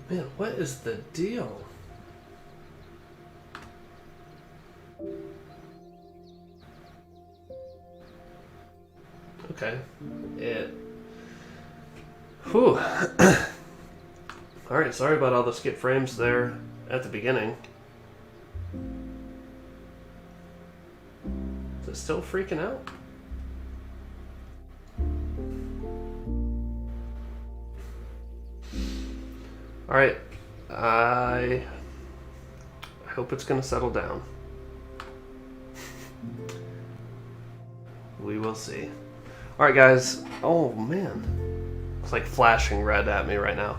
Man, what is the deal? Okay. Whew. Alright, sorry about all the skip frames there at the beginning. Is it still freaking out? Alright. I hope it's going to settle down. We will see. Alright, guys. Oh, man. It's like flashing red at me right now.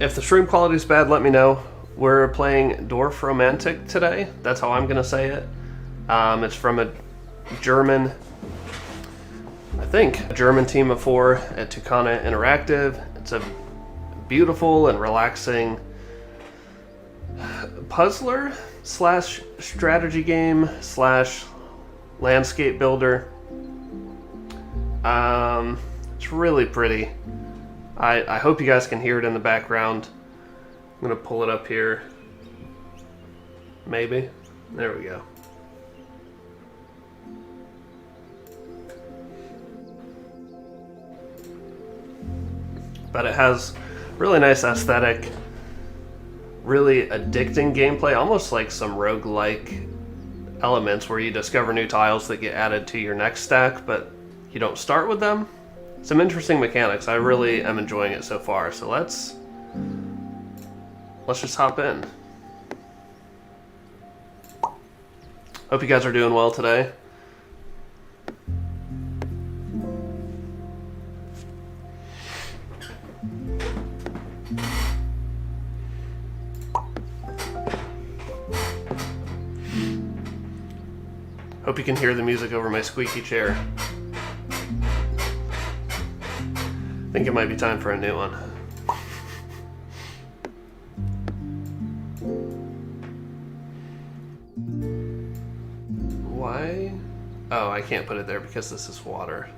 If the stream quality is bad, let me know. We're playing Dorfromantik today. That's how I'm going to say it. It's from a German, I think, a German team of 4 at Toukana Interactive. It's a beautiful and relaxing puzzler slash strategy game slash landscape builder. It's really pretty. I hope you guys can hear it in the background. I'm gonna pull it up here. Maybe. There we go. But it has really nice aesthetic, really addicting gameplay, almost like some roguelike elements where you discover new tiles that get added to your next stack, but you don't start with them. Some interesting mechanics. I really am enjoying it so far. So let's just hop in. Hope you guys are doing well today. Hope you can hear the music over my squeaky chair. I think it might be time for a new one. Why? Oh, I can't put it there because this is water.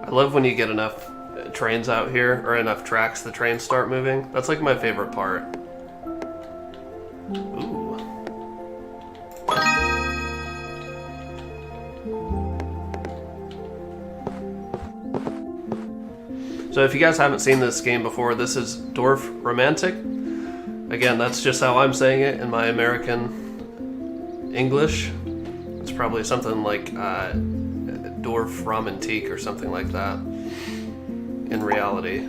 I love when you get enough trains out here, or enough tracks, the trains start moving. That's like my favorite part. Ooh. So if you guys haven't seen this game before, this is Dorfromantik. Again, that's just how I'm saying it in my American English. It's probably something like Dorfromantik or something like that in reality.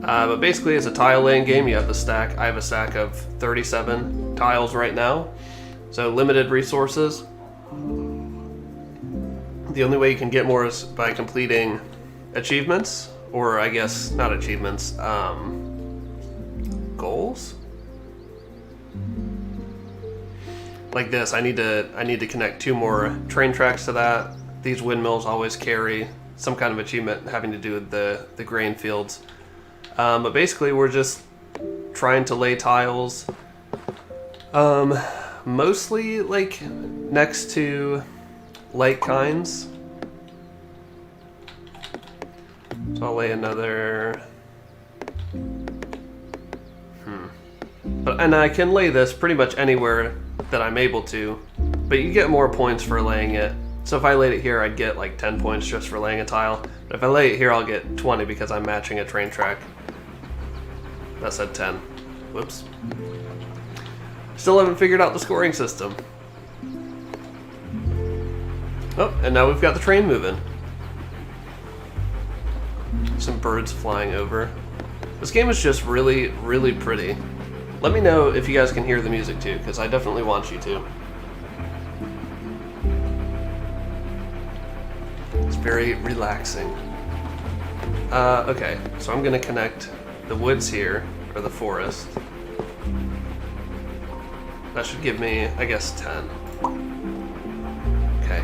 But basically it's a tile laying game. You have the stack. I have a stack of 37 tiles right now. So limited resources. The only way you can get more is by completing achievements, or I guess not achievements, goals? Like this, I need to connect 2 more train tracks to that. These windmills always carry some kind of achievement having to do with the grain fields. But basically we're just trying to lay tiles, mostly like next to light kinds. So I'll lay another, and I can lay this pretty much anywhere that I'm able to, but you get more points for laying it. So if I laid it here, I'd get like 10 points just for laying a tile. But if I lay it here, I'll get 20 because I'm matching a train track. That said 10. Whoops. Still haven't figured out the scoring system. Oh, and now we've got the train moving. Some birds flying over. This game is just really, really pretty. Let me know if you guys can hear the music too, because I definitely want you to. It's very relaxing. Okay, so I'm gonna connect the woods here, or the forest. That should give me, I guess, 10. Okay.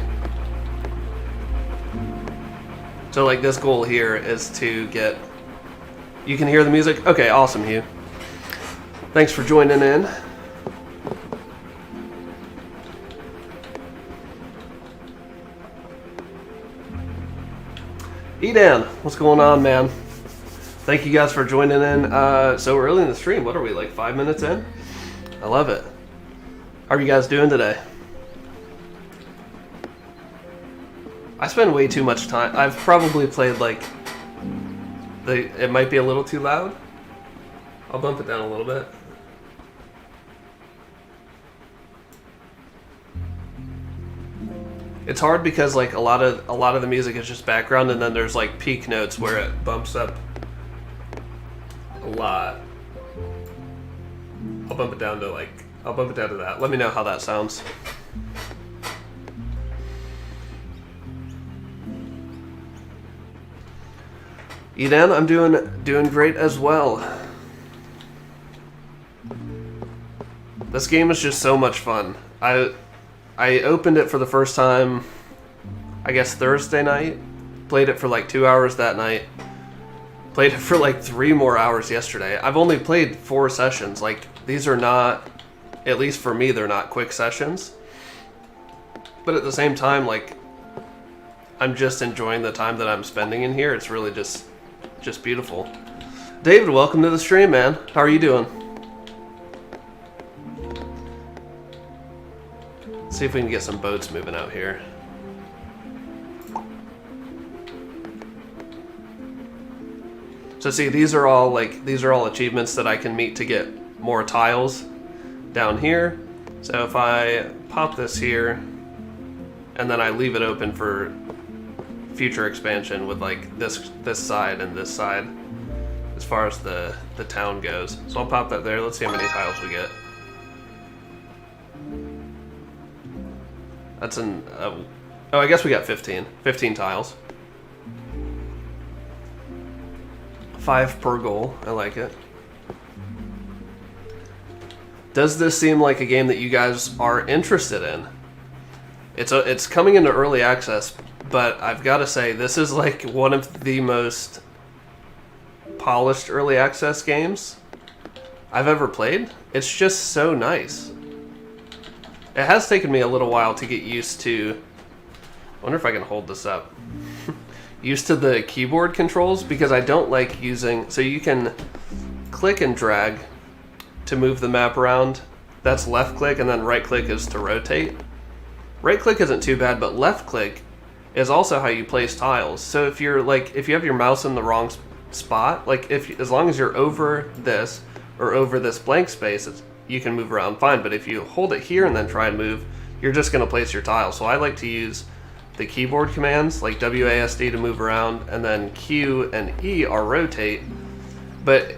So like this goal here is to get You can hear the music? Okay, awesome, Hugh. Thanks for joining in. Edan, what's going on, man? Thank you guys for joining in so early in the stream. What are we, like 5 minutes in? I love it. How are you guys doing today? I spend way too much time. I've probably played like... It might be a little too loud. I'll bump it down a little bit. It's hard because like a lot of the music is just background, and then there's like peak notes where it bumps up a lot. I'll bump it down to that. Let me know how that sounds. Eden, I'm doing great as well. This game is just so much fun. I opened it for the first time, I guess Thursday night. Played it for like 2 hours that night. Played it for like 3 more hours yesterday. I've only played 4 sessions. Like, these are not, at least for me, they're not quick sessions. But at the same time, like, I'm just enjoying the time that I'm spending in here. It's really just beautiful. David, welcome to the stream, man. How are you doing? See if we can get some boats moving out here. So see, these are all achievements that I can meet to get more tiles down here. So if I pop this here and then I leave it open for future expansion with like this side and this side as far as the town goes. So I'll pop that there. Let's see how many tiles we get. That's oh, I guess we got 15 tiles. 5 per goal. I like it. Does this seem like a game that you guys are interested in? It's coming into early access, but I've got to say this is like one of the most polished early access games I've ever played. It's just so nice. It has taken me a little while to get used to... I wonder if I can hold this up. Used to the keyboard controls, because I don't like using... So you can click and drag to move the map around. That's left click, and then right click is to rotate. Right click isn't too bad, but left click is also how you place tiles. So if you have your mouse in the wrong spot, like as long as you're over this or over this blank space, you can move around fine. But if you hold it here and then try and move, you're just going to place your tile. So I like to use the keyboard commands like WASD to move around, and then Q and E are rotate. But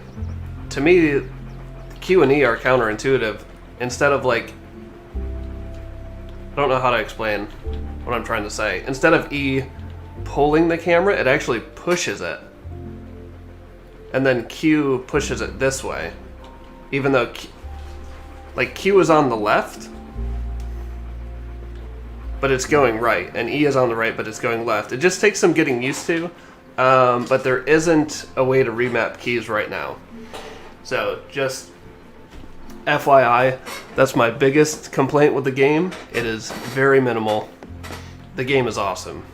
to me, Q and E are counterintuitive. Instead of like, I don't know how to explain what I'm trying to say. Instead of E pulling the camera, it actually pushes it. And then Q pushes it this way. Even though Q is on the left, but it's going right. And E is on the right, but it's going left. It just takes some getting used to. But there isn't a way to remap keys right now. So just FYI, that's my biggest complaint with the game. It is very minimal. The game is awesome.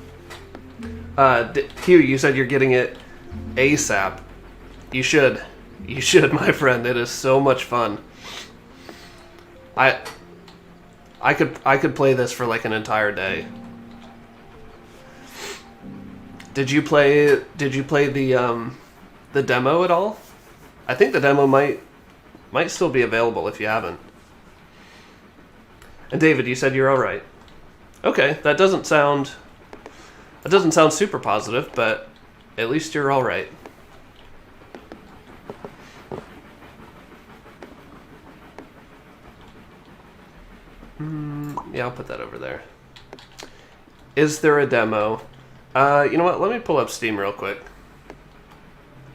Hugh, you said you're getting it ASAP. You should. You should, my friend. It is so much fun. I could play this for like an entire day. Did you play the demo at all? I think the demo might still be available if you haven't. And David, you said you're all right. Okay, that doesn't sound super positive, but at least you're all right. Yeah, I'll put that over there. Is there a demo? You know what? Let me pull up Steam real quick.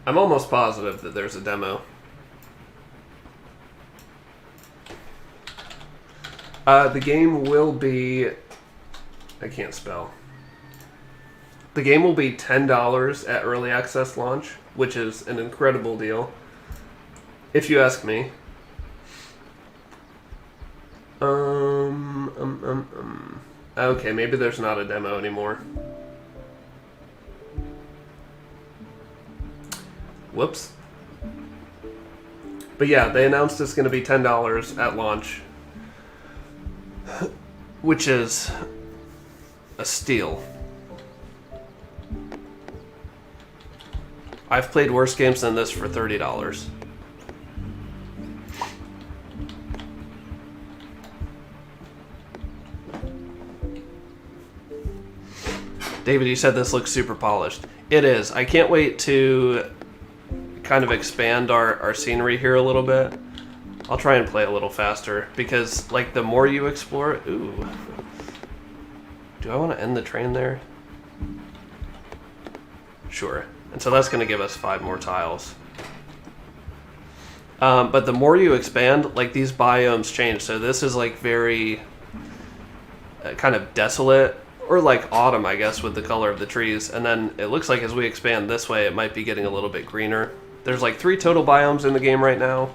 I'm almost positive that there's a demo. The game will be... I can't spell. The game will be $10 at early access launch, which is an incredible deal, if you ask me. Okay, maybe there's not a demo anymore. Whoops. But yeah, they announced it's going to be $10 at launch, which is a steal. I've played worse games than this for $30. David, you said this looks super polished. It is. I can't wait to kind of expand our scenery here a little bit. I'll try and play a little faster because, like, the more you explore... Ooh. Do I want to end the train there? Sure. And so that's going to give us 5 more tiles. But the more you expand, like, these biomes change. So this is, like, very kind of desolate, or like autumn, I guess, with the color of the trees. And then it looks like as we expand this way, it might be getting a little bit greener. There's like 3 total biomes in the game right now.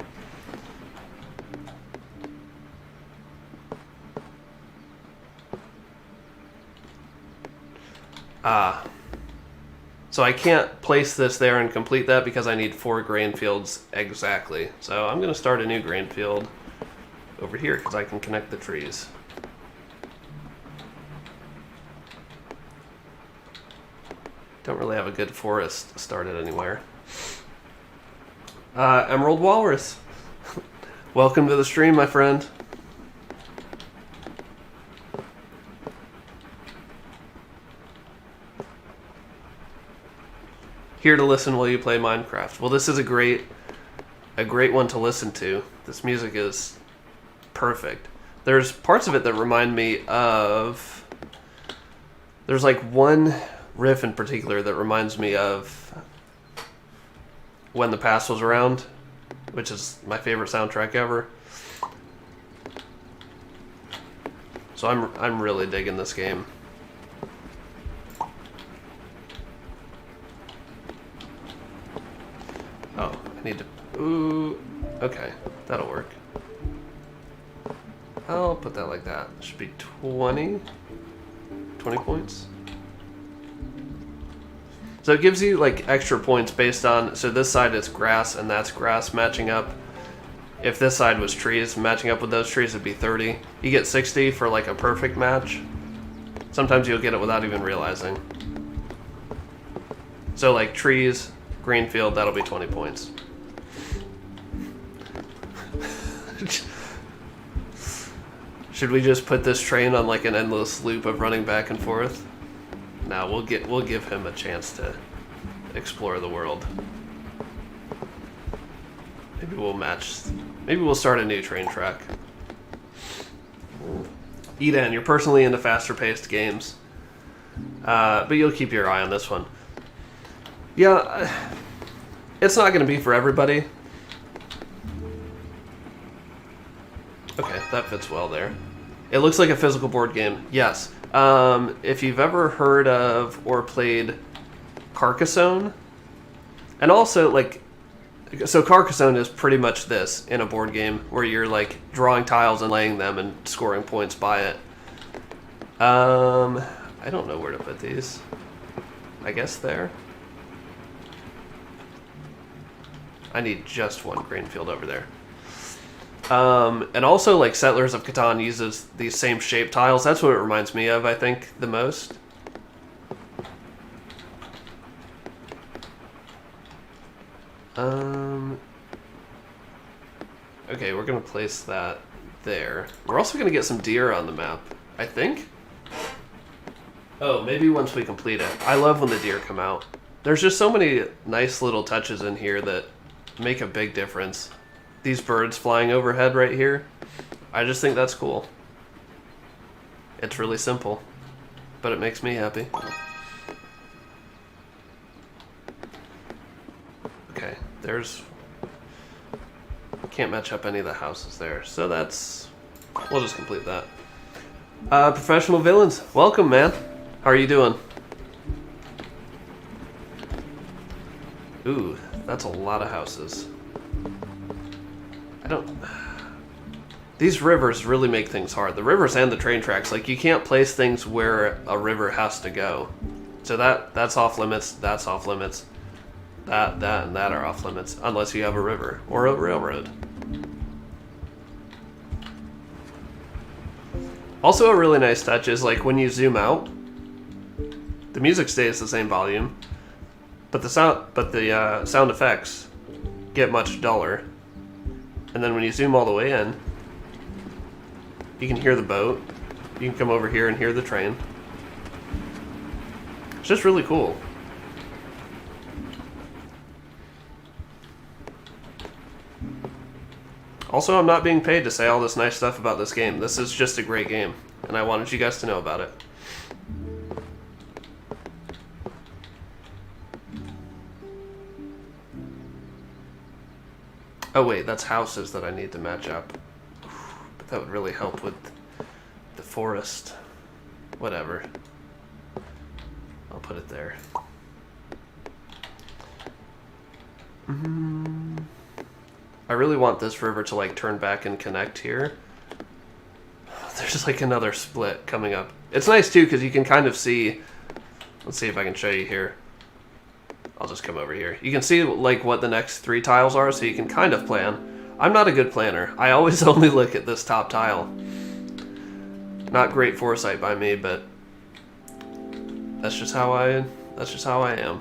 So I can't place this there and complete that because I need 4 grain fields exactly. So I'm going to start a new grain field over here because I can connect the trees. Don't really have a good forest started anywhere. Emerald Walrus. Welcome to the stream, my friend. Here to listen while you play Minecraft. Well, this is a great one to listen to. This music is perfect. There's parts of it that remind me of... There's like one riff in particular that reminds me of When the Past Was Around, which is my favorite soundtrack ever. So I'm really digging this game. Oh, I need to... Ooh, okay, that'll work. I'll put that like that. It should be 20 points. So it gives you like extra points based on, so this side is grass and that's grass matching up. If this side was trees, matching up with those trees would be 30. You get 60 for like a perfect match. Sometimes you'll get it without even realizing. So like trees, green field, that'll be 20 points. Should we just put this train on like an endless loop of running back and forth? No, we'll give him a chance to explore the world. Maybe we'll start a new train track. Eden, you're personally into faster paced games. But you'll keep your eye on this one. Yeah, it's not going to be for everybody. Okay, that fits well there. It looks like a physical board game. Yes. If you've ever heard of or played Carcassone, and also like, so Carcassone is pretty much this in a board game where you're like drawing tiles and laying them and scoring points by it. I don't know where to put these. I guess there. I need just one grain field over there. And also, like, Settlers of Catan uses these same shape tiles. That's what it reminds me of, I think, the most. Okay, we're going to place that there. We're also going to get some deer on the map, I think. Oh, maybe once we complete it. I love when the deer come out. There's just so many nice little touches in here that make a big difference. These birds flying overhead right here, I just think that's cool. It's really simple, but it makes me happy. Okay, can't match up any of the houses there, so we'll just complete that. Professional Villains, welcome, man. How are you doing? Ooh, that's a lot of houses. I don't... These rivers really make things hard. The rivers and the train tracks. Like, you can't place things where a river has to go. So that's off limits, that's off limits. That, and that are off limits. Unless you have a river or a railroad. Also a really nice touch is, like, when you zoom out, the music stays the same volume, but the sound effects get much duller. And then when you zoom all the way in, you can hear the boat. You can come over here and hear the train. It's just really cool. Also, I'm not being paid to say all this nice stuff about this game. This is just a great game, and I wanted you guys to know about it. Oh wait, that's houses that I need to match up. But that would really help with the forest. Whatever. I'll put it there. I really want this river to, like, turn back and connect here. There's like another split coming up. It's nice too because you can kind of see. Let's see if I can show you here. I'll just come over here. You can see, like, what the next 3 tiles are, so you can kind of plan. I'm not a good planner. I always only look at this top tile. Not great foresight by me, but that's just how I am.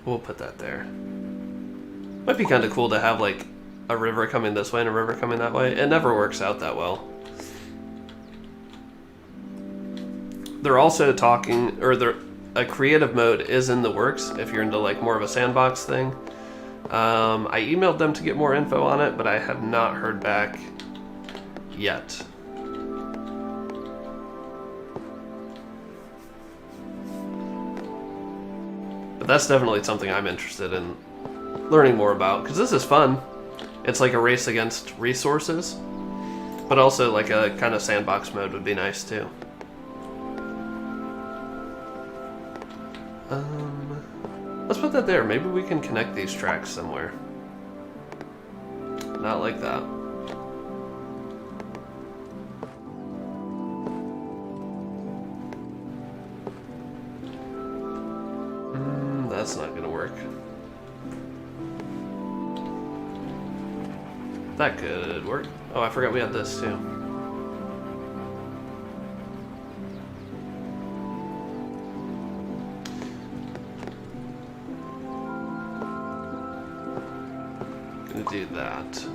We'll put that there. Might be kind of cool to have, like, a river coming this way and a river coming that way. It never works out that well. They're also talking, or a creative mode is in the works if you're into, like, more of a sandbox thing. I emailed them to get more info on it, but I have not heard back yet. But that's definitely something I'm interested in learning more about, because this is fun. It's like a race against resources, but also like a kind of sandbox mode would be nice too. Let's put that there. Maybe we can connect these tracks somewhere. Not like that. That's not gonna work. That could work. Oh, I forgot we had this too. Gonna do that.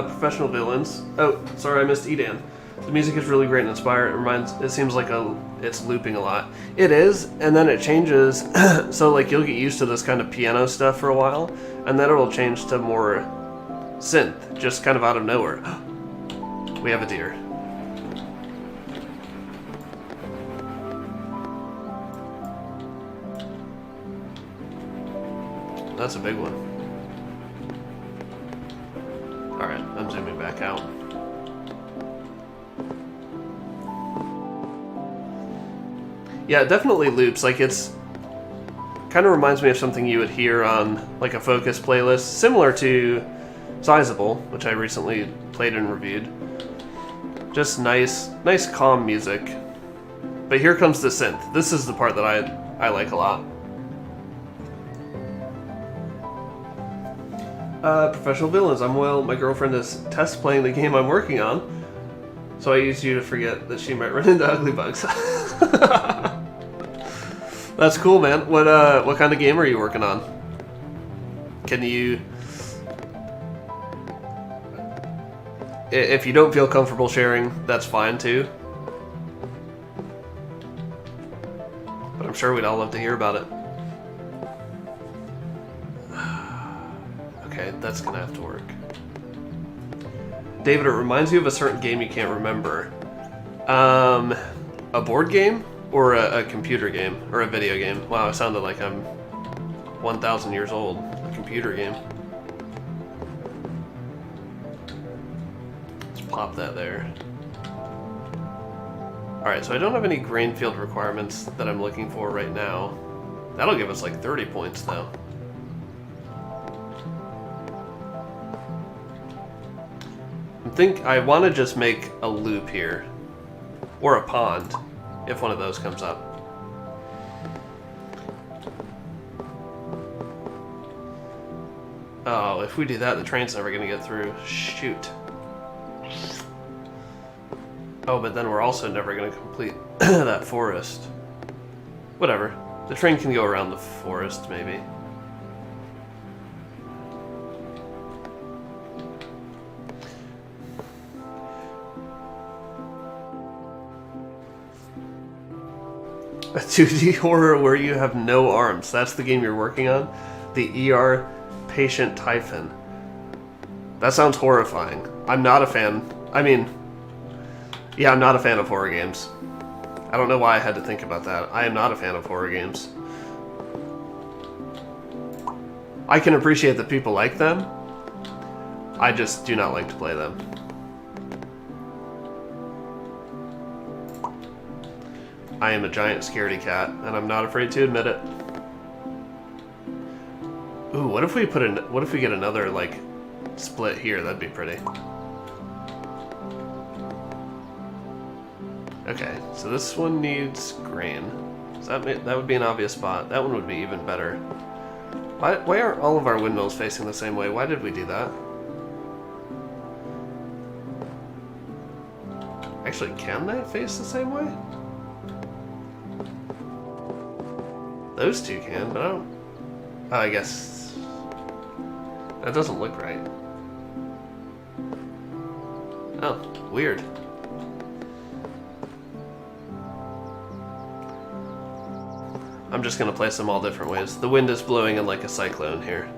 Professional villains. Oh, sorry, I missed Edan. The music is really great and inspiring. It seems like it's looping a lot. It is, and then it changes. So, like, you'll get used to this kind of piano stuff for a while, and then it'll change to more synth, just kind of out of nowhere. We have a deer. That's a big one. Alright, I'm zooming back out. Yeah, it definitely loops. Like, it's kind of reminds me of something you would hear on, like, a Focus playlist, similar to Sizable, which I recently played and reviewed. Just nice calm music. But here comes the synth. This is the part that I like a lot. Professional villains. I'm well. My girlfriend is test playing the game I'm working on, so I used you to forget that she might run into ugly bugs. That's cool, man. What kind of game are you working on? Can you... If you don't feel comfortable sharing, that's fine too. But I'm sure we'd all love to hear about it. Okay, that's gonna have to work. David, it reminds you of a certain game you can't remember. A board game? Or a computer game? Or a video game? Wow, it sounded like I'm 1,000 years old. A computer game. pop that there. Alright, so I don't have any grain field requirements that I'm looking for right now. That'll give us like 30 points though. I want to just make a loop here. Or a pond, if one of those comes up. Oh, if we do that, the train's never going to get through. Shoot. Oh, but then we're also never going to complete that forest. Whatever. The train can go around the forest, maybe. A 2D horror where you have no arms. That's the game you're working on? The ER Patient Typhon. That sounds horrifying. I'm not a fan. I mean, yeah, I'm not a fan of horror games. I don't know why I had to think about that. I am not a fan of horror games. I can appreciate that people like them. I just do not like to play them. I am a giant scaredy cat, and I'm not afraid to admit it. Ooh, what if we get another, like, split here? That'd be pretty. Okay, so this one needs grain. So that would be an obvious spot. That one would be even better. Why aren't all of our windmills facing the same way? Why did we do that? Actually, can they face the same way? Those two can, but I don't... Oh, I guess... That doesn't look right. Oh, weird. I'm just gonna place them all different ways. The wind is blowing in like a cyclone here.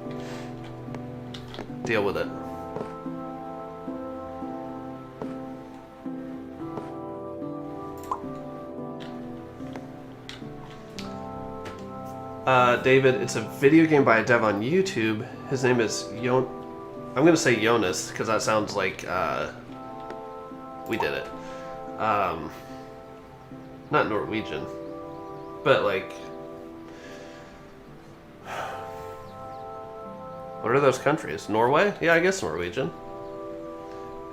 Deal with it. David, it's a video game by a dev on YouTube. His name is I'm gonna say Jonas, because that sounds like, we did it. Not Norwegian, but like, what are those countries? Norway? Yeah, I guess Norwegian.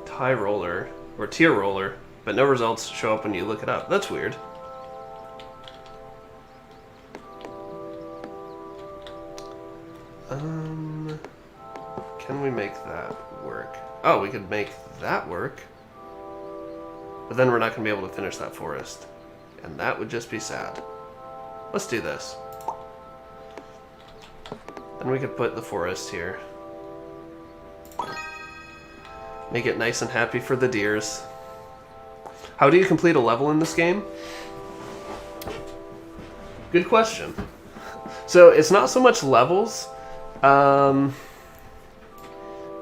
Tie roller, or tier roller, but no results show up when you look it up. That's weird. Can we make that work? Oh, we could make that work. But then we're not going to be able to finish that forest. And that would just be sad. Let's do this. Then we could put the forest here. Make it nice and happy for the deers. How do you complete a level in this game? Good question. So it's not so much levels.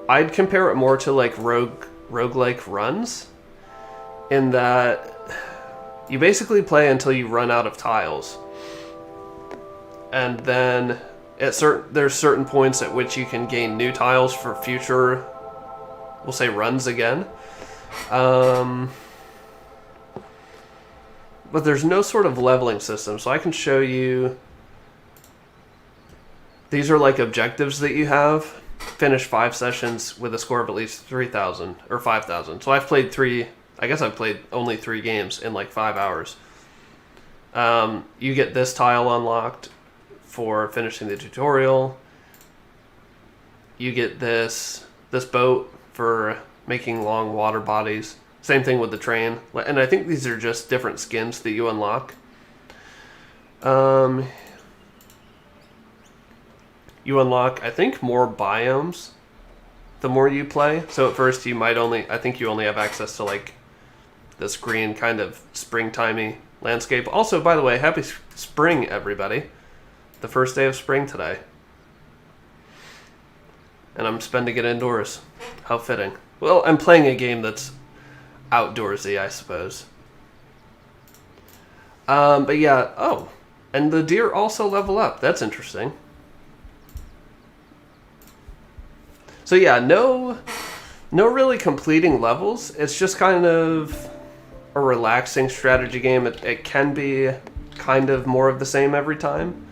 I'd compare it more to like roguelike runs, in that you basically play until you run out of tiles, and then there's certain points at which you can gain new tiles for future, we'll say, runs again. But there's no sort of leveling system, so I can show you. These are like objectives that you have. Finish 5 sessions with a score of at least 3,000 or 5,000. So I've played I've played only 3 games in like 5 hours. You get this tile unlocked for finishing the tutorial. You get this boat for making long water bodies. Same thing with the train. And I think these are just different skins that you unlock. You unlock, I think, more biomes the more you play. So at first I think you only have access to like this green kind of springtimey landscape. Also, by the way, happy spring, everybody. The first day of spring today. And I'm spending it indoors. How fitting. Well, I'm playing a game that's outdoorsy, I suppose. But yeah, oh. And the deer also level up. That's interesting. So yeah, no No really completing levels. It's just kind of a relaxing strategy game. It can be kind of more of the same every time.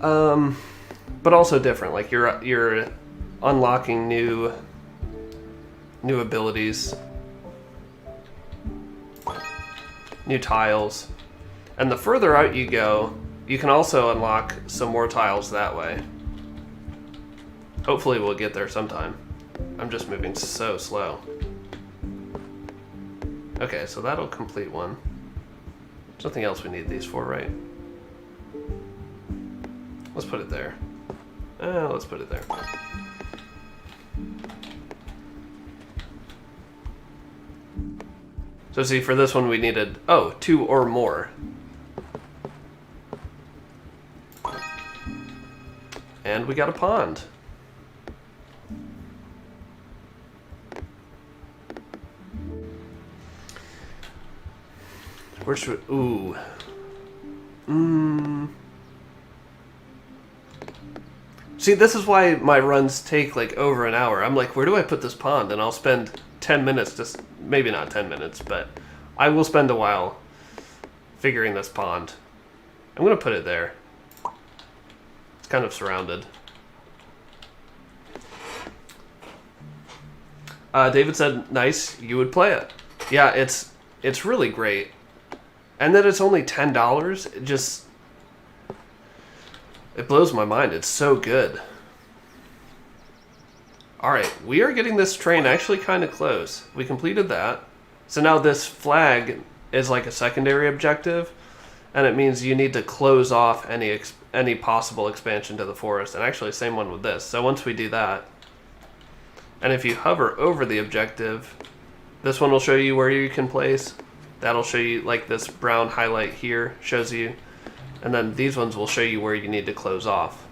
But also different. Like you're unlocking new abilities, new tiles. And the further out you go, you can also unlock some more tiles that way. Hopefully we'll get there sometime. I'm just moving so slow. Okay, so that'll complete one. There's nothing else we need these for, right? Let's put it there. Let's put it there. So see, for this one we needed, 2 or more. And we got a pond. Where should we, ooh. See, this is why my runs take like over an hour. I'm like, where do I put this pond? And I'll spend 10 minutes, just maybe not 10 minutes, but I will spend a while figuring this pond. I'm going to put it there. It's kind of surrounded. David said, nice, you would play it. Yeah, it's really great. And that it's only $10, it blows my mind. It's so good. Alright, we are getting this train actually kind of close. We completed that. So now this flag is like a secondary objective, and it means you need to close off any possible expansion to the forest. And actually, same one with this. So once we do that, and if you hover over the objective, this one will show you where you can place. That'll show you, like this brown highlight here shows you. And then these ones will show you where you need to close off.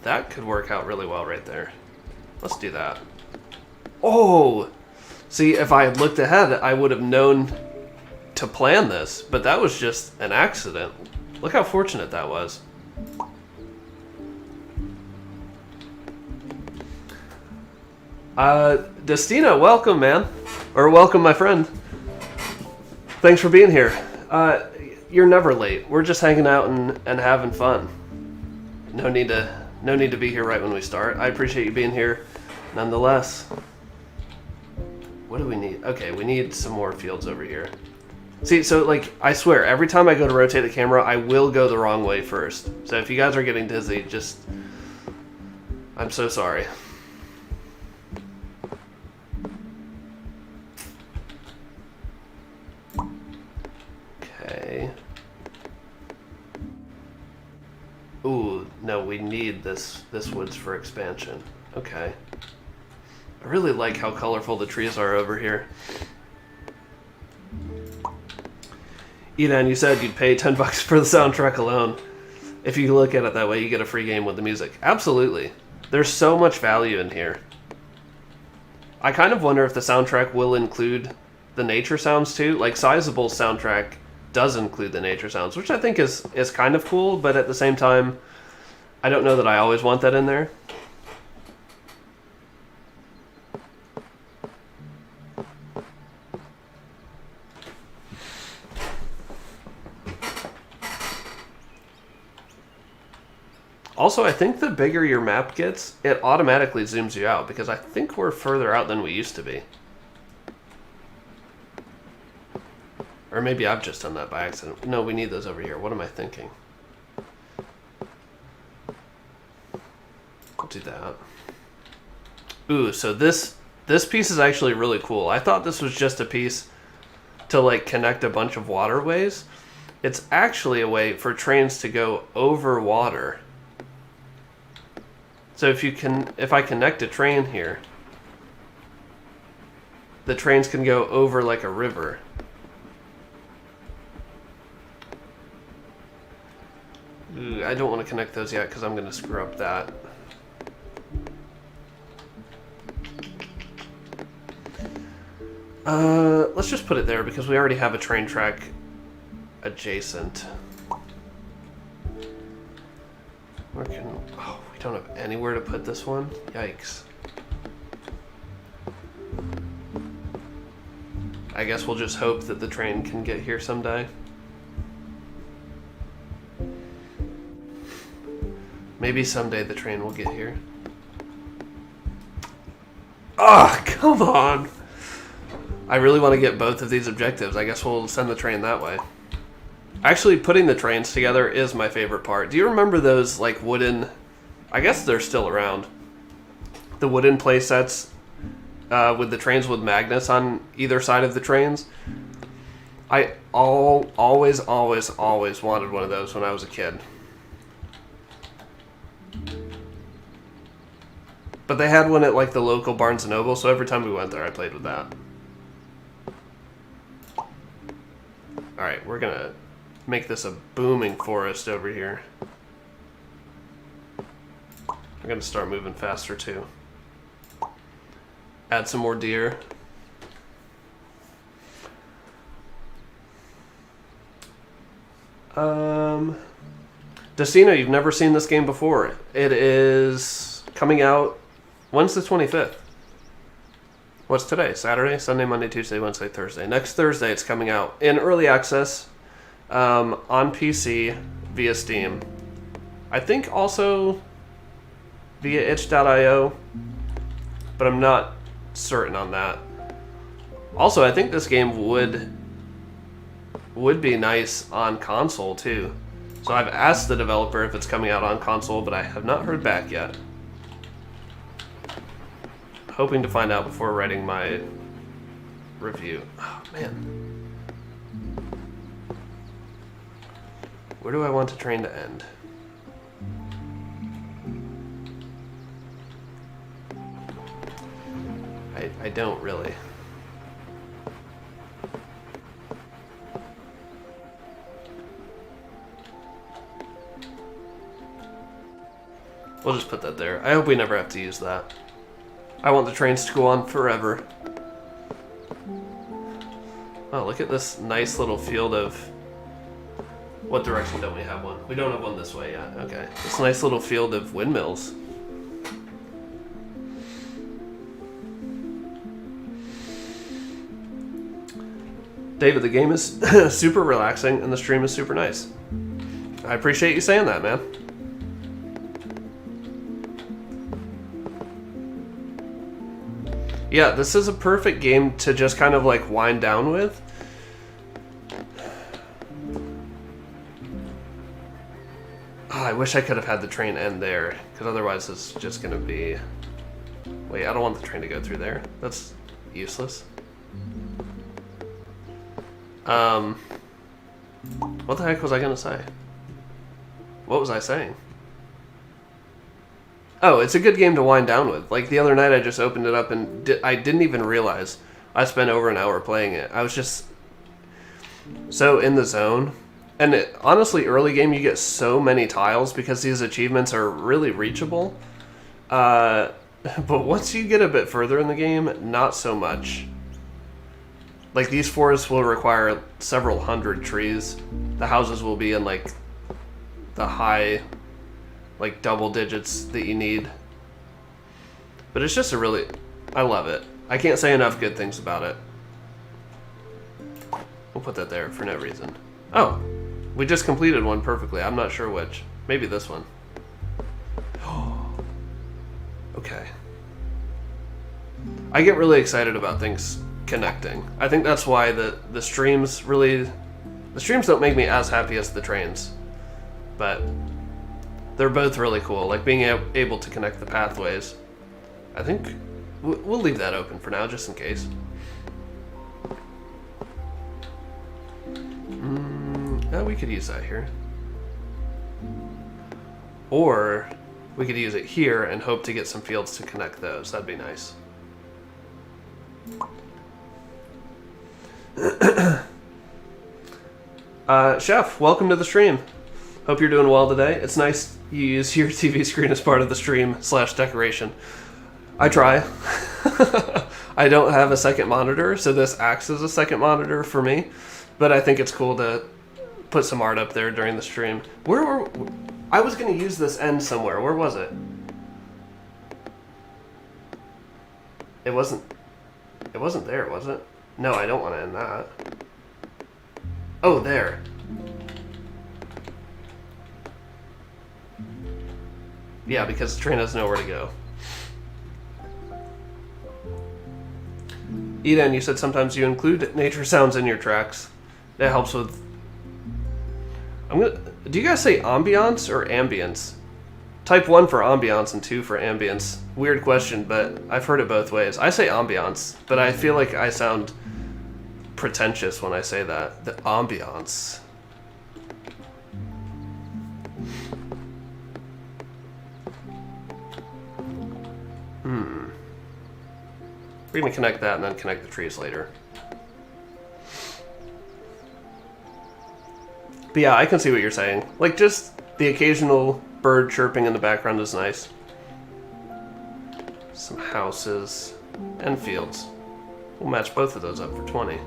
That could work out really well right there. Let's do that. Oh! See, if I had looked ahead, I would have known to plan this. But that was just an accident. Look how fortunate that was. Destina, welcome, man. Or welcome, my friend. Thanks for being here. You're never late. We're just hanging out and having fun. No need to be here right when we start. I appreciate you being here nonetheless. What do we need? Okay, we need some more fields over here. See, so like, I swear, every time I go to rotate the camera, I will go the wrong way first. So if you guys are getting dizzy, just... I'm so sorry. Okay. Ooh, no, we need this woods for expansion. Okay. I really like how colorful the trees are over here. Edan, you said you'd pay $10 for the soundtrack alone. If you look at it that way, you get a free game with the music. Absolutely. There's so much value in here. I kind of wonder if the soundtrack will include the nature sounds too. Like, Sizable's soundtrack does include the nature sounds, which I think is kind of cool, but at the same time, I don't know that I always want that in there. Also, I think the bigger your map gets, it automatically zooms you out, because I think we're further out than we used to be. Or maybe I've just done that by accident. No, we need those over here. What am I thinking? I'll do that. Ooh, so this piece is actually really cool. I thought this was just a piece to like connect a bunch of waterways. It's actually a way for trains to go over water. So if I connect a train here, the trains can go over like a river. Ooh, I don't want to connect those yet because I'm going to screw up that. Let's just put it there because we already have a train track adjacent. Oh, we don't have anywhere to put this one? Yikes. I guess we'll just hope that the train can get here someday. Maybe someday the train will get here. Oh, come on! I really want to get both of these objectives. I guess we'll send the train that way. Actually, putting the trains together is my favorite part. Do you remember those, like, wooden... I guess they're still around. The wooden play sets with the trains with magnets on either side of the trains? I always wanted one of those when I was a kid. But they had one at, like, the local Barnes & Noble, so every time we went there, I played with that. Alright, we're gonna make this a booming forest over here. We're gonna start moving faster, too. Add some more deer. Decina, you've never seen this game before. It is coming out... When's the 25th? What's today? Saturday? Sunday, Monday, Tuesday, Wednesday, Thursday. Next Thursday it's coming out in early access on PC via Steam. I think also via itch.io, but I'm not certain on that. Also, I think this game would be nice on console too. So I've asked the developer if it's coming out on console, but I have not heard back yet. Hoping to find out before writing my review. Oh, man. Where do I want the train to end? I don't really. We'll just put that there. I hope we never have to use that. I want the trains to go on forever. Oh, look at this nice little field of... What direction don't we have one? We don't have one this way yet. Okay. This nice little field of windmills. David, the game is super relaxing and the stream is super nice. I appreciate you saying that, man. Yeah, this is a perfect game to just kind of like wind down with. Oh, I wish I could have had the train end there, because otherwise it's just going to be... Wait, I don't want the train to go through there. That's useless. What the heck was I going to say? What was I saying? Oh, it's a good game to wind down with. Like, the other night I just opened it up and I didn't even realize I spent over an hour playing it. I was just so in the zone. And honestly, early game you get so many tiles because these achievements are really reachable. But once you get a bit further in the game, not so much. Like, these forests will require several hundred trees. The houses will be in, like, the high... like double digits that you need. But it's just a really... I love it. I can't say enough good things about it. We'll put that there for no reason. Oh, we just completed one perfectly. I'm not sure which. Maybe this one. Okay. I get really excited about things connecting. I think that's why the streams really... The streams don't make me as happy as the trains. But... they're both really cool, like being able to connect the pathways. I think we'll leave that open for now, just in case. We could use that here. Or we could use it here and hope to get some fields to connect those. That'd be nice. Chef, welcome to the stream. Hope you're doing well today. It's nice you use your TV screen as part of the stream / decoration. I try. I don't have a second monitor, so this acts as a second monitor for me. But I think it's cool to put some art up there during the stream. I was going to use this end somewhere. Where was it? It wasn't there, was it? No, I don't want to end that. Oh, there. Yeah, because the train has nowhere to go. Eden, you said sometimes you include nature sounds in your tracks. That helps with... Do you guys say ambiance or ambience? Type 1 for ambiance and 2 for ambience. Weird question, but I've heard it both ways. I say ambiance, but I feel like I sound pretentious when I say that. The ambiance. We're going to connect that and then connect the trees later. But yeah, I can see what you're saying. Like, just the occasional bird chirping in the background is nice. Some houses and fields. We'll match both of those up for 20.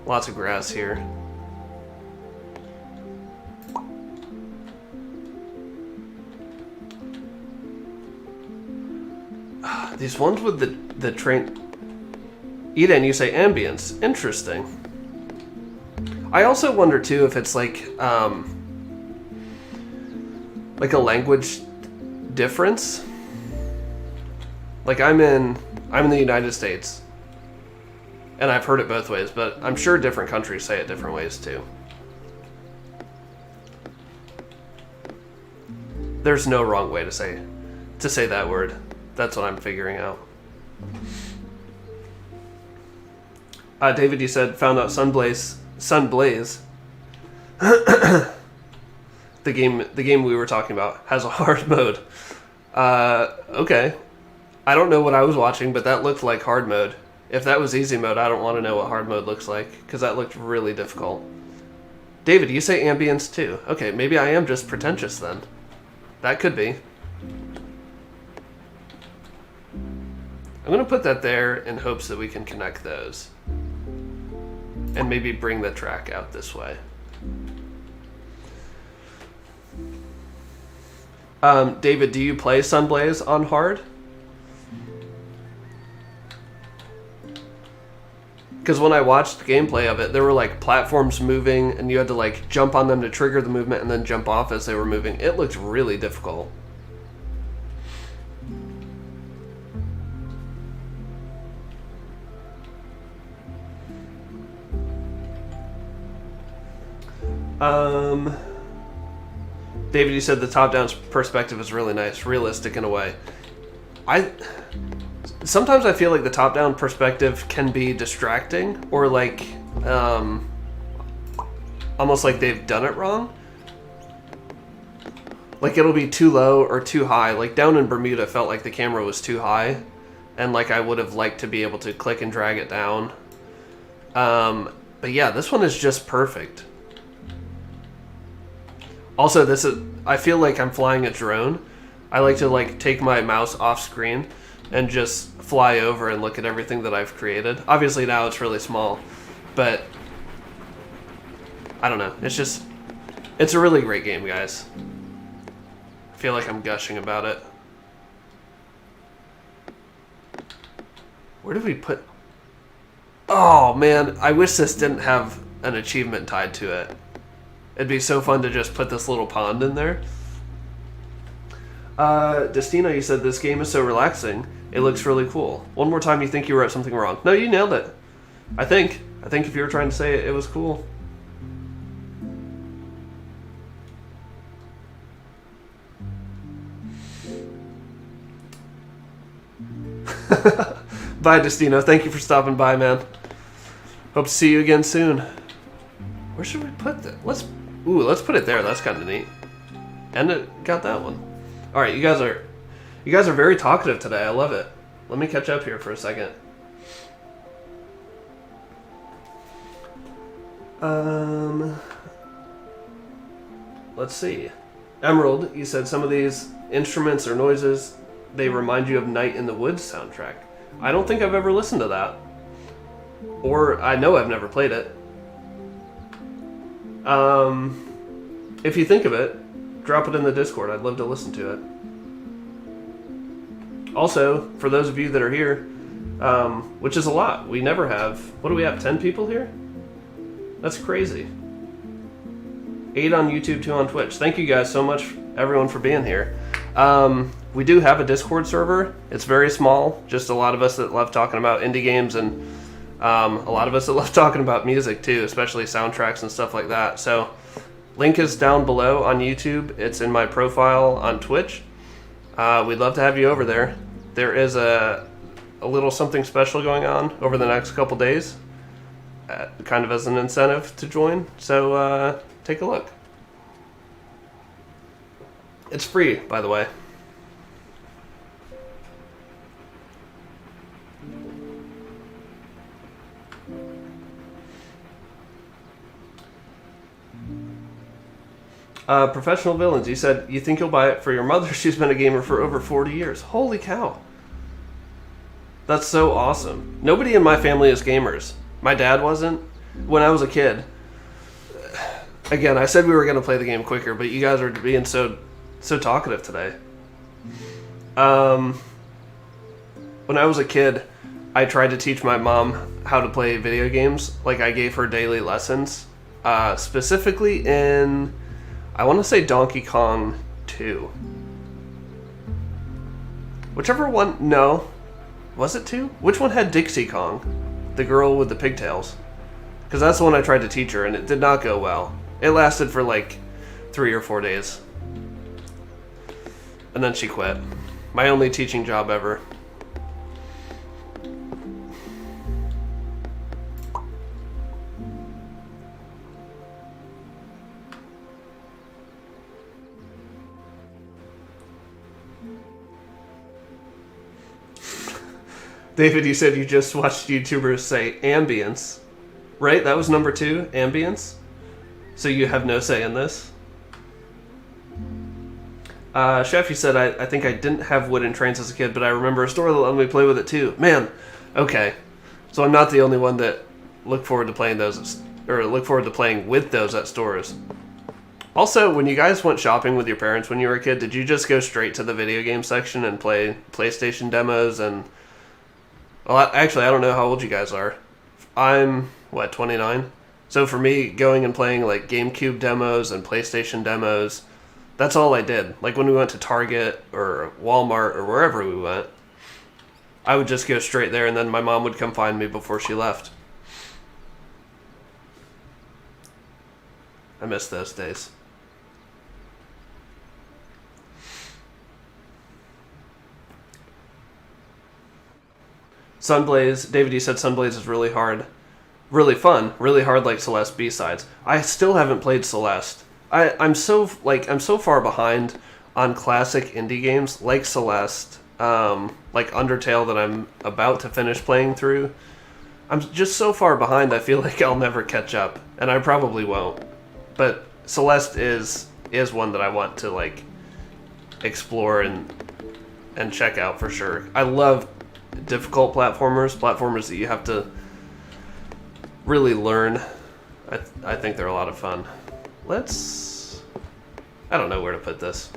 Lots of grass here. These ones with the train... Eden, you say ambience. Interesting. I also wonder, too, if it's like a language difference. Like, I'm in the United States, and I've heard it both ways, but I'm sure different countries say it different ways, too. There's no wrong way to say that word. That's what I'm figuring out. David, you said found out Sunblaze. the game we were talking about has a hard mode. Okay. I don't know what I was watching, but that looked like hard mode. If that was easy mode, I don't want to know what hard mode looks like, because that looked really difficult. David, you say ambience too. Okay, maybe I am just pretentious then. That could be. I'm going to put that there in hopes that we can connect those. And maybe bring the track out this way. David, do you play Sunblaze on hard? Because when I watched gameplay of it, there were like platforms moving and you had to like jump on them to trigger the movement and then jump off as they were moving. It looked really difficult. David, you said the top-down perspective is really nice, realistic in a way. Sometimes I feel like the top-down perspective can be distracting, or like, almost like they've done it wrong. Like it'll be too low or too high. Like down in Bermuda, felt like the camera was too high, and like I would have liked to be able to click and drag it down. But yeah, this one is just perfect. Also, I feel like I'm flying a drone. I like to like take my mouse off screen and just fly over and look at everything that I've created. Obviously now it's really small, but I don't know. It's a really great game, guys. I feel like I'm gushing about it. Where did we put... Oh man, I wish this didn't have an achievement tied to it. It'd be so fun to just put this little pond in there. Destino, you said this game is so relaxing. It looks really cool. One more time, you think you wrote something wrong. No, you nailed it. I think if you were trying to say it, it was cool. Bye, Destino. Thank you for stopping by, man. Hope to see you again soon. Where should we put that? Let's put it there. That's kind of neat. And it got that one. All right, you guys are very talkative today. I love it. Let me catch up here for a second. Let's see. Emerald, you said some of these instruments or noises, they remind you of Night in the Woods soundtrack. I don't think I've ever listened to that. Or I know I've never played it. If you think of it, drop it in the Discord. I'd love to listen to it. Also, for those of you that are here, which is a lot, we never have, what do we have, 10 people here? That's crazy. 8 on YouTube, 2 on Twitch. Thank you guys so much, everyone, for being here. We do have a Discord server. It's very small, just a lot of us that love talking about indie games, and a lot of us that love talking about music too, especially soundtracks and stuff like that. So link is down below on YouTube. It's in my profile on Twitch. We'd love to have you over there. There is a little something special going on over the next couple days, kind of as an incentive to join. So take a look. It's free, by the way. Professional Villains, you said you think you'll buy it for your mother. She's been a gamer for over 40 years. Holy cow. That's so awesome. Nobody in my family is gamers. My dad wasn't when I was a kid. Again, I said we were going to play the game quicker, but you guys are being so talkative today. When I was a kid, I tried to teach my mom how to play video games. Like, I gave her daily lessons, specifically in, I want to say, Donkey Kong 2. Whichever one, no. Was it 2? Which one had Dixie Kong? The girl with the pigtails. Because that's the one I tried to teach her, and it did not go well. It lasted for like 3 or 4 days. And then she quit. My only teaching job ever. David, you said you just watched YouTubers say ambience, right? That was number 2, ambience. So you have no say in this? Chef, you said, I think I didn't have wooden trains as a kid, but I remember a store that let me play with it too. Man, okay. So I'm not the only one that look forward to playing those, or look forward to playing with those at stores. Also, when you guys went shopping with your parents when you were a kid, did you just go straight to the video game section and play PlayStation demos and... Well, actually, I don't know how old you guys are. I'm, 29? So for me, going and playing like GameCube demos and PlayStation demos, that's all I did. Like when we went to Target or Walmart or wherever we went, I would just go straight there, and then my mom would come find me before she left. I miss those days. Sunblaze, David, you said Sunblaze is really hard. Really fun, really hard like Celeste B-sides. I still haven't played Celeste. I'm so far behind on classic indie games like Celeste, like Undertale that I'm about to finish playing through. I'm just so far behind, I feel like I'll never catch up, and I probably won't. But Celeste is one that I want to like explore and check out for sure. I love difficult platformers that you have to really learn. I think they're a lot of fun. I don't know where to put this.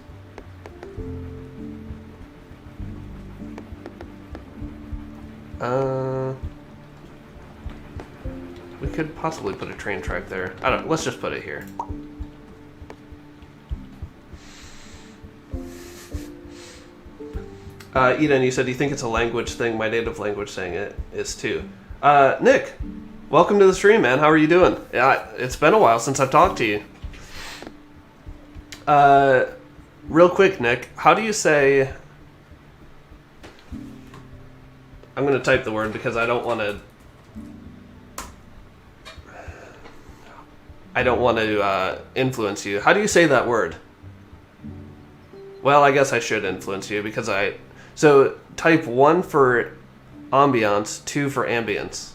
We could possibly put a train track there. Let's just put it here. Eden, you said you think it's a language thing. My native language saying it is too. Nick, welcome to the stream, man. How are you doing? It's been a while since I've talked to you. Real quick, Nick, how do you say... I'm going to type the word because I don't want to influence you. How do you say that word? Well, I guess I should influence you because So type 1 for ambiance, 2 for ambience.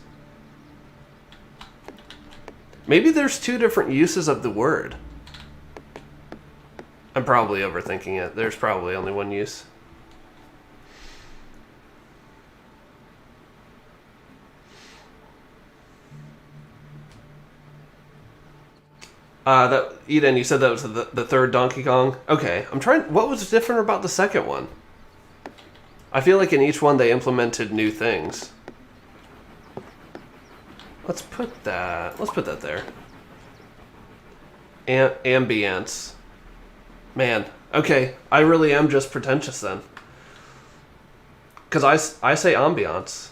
Maybe there's 2 different uses of the word. I'm probably overthinking it. There's probably only one use. That Eden, you said that was the third Donkey Kong. Okay, I'm trying. What was different about the second one? I feel like in each one they implemented new things. Let's put that. Let's put that there. Ambience. Man. Okay, I really am just pretentious then. Because I say ambiance.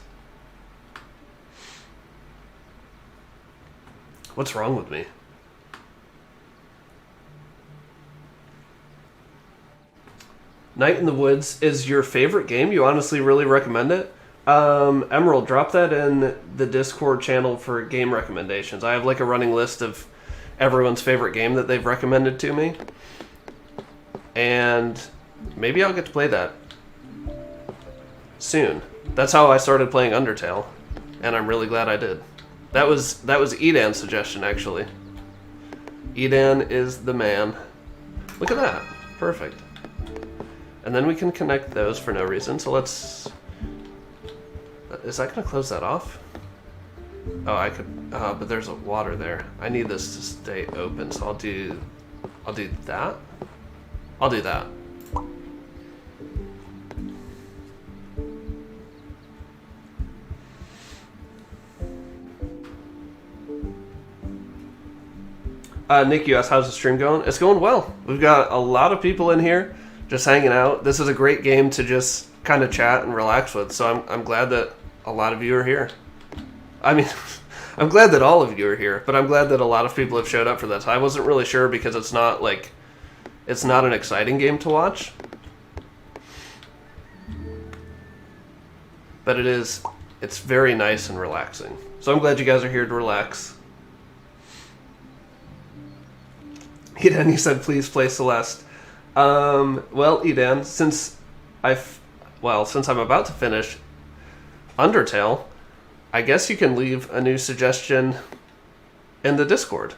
What's wrong with me? Night in the Woods is your favorite game? You honestly really recommend it? Emerald, drop that in the Discord channel for game recommendations. I have like a running list of everyone's favorite game that they've recommended to me. And maybe I'll get to play that soon. That's how I started playing Undertale, and I'm really glad I did. That was Edan's suggestion, actually. Edan is the man. Look at that. Perfect. And then we can connect those for no reason, so let's... Is that going to close that off? Oh, I could... but there's a water there. I need this to stay open, so I'll do that. I'll do that. Nick, you asked, how's the stream going? It's going well. We've got a lot of people in here just hanging out. This is a great game to just kind of chat and relax with, so I'm glad that a lot of you are here. I mean, I'm glad that all of you are here, but I'm glad that a lot of people have showed up for this. I wasn't really sure because it's not an exciting game to watch. But it's very nice and relaxing. So I'm glad you guys are here to relax. Eden, you said please play Celeste. Well, Eden, since I'm about to finish Undertale, I guess you can leave a new suggestion in the Discord.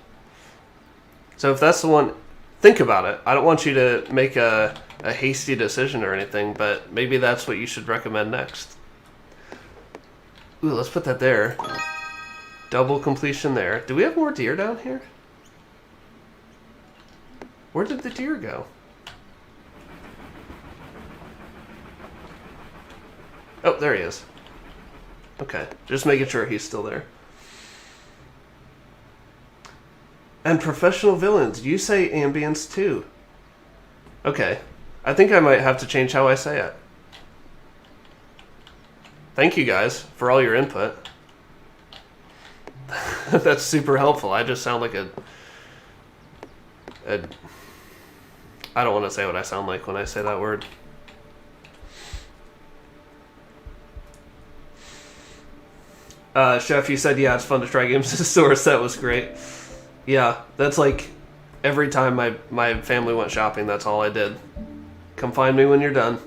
So if that's the one, think about it. I don't want you to make a hasty decision or anything, but maybe that's what you should recommend next. Ooh, let's put that there. Double completion there. Do we have more deer down here? Where did the deer go? Oh, there he is. Okay, just making sure he's still there. And professional villains, you say ambience too. Okay, I think I might have to change how I say it. Thank you guys for all your input. That's super helpful. I just sound like I don't want to say what I sound like when I say that word. Chef, you said, yeah, it's fun to try games at the store. That was great. Yeah, that's like every time my family went shopping, that's all I did. Come find me when you're done.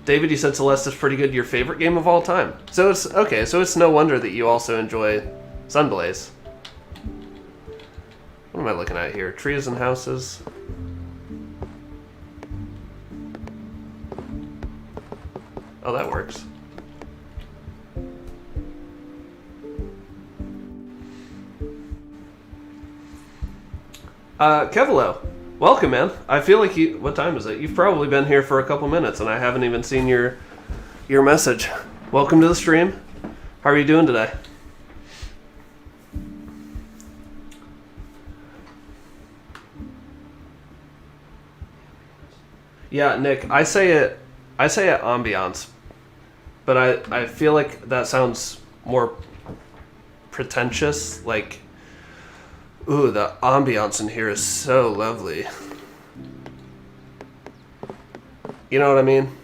David, you said Celeste is pretty good. Your favorite game of all time. So it's okay. So it's no wonder that you also enjoy Sunblaze. What am I looking at here? Trees and houses. Oh, that works. Kevalo, welcome, man. I feel like you... What time is it? You've probably been here for a couple minutes, and I haven't even seen your message. Welcome to the stream. How are you doing today? Yeah, Nick, I say it ambiance, but I feel like that sounds more pretentious. Like, ooh, the ambiance in here is so lovely. You know what I mean?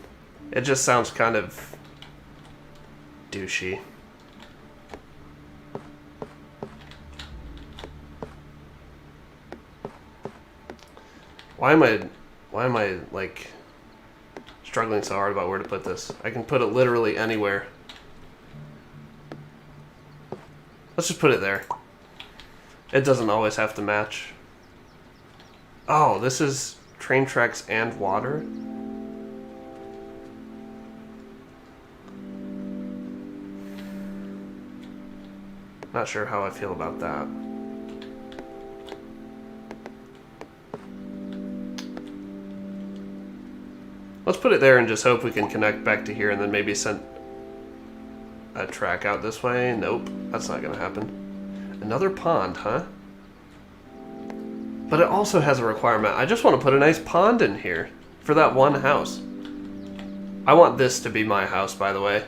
It just sounds kind of douchey. Why am I like struggling so hard about where to put this? I can put it literally anywhere. Let's just put it there. It doesn't always have to match. Oh, this is train tracks and water? Not sure how I feel about that. Let's put it there and just hope we can connect back to here and then maybe send a track out this way. Nope, that's not gonna happen. Another pond, huh? But it also has a requirement. I just want to put a nice pond in here for that one house. I want this to be my house, by the way.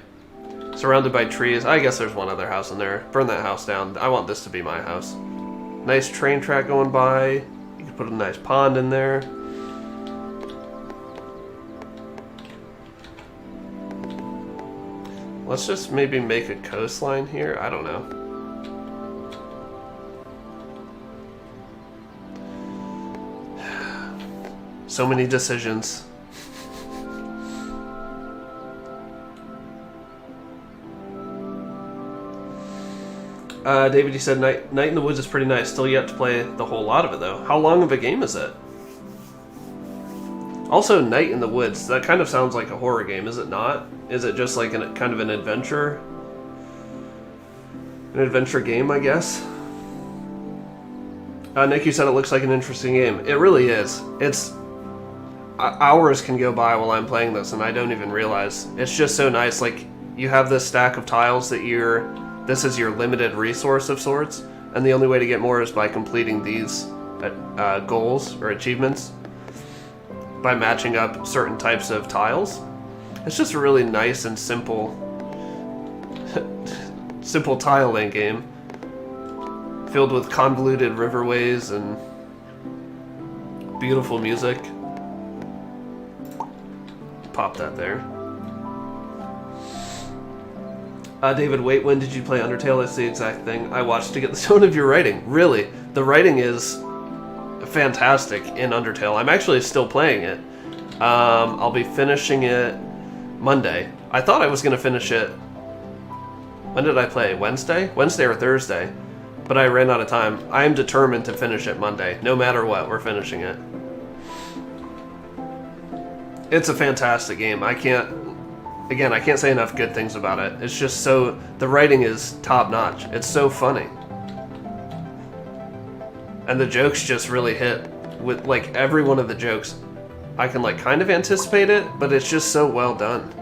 Surrounded by trees. I guess there's one other house in there. Burn that house down. I want this to be my house. Nice train track going by. You can put a nice pond in there. Let's just maybe make a coastline here. I don't know. So many decisions. David, you said Night in the Woods is pretty nice. Still yet to play the whole lot of it, though. How long of a game is it? Also, Night in the Woods. That kind of sounds like a horror game, is it not? Is it just like kind of an adventure? An adventure game, I guess? Nick, you said it looks like an interesting game. It really is. It's... hours can go by while I'm playing this, and I don't even realize. It's just so nice. Like, you have this stack of tiles that this is your limited resource of sorts, and the only way to get more is by completing these goals or achievements by matching up certain types of tiles. It's just a really nice and simple simple tiling game filled with convoluted riverways and beautiful music. Pop that there. David, wait, when did you play Undertale? That's the exact thing I watched to get the tone of your writing. Really, the writing is fantastic in Undertale. I'm actually still playing it. I'll be finishing it Monday. I thought I was going to finish it... When did I play? Wednesday? Wednesday or Thursday. But I ran out of time. I am determined to finish it Monday. No matter what, we're finishing it. It's a fantastic game. I can't say enough good things about it. It's just so... The writing is top-notch. It's so funny. And the jokes just really hit. With, like, every one of the jokes. I can, like, kind of anticipate it, but it's just so well done.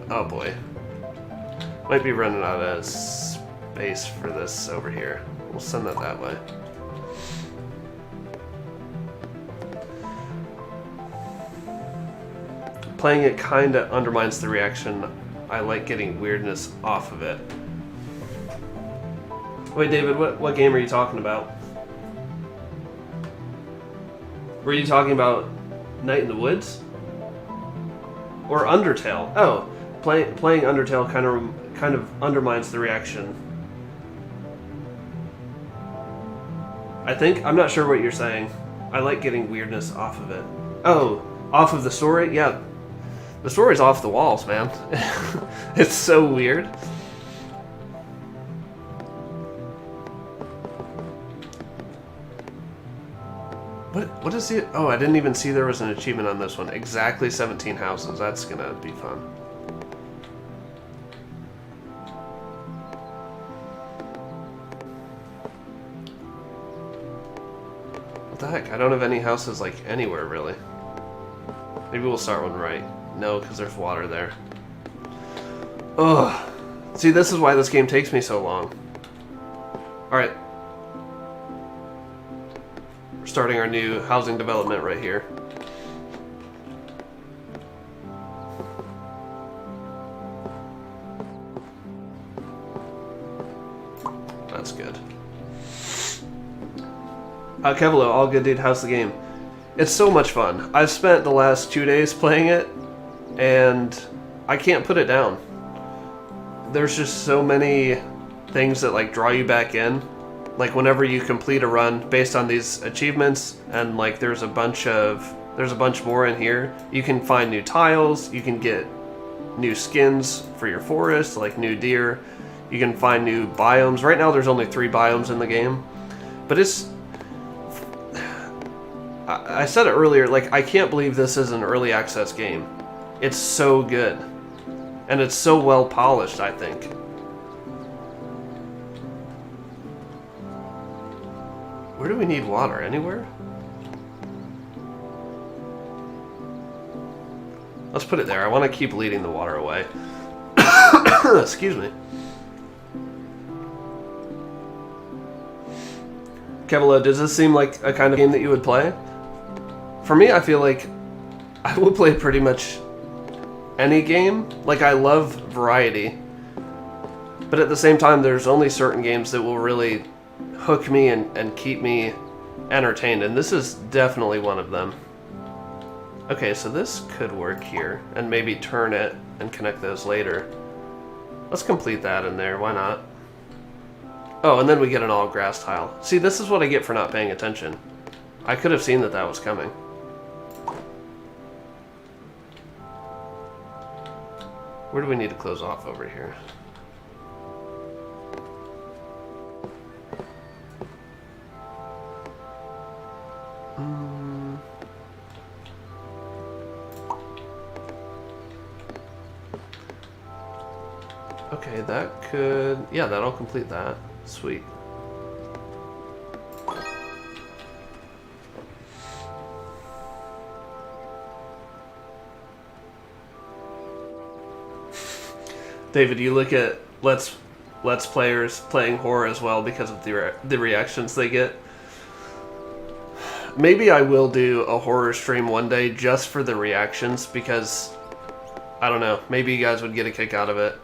Oh, boy. Might be running out of space for this over here. We'll send that way. Playing it kinda undermines the reaction. I like getting weirdness off of it. Wait, David, what game are you talking about? Were you talking about Night in the Woods? Or Undertale? Oh, playing Undertale kind of undermines the reaction. I think. I'm not sure what you're saying. I like getting weirdness off of it. Oh, off of the story? Yeah. The story's off the walls, man. It's so weird. What is it? Oh, I didn't even see there was an achievement on this one. Exactly 17 houses. That's gonna be fun. What the heck? I don't have any houses, like, anywhere, really. Maybe we'll start one right. No, because there's water there. Ugh. See, this is why this game takes me so long. Alright. We're starting our new housing development right here. That's good. Kevalo, all good, dude. How's the game? It's so much fun. I've spent the last 2 days playing it, and I can't put it down. There's just so many things that, like, draw you back in. Like, whenever you complete a run based on these achievements, and, like, there's a bunch more in here. You can find new tiles, you can get new skins for your forest, like new deer. You can find new biomes. Right now there's only 3 biomes in the game. But it's... I said it earlier, like, I can't believe this is an early access game. It's so good. And it's so well polished, I think. Where do we need water? Anywhere? Let's put it there. I want to keep leading the water away. Excuse me. Kevalo, does this seem like a kind of game that you would play? For me, I feel like I will play pretty much any game. Like, I love variety. But at the same time, there's only certain games that will really hook me and keep me entertained. And this is definitely one of them. Okay, so this could work here. And maybe turn it and connect those later. Let's complete that in there. Why not? Oh, and then we get an all grass tile. See, this is what I get for not paying attention. I could have seen that that was coming. Where do we need to close off over here? Okay, that could... Yeah, that'll complete that. Sweet. David, you look at Let's Players playing horror as well because of the reactions they get. Maybe I will do a horror stream one day just for the reactions because, I don't know, maybe you guys would get a kick out of it.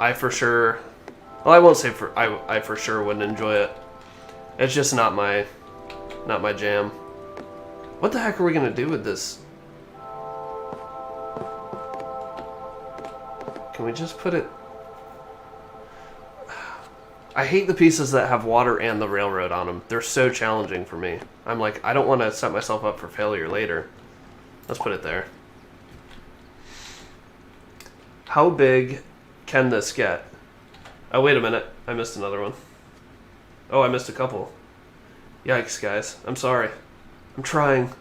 I for sure... Well, I won't say I for sure wouldn't enjoy it. It's just not my jam. What the heck are we gonna do with this? Can we just put it... I hate the pieces that have water and the railroad on them. They're so challenging for me. I'm like, I don't want to set myself up for failure later. Let's put it there. How big can this get? Oh, wait a minute. I missed another one. Oh, I missed a couple. Yikes, guys. I'm sorry. I'm trying.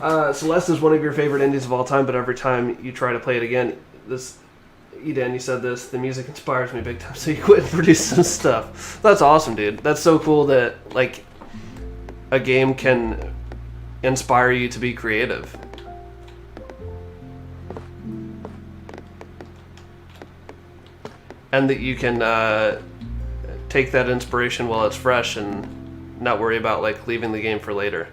Celeste is one of your favorite indies of all time, but every time you try to play it again, Edan, you said this, the music inspires me big time, so you quit and produce some stuff. That's awesome, dude. That's so cool that, like, a game can inspire you to be creative. And that you can take that inspiration while it's fresh and not worry about, like, leaving the game for later.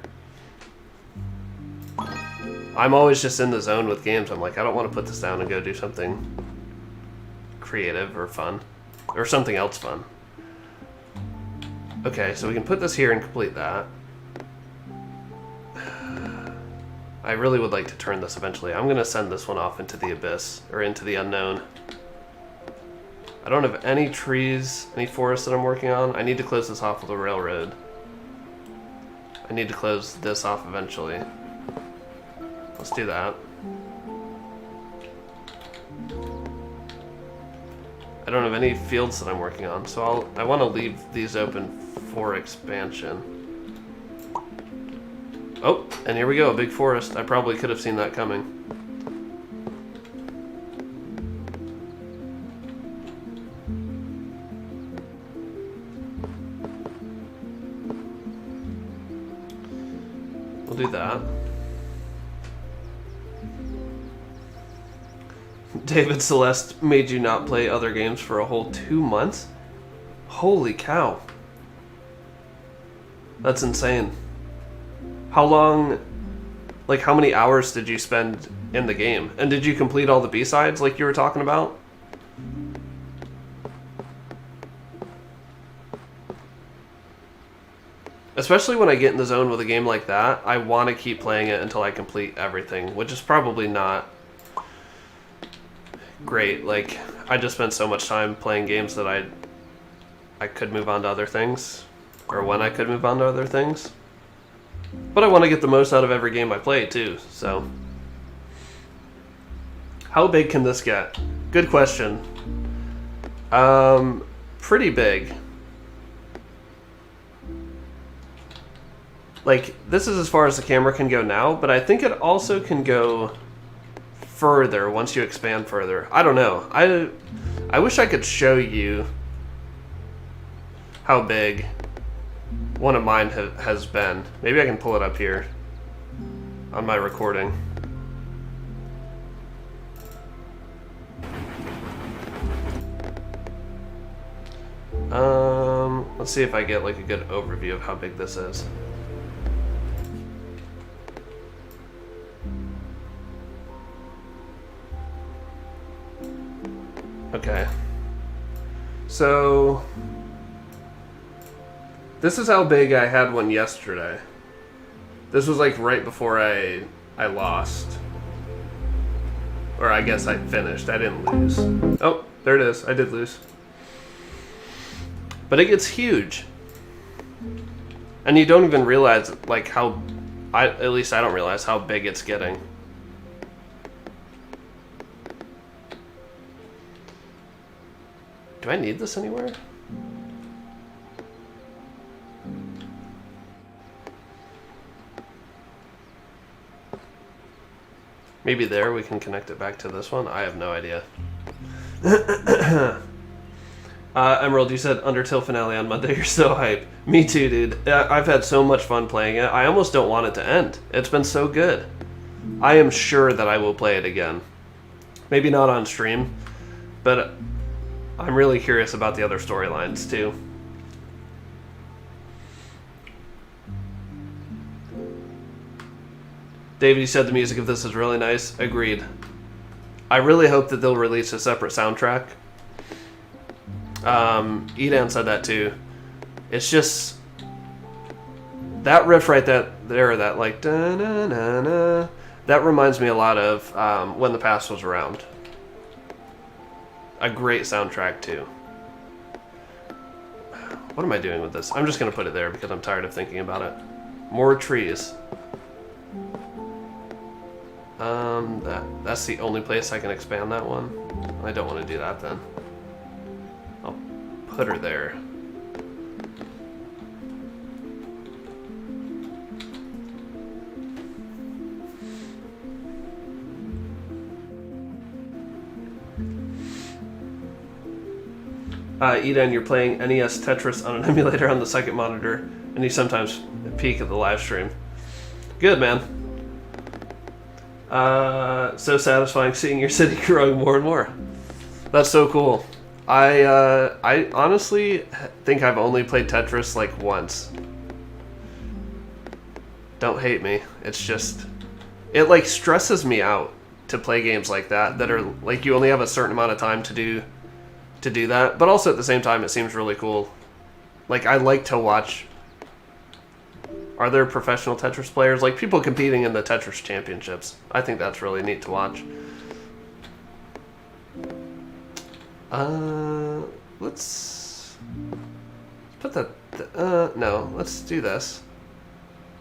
I'm always just in the zone with games. I'm like, I don't want to put this down and go do something creative or fun. Or something else fun. Okay, so we can put this here and complete that. I really would like to turn this eventually. I'm going to send this one off into the abyss, or into the unknown. I don't have any trees, any forests that I'm working on. I need to close this off with a railroad. I need to close this off eventually. Let's do that. I don't have any fields that I'm working on, so I want to leave these open for expansion. Oh, and here we go, a big forest. I probably could have seen that coming. We'll do that. David Celeste made you not play other games for a whole 2 months? Holy cow. That's insane. How long, like how many hours did you spend in the game? And did you complete all the B-sides like you were talking about? Especially when I get in the zone with a game like that, I want to keep playing it until I complete everything, which is probably not great. Like, I just spent so much time playing games that I could move on to other things, or when I could move on to other things. But I want to get the most out of every game I play too, so. How big can this get? Good question. Pretty big. Like, this is as far as the camera can go now, but I think it also can go further once you expand further. I don't know. I wish I could show you how big one of mine has been. Maybe I can pull it up here on my recording. Let's see if I get like a good overview of how big this is. Okay. So this is how big I had one yesterday. This was like right before I lost. Or I guess I finished. I didn't lose. Oh, there it is. I did lose. But it gets huge. And you don't even realize like how at least I don't realize how big it's getting. Do I need this anywhere? Maybe there we can connect it back to this one. I have no idea. Emerald, you said Undertale finale on Monday. You're so hype. Me too, dude. I've had so much fun playing it. I almost don't want it to end. It's been so good. I am sure that I will play it again. Maybe not on stream, but I'm really curious about the other storylines too. David, you said the music of this is really nice. Agreed. I really hope that they'll release a separate soundtrack. Edan said that too. It's just that riff right there, that like da-na-na-na, that reminds me a lot of When the Past Was Around. A great soundtrack too. What am I doing with this? I'm just gonna put it there because I'm tired of thinking about it. More trees. That's the only place I can expand that one. I don't want to do that then. I'll put her there. Eden, you're playing NES Tetris on an emulator on the second monitor, and you sometimes peek at the live stream. Good, man. So satisfying seeing your city growing more and more. That's so cool. I honestly think I've only played Tetris like once. Don't hate me. It's just, it like stresses me out to play games like that are like you only have a certain amount of time to do that, but also at the same time it seems really cool. Like I like to watch. Are there professional Tetris players? Like people competing in the Tetris championships. I think that's really neat to watch. Let's put that, no, let's do this.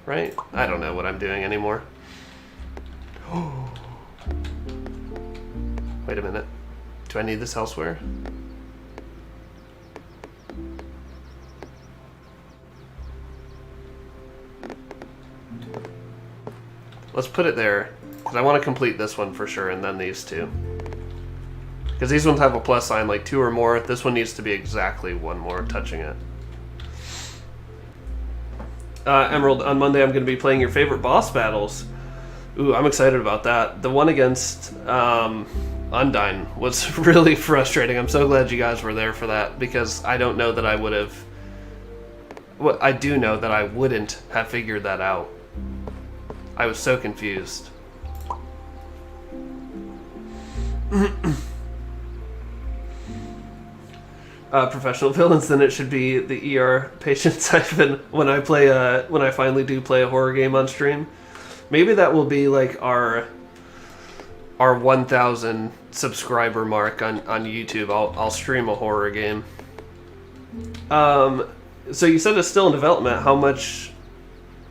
Right? I don't know what I'm doing anymore. Wait a minute. Do I need this elsewhere? Let's put it there, because I want to complete this one for sure, and then these two. Because these ones have a plus sign, like 2 or more. This one needs to be exactly 1 more touching it. Emerald, on Monday I'm going to be playing your favorite boss battles. Ooh, I'm excited about that. The one against Undyne was really frustrating. I'm so glad you guys were there for that, because I don't know that I would have... Well, I do know that I wouldn't have figured that out. I was so confused. Professional villains, then it should be the ER patients I've been when I finally do play a horror game on stream. Maybe that will be like our 1,000 subscriber mark on YouTube. I'll stream a horror game. So you said it's still in development. How much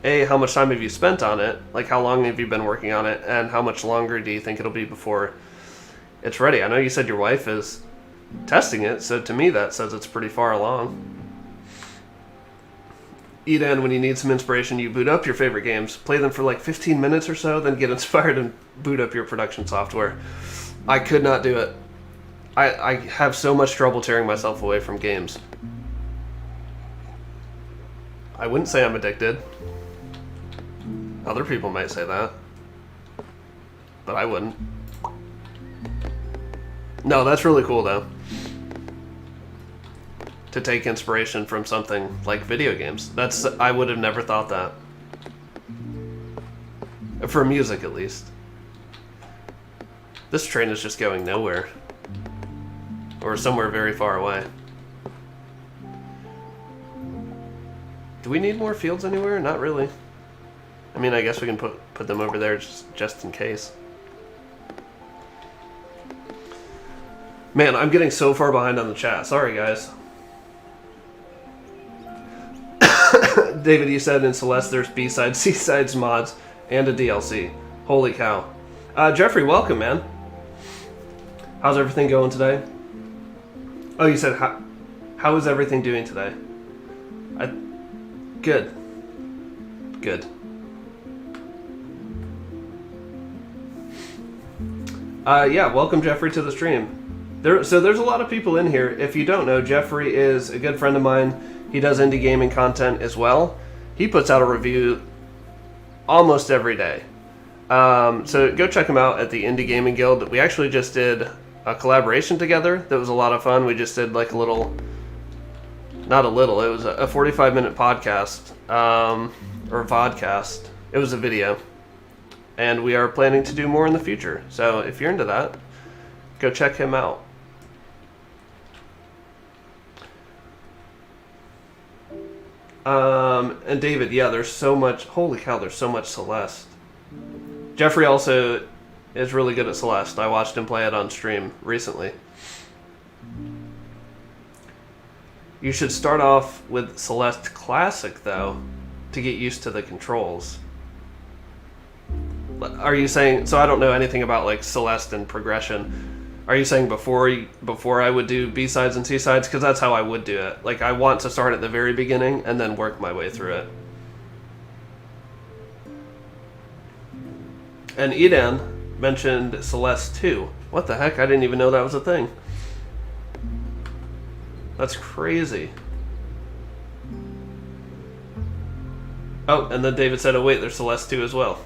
time have you spent on it? Like, how long have you been working on it? And how much longer do you think it'll be before it's ready? I know you said your wife is testing it, so to me that says it's pretty far along. Eden, when you need some inspiration, you boot up your favorite games, play them for like 15 minutes or so, then get inspired and boot up your production software. I could not do it. I have so much trouble tearing myself away from games. I wouldn't say I'm addicted. Other people might say that, but I wouldn't. No, that's really cool though. To take inspiration from something like video games. I would have never thought that. For music, at least. This train is just going nowhere. Or somewhere very far away. Do we need more fields anywhere? Not really. I mean, I guess we can put them over there just in case. Man, I'm getting so far behind on the chat. Sorry, guys. David, you said in Celeste there's B-sides, C-sides, mods, and a DLC. Holy cow. Jeffrey, welcome, man. How's everything going today? Oh, you said, how is everything doing today? Good. Good. Yeah, welcome, Jeffrey, to the stream. So there's a lot of people in here. If you don't know, Jeffrey is a good friend of mine. He does indie gaming content as well. He puts out a review almost every day. So go check him out at the Indie Gaming Guild. We actually just did a collaboration together that was a lot of fun. We just did like a little, not a little, it was a 45-minute podcast, or vodcast. It was a video. And we are planning to do more in the future. So if you're into that, go check him out. And David, yeah, there's so much, holy cow, there's so much Celeste. Jeffrey also is really good at Celeste. I watched him play it on stream recently. You should start off with Celeste Classic, though, to get used to the controls. Are you saying, so I don't know anything about like Celeste and progression. Are you saying before I would do B-sides and C-sides? Because that's how I would do it. Like, I want to start at the very beginning and then work my way through it. And Edan mentioned Celeste 2. What the heck? I didn't even know that was a thing. That's crazy. Oh, and then David said, oh wait, there's Celeste 2 as well.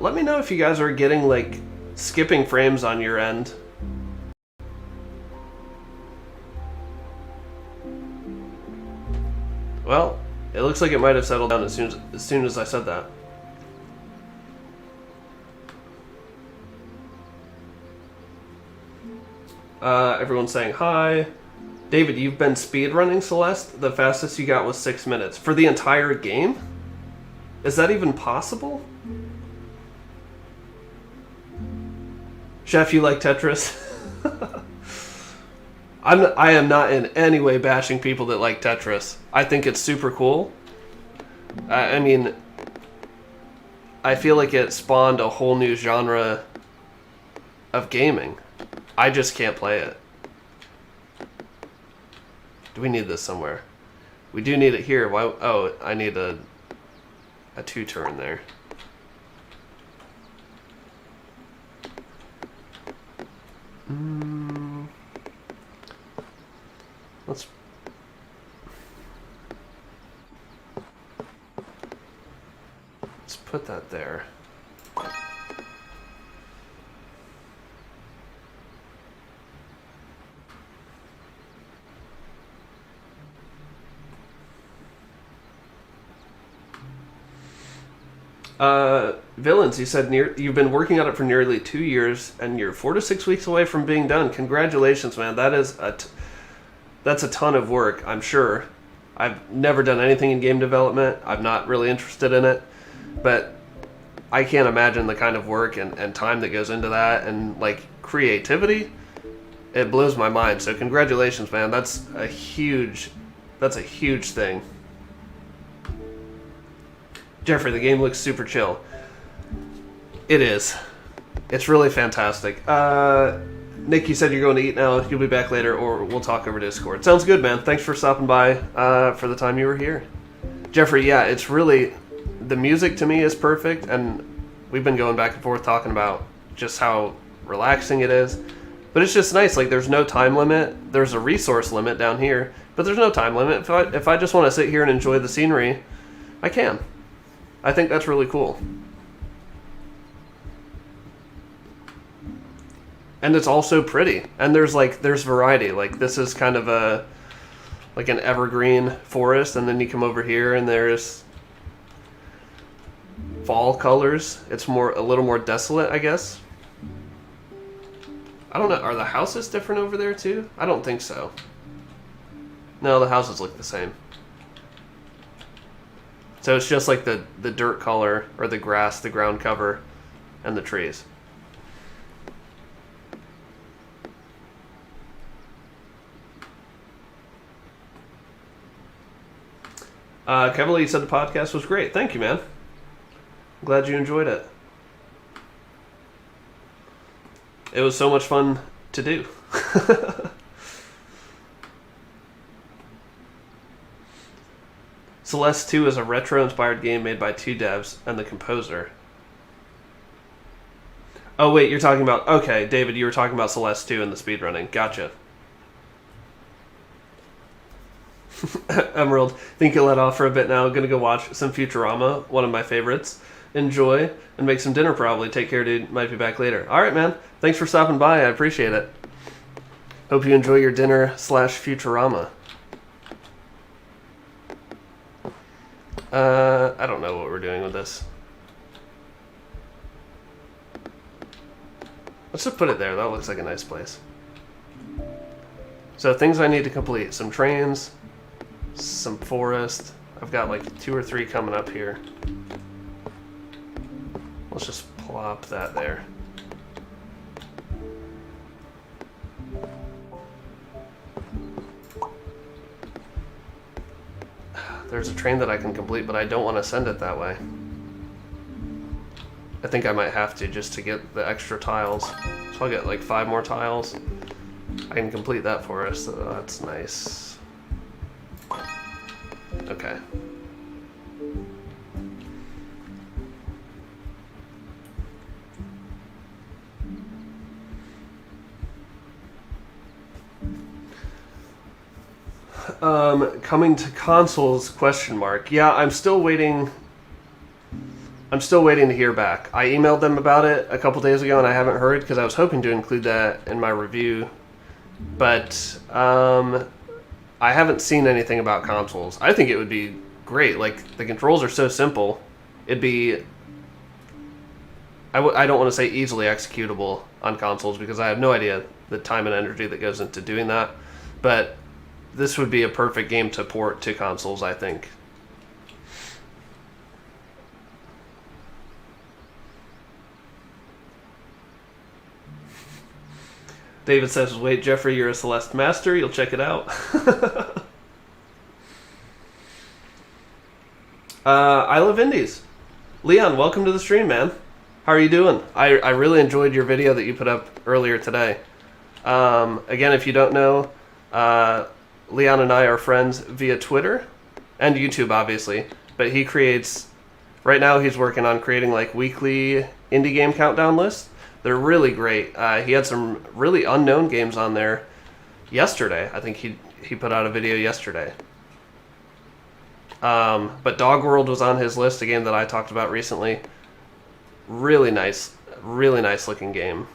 Let me know if you guys are getting, like, skipping frames on your end. Well, it looks like it might have settled down as soon as I said that. Everyone's saying hi. David, you've been speedrunning Celeste? The fastest you got was 6 minutes. For the entire game? Is that even possible? Chef, you like Tetris? I am not in any way bashing people that like Tetris. I think it's super cool. I mean, I feel like it spawned a whole new genre of gaming. I just can't play it. Do we need this somewhere? We do need it here. Why? Oh, I need a two-turn there. Let's put that there. Villains, you said you've been working on it for nearly 2 years, and you're 4 to 6 weeks away from being done. Congratulations, man. That's a ton of work, I'm sure. I've never done anything in game development. I'm not really interested in it, but I can't imagine the kind of work and time that goes into that, and like creativity. It blows my mind. So congratulations, man. That's a huge thing. Jeffrey, the game looks super chill. It is. It's really fantastic. Nick, you said you're going to eat now. You'll be back later, or we'll talk over Discord. Sounds good, man. Thanks for stopping by for the time you were here. Jeffrey, yeah, it's really... The music to me is perfect, and we've been going back and forth talking about just how relaxing it is. But it's just nice. Like, there's no time limit. There's a resource limit down here, but there's no time limit. If I just want to sit here and enjoy the scenery, I can. I think that's really cool. And it's also pretty. And there's variety. Like, this is kind of like an evergreen forest, and then you come over here and there's fall colors. It's a little more desolate, I guess. I don't know. Are the houses different over there too? I don't think so. No, the houses look the same. So it's just like the dirt color, or the grass, the ground cover, and the trees. Kevin said the podcast was great. Thank you, man. I'm glad you enjoyed it. It was so much fun to do. Celeste 2 is a retro-inspired game made by 2 devs and the composer. Oh, wait, you're talking about... Okay, David, you were talking about Celeste 2 and the speedrunning. Gotcha. Emerald, think you'll let off for a bit now. Gonna go watch some Futurama, one of my favorites. Enjoy, and make some dinner probably. Take care, dude. Might be back later. Alright, man. Thanks for stopping by. I appreciate it. Hope you enjoy your dinner / Futurama. I don't know what we're doing with this. Let's just put it there. That looks like a nice place. So things I need to complete. Some trains, some forest. I've got like 2 or 3 coming up here. Let's just plop that there. There's a train that I can complete, but I don't want to send it that way. I think I might have to just to get the extra tiles. So I'll get like 5 more tiles. I can complete that for us, so that's nice. Okay. Coming to consoles, question mark. Yeah, I'm still waiting to hear back. I emailed them about it a couple days ago and I haven't heard because I was hoping to include that in my review. But I haven't seen anything about consoles. I think it would be great. Like, the controls are so simple. It'd be... I don't want to say easily executable on consoles because I have no idea the time and energy that goes into doing that. But this would be a perfect game to port to consoles, I think. David says, wait, Jeffrey, you're a Celeste master. You'll check it out. I Love Indies. Leon, welcome to the stream, man. How are you doing? I really enjoyed your video that you put up earlier today. Again, if you don't know, Leon and I are friends via Twitter and YouTube, obviously. But he creates... Right now, he's working on creating like weekly indie game countdown lists. They're really great. He had some really unknown games on there yesterday. I think he put out a video yesterday. But Dog World was on his list, a game that I talked about recently. Really nice looking game.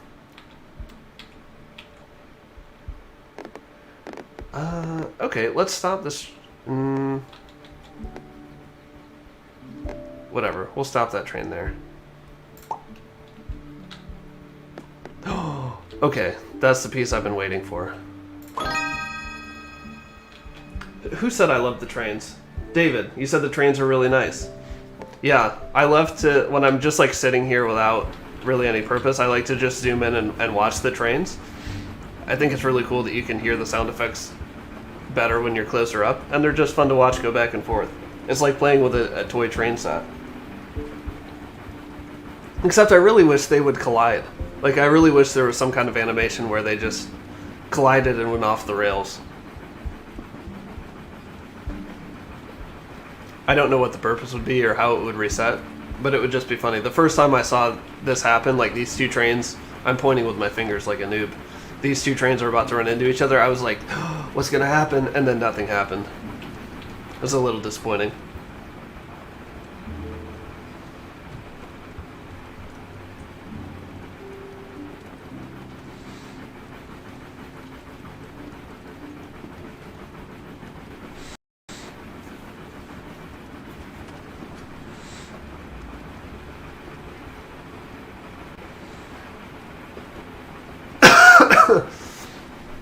Okay, let's stop this. Whatever, we'll stop that train there. Okay, that's the piece I've been waiting for. Who said I love the trains? David, you said the trains are really nice. Yeah, I love to, when I'm just like sitting here without really any purpose, I like to just zoom in and watch the trains. I think it's really cool that you can hear the sound effects better when you're closer up, and they're just fun to watch go back and forth. It's like playing with a toy train set. Except I really wish they would collide. Like, I really wish there was some kind of animation where they just collided and went off the rails. I don't know what the purpose would be or how it would reset, but it would just be funny. The first time I saw this happen, like these two trains, I'm pointing with my fingers like a noob. these two trains are about to run into each other, I was like, what's going to happen? And then nothing happened. It was a little disappointing.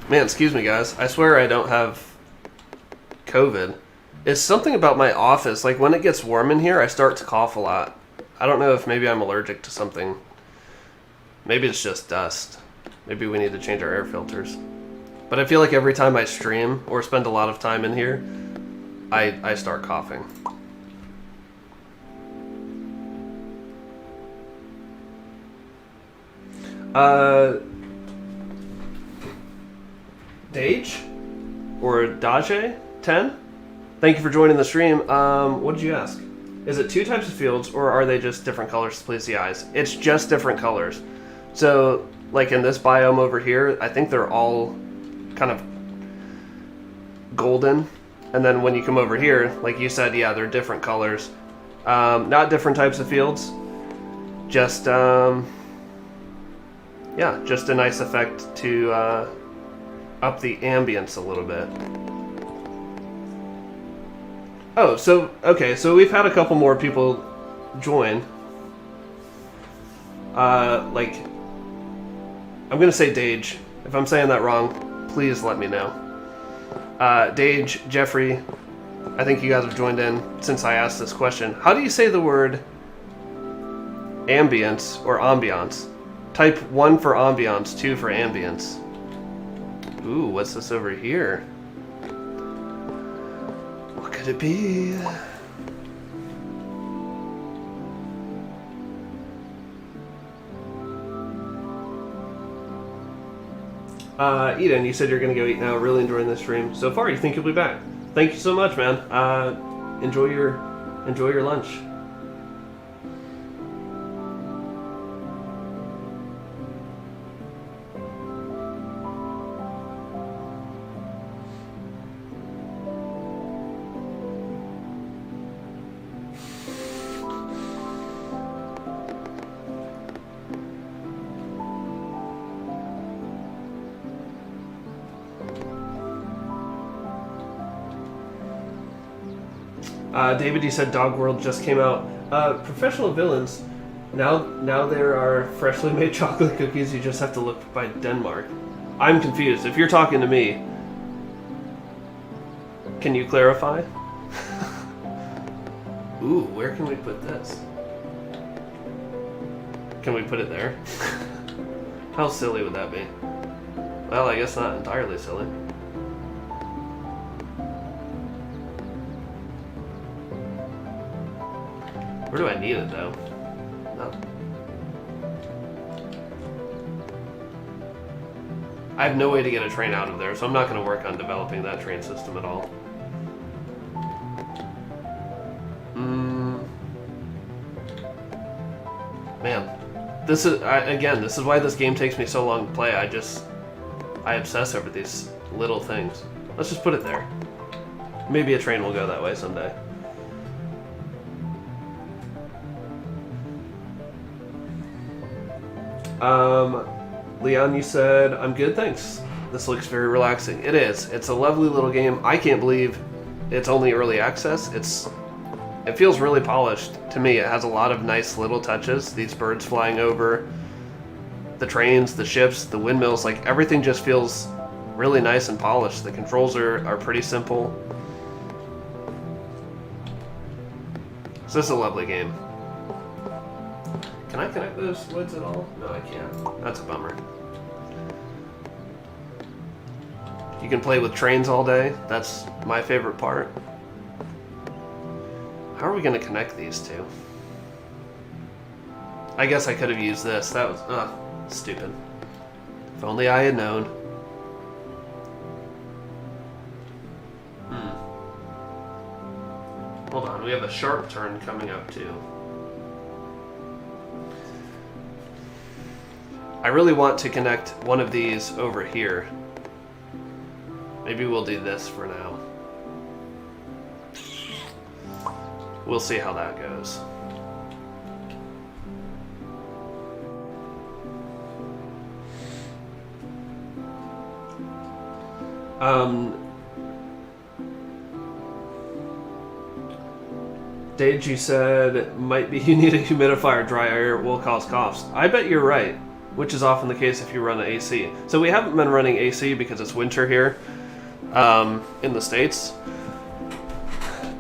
Man, excuse me, guys. I swear I don't have COVID. It's something about my office. Like, when it gets warm in here, I start to cough a lot. I don't know if maybe I'm allergic to something. Maybe it's just dust. Maybe we need to change our air filters. But I feel like every time I stream or spend a lot of time in here, I start coughing. Dage? Or Dage? 10? Thank you for joining the stream. What did you ask? Is it two types of fields, or are they just different colors to please the eyes? It's just different colors. So, like in this biome over here, I think they're all kind of golden. And then when you come over here, like you said, yeah, they're different colors. Not different types of fields. Just, yeah, just a nice effect to up the ambience a little bit. Oh, so, okay, so we've had a couple more people join. Like, I'm gonna say Dage. If I'm saying that wrong, please let me know. Dage, Jeffrey, I think you guys have joined in since I asked this question. How do you say the word ambience or ambiance? Type 1 for ambiance, 2 for ambience. Ooh, what's this over here? What could it be? Eden, you said you're going to go eat now. Really enjoying this stream. So far, you think you'll be back. Thank you so much, man. Enjoy your lunch. David, you said Dog World just came out. Professional Villains. Now there are freshly made chocolate cookies. You just have to look by Denmark. I'm confused. If you're talking to me, can you clarify? Ooh, where can we put this? Can we put it there? How silly would that be? Well, I guess not entirely silly. Where do I need it, though? No. I have no way to get a train out of there, so I'm not going to work on developing that train system at all. Man. This is, this is why this game takes me so long to play. I obsess over these little things. Let's just put it there. Maybe a train will go that way someday. Leon, you said, I'm good, thanks. This looks very relaxing. It is. It's a lovely little game. I can't believe it's only early access. It feels really polished to me. It has a lot of nice little touches. These birds flying over, the trains, the ships, the windmills, like everything just feels really nice and polished. The controls are pretty simple. So this is a lovely game. Can I connect those woods at all? No, I can't. That's a bummer. You can play with trains all day. That's my favorite part. How are we going to connect these two? I guess I could have used this. That was stupid. If only I had known. Hold on, we have a sharp turn coming up too. I really want to connect one of these over here. Maybe we'll do this for now. We'll see how that goes. Dage, you said might be you need a humidifier. Dry air will cause coughs. I bet you're right, which is often the case if you run the AC. So we haven't been running AC because it's winter here in the States,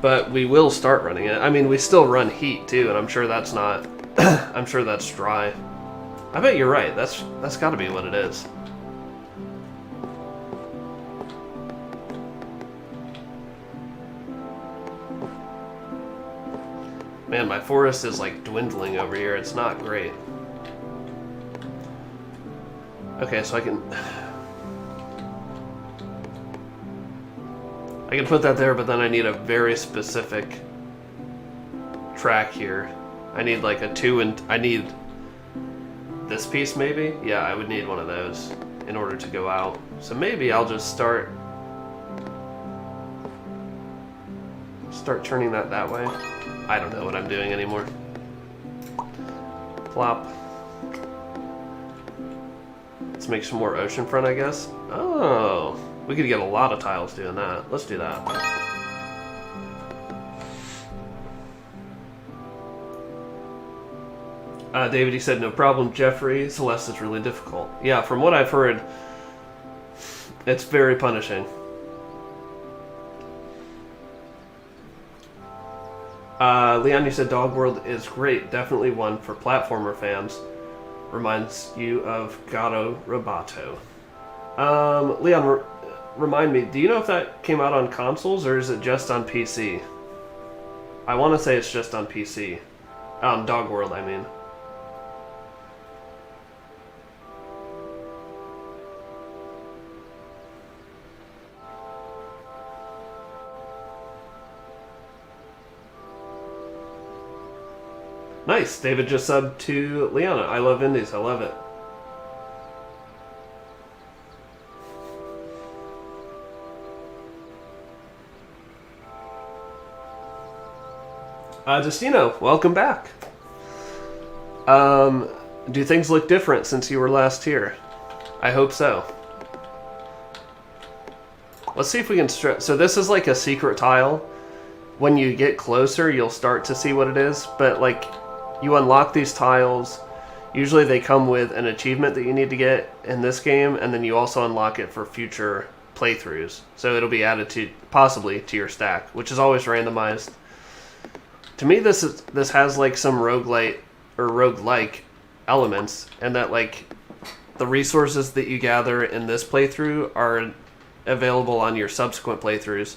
but we will start running it. I mean, we still run heat too, and I'm sure that's not. I'm sure that's dry. I bet you're right. That's got to be what it is. Man, my forest is like dwindling over here. It's not great. Okay, so I can put that there, but then I need a very specific track here. I need like a 2 and I need this piece maybe? Yeah, I would need one of those in order to go out. So maybe I'll just start turning that way. I don't know what I'm doing anymore. Plop. Let's make some more oceanfront, I guess. Oh, we could get a lot of tiles doing that. Let's do that. David, he said, no problem, Jeffrey. Celeste is really difficult. Yeah, from what I've heard, it's very punishing. Leon, you said Dog World is great. Definitely one for platformer fans. Reminds you of Gato Roboto. Leon, remind me, do you know if that came out on consoles or is it just on PC? I want to say it's just on PC. Dog World, I mean. Nice. David just subbed to Liana. I love indies. I love it. Justino, welcome back. Do things look different since you were last here? I hope so. Let's see if we can strip. So this is like a secret tile. When you get closer, you'll start to see what it is. But like, you unlock these tiles. Usually they come with an achievement that you need to get in this game, and then you also unlock it for future playthroughs. So it'll be added to possibly to your stack, which is always randomized. To me, this has like some roguelite or roguelike elements, and that like the resources that you gather in this playthrough are available on your subsequent playthroughs.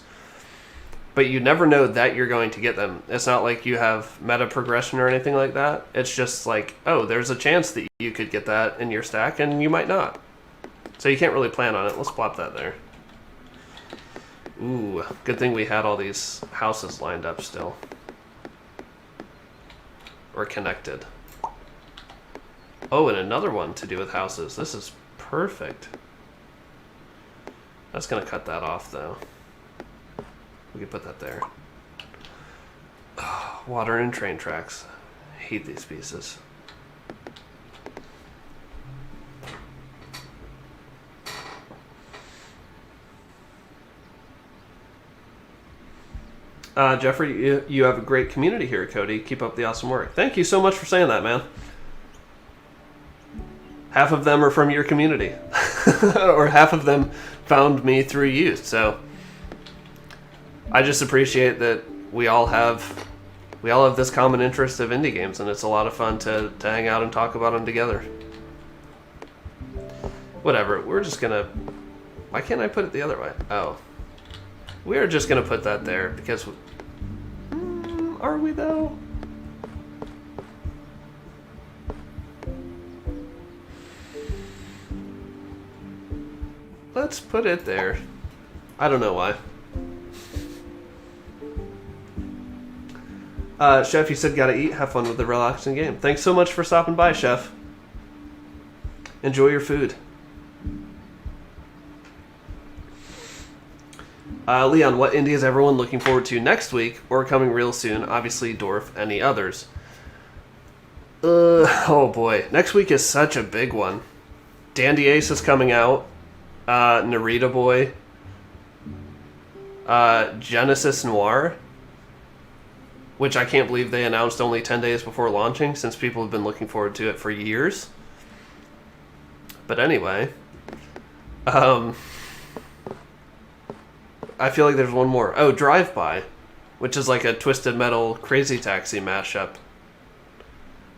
But you never know that you're going to get them. It's not like you have meta progression or anything like that. It's just like, oh, there's a chance that you could get that in your stack, and you might not. So you can't really plan on it. Let's plop that there. Ooh, good thing we had all these houses lined up still. Or connected. Oh, and another one to do with houses. This is perfect. That's going to cut that off, though. We can put that there. Oh, water and train tracks. I hate these pieces. Jeffrey, you have a great community here, Cody. Keep up the awesome work. Thank you so much for saying that, man. Half of them are from your community. Or half of them found me through you, so I just appreciate that we all have this common interest of indie games, and it's a lot of fun to hang out and talk about them together. Whatever, we're just gonna... Why can't I put it the other way? Oh. We're just gonna put that there, because... are we, though? Let's put it there. I don't know why. Chef, you said gotta eat. Have fun with the relaxing game. Thanks so much for stopping by, Chef. Enjoy your food. Leon, what indie is everyone looking forward to next week or coming real soon? Obviously, Dorf. Any others? Oh boy. Next week is such a big one. Dandy Ace is coming out. Narita Boy. Genesis Noir. Which I can't believe they announced only 10 days before launching, since people have been looking forward to it for years. But anyway. I feel like there's one more. Oh, Drive By, which is like a Twisted Metal Crazy Taxi mashup.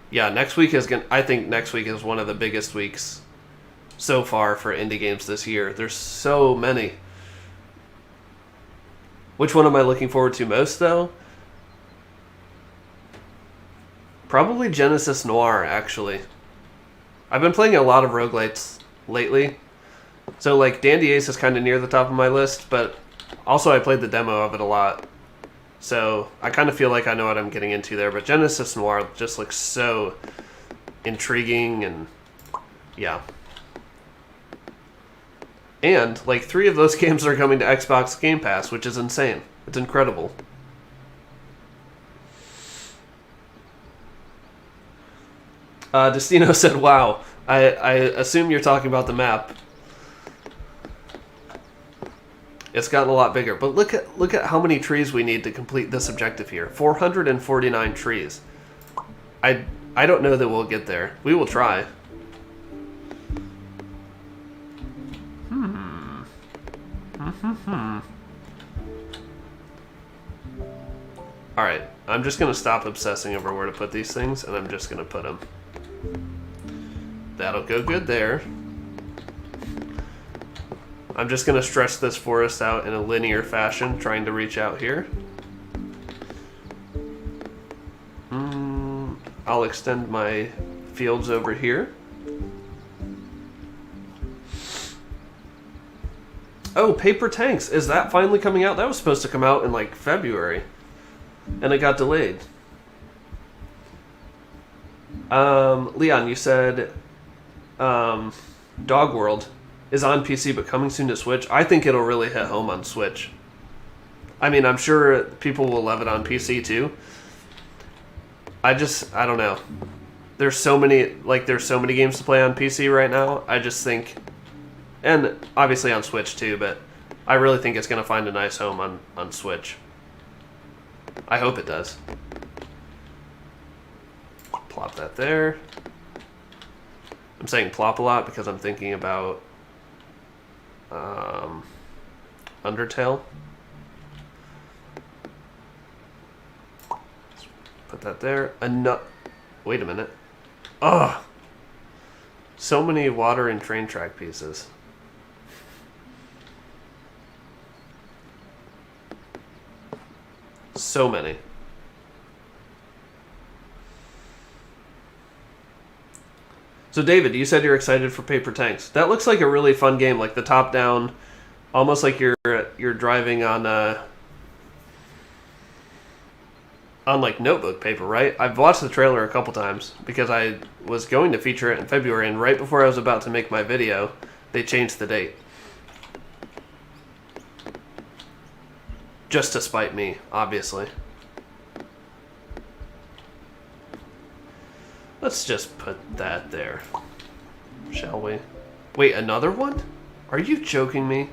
Yeah, next week is I think next week is one of the biggest weeks so far for indie games this year. There's so many. Which one am I looking forward to most, though? Probably Genesis Noir, actually. I've been playing a lot of roguelites lately. So, like, Dandy Ace is kind of near the top of my list, but also I played the demo of it a lot. So, I kind of feel like I know what I'm getting into there. But Genesis Noir just looks so intriguing and, yeah. And, like, 3 of those games are coming to Xbox Game Pass, which is insane. It's incredible. Destino said, wow. I assume you're talking about the map. It's gotten a lot bigger. But look at how many trees we need to complete this objective here. 449 trees. I don't know that we'll get there. We will try. Alright, I'm just going to stop obsessing over where to put these things, and I'm just going to put them. That'll go good there. I'm just going to stretch this forest out in a linear fashion, trying to reach out here. I'll extend my fields over here. Oh, Paper Tanks. Is that finally coming out? That was supposed to come out in, like, February. And it got delayed. Leon, you said Dog World is on PC but coming soon to Switch. I think it'll really hit home on Switch. I mean, I'm sure people will love it on PC too. I don't know. There's so many games to play on PC right now. I just think, and obviously on Switch too, but I really think it's going to find a nice home on Switch. I hope it does. Plop that there. I'm saying plop a lot because I'm thinking about Undertale. Put that there. Wait a minute. Ugh! So many water and train track pieces. So many. So David, you said you're excited for Paper Tanks. That looks like a really fun game, like the top-down, almost like you're driving on like notebook paper, right? I've watched the trailer a couple times because I was going to feature it in February, and right before I was about to make my video, they changed the date. Just to spite me, obviously. Let's just put that there, shall we? Wait, another one? Are you joking me?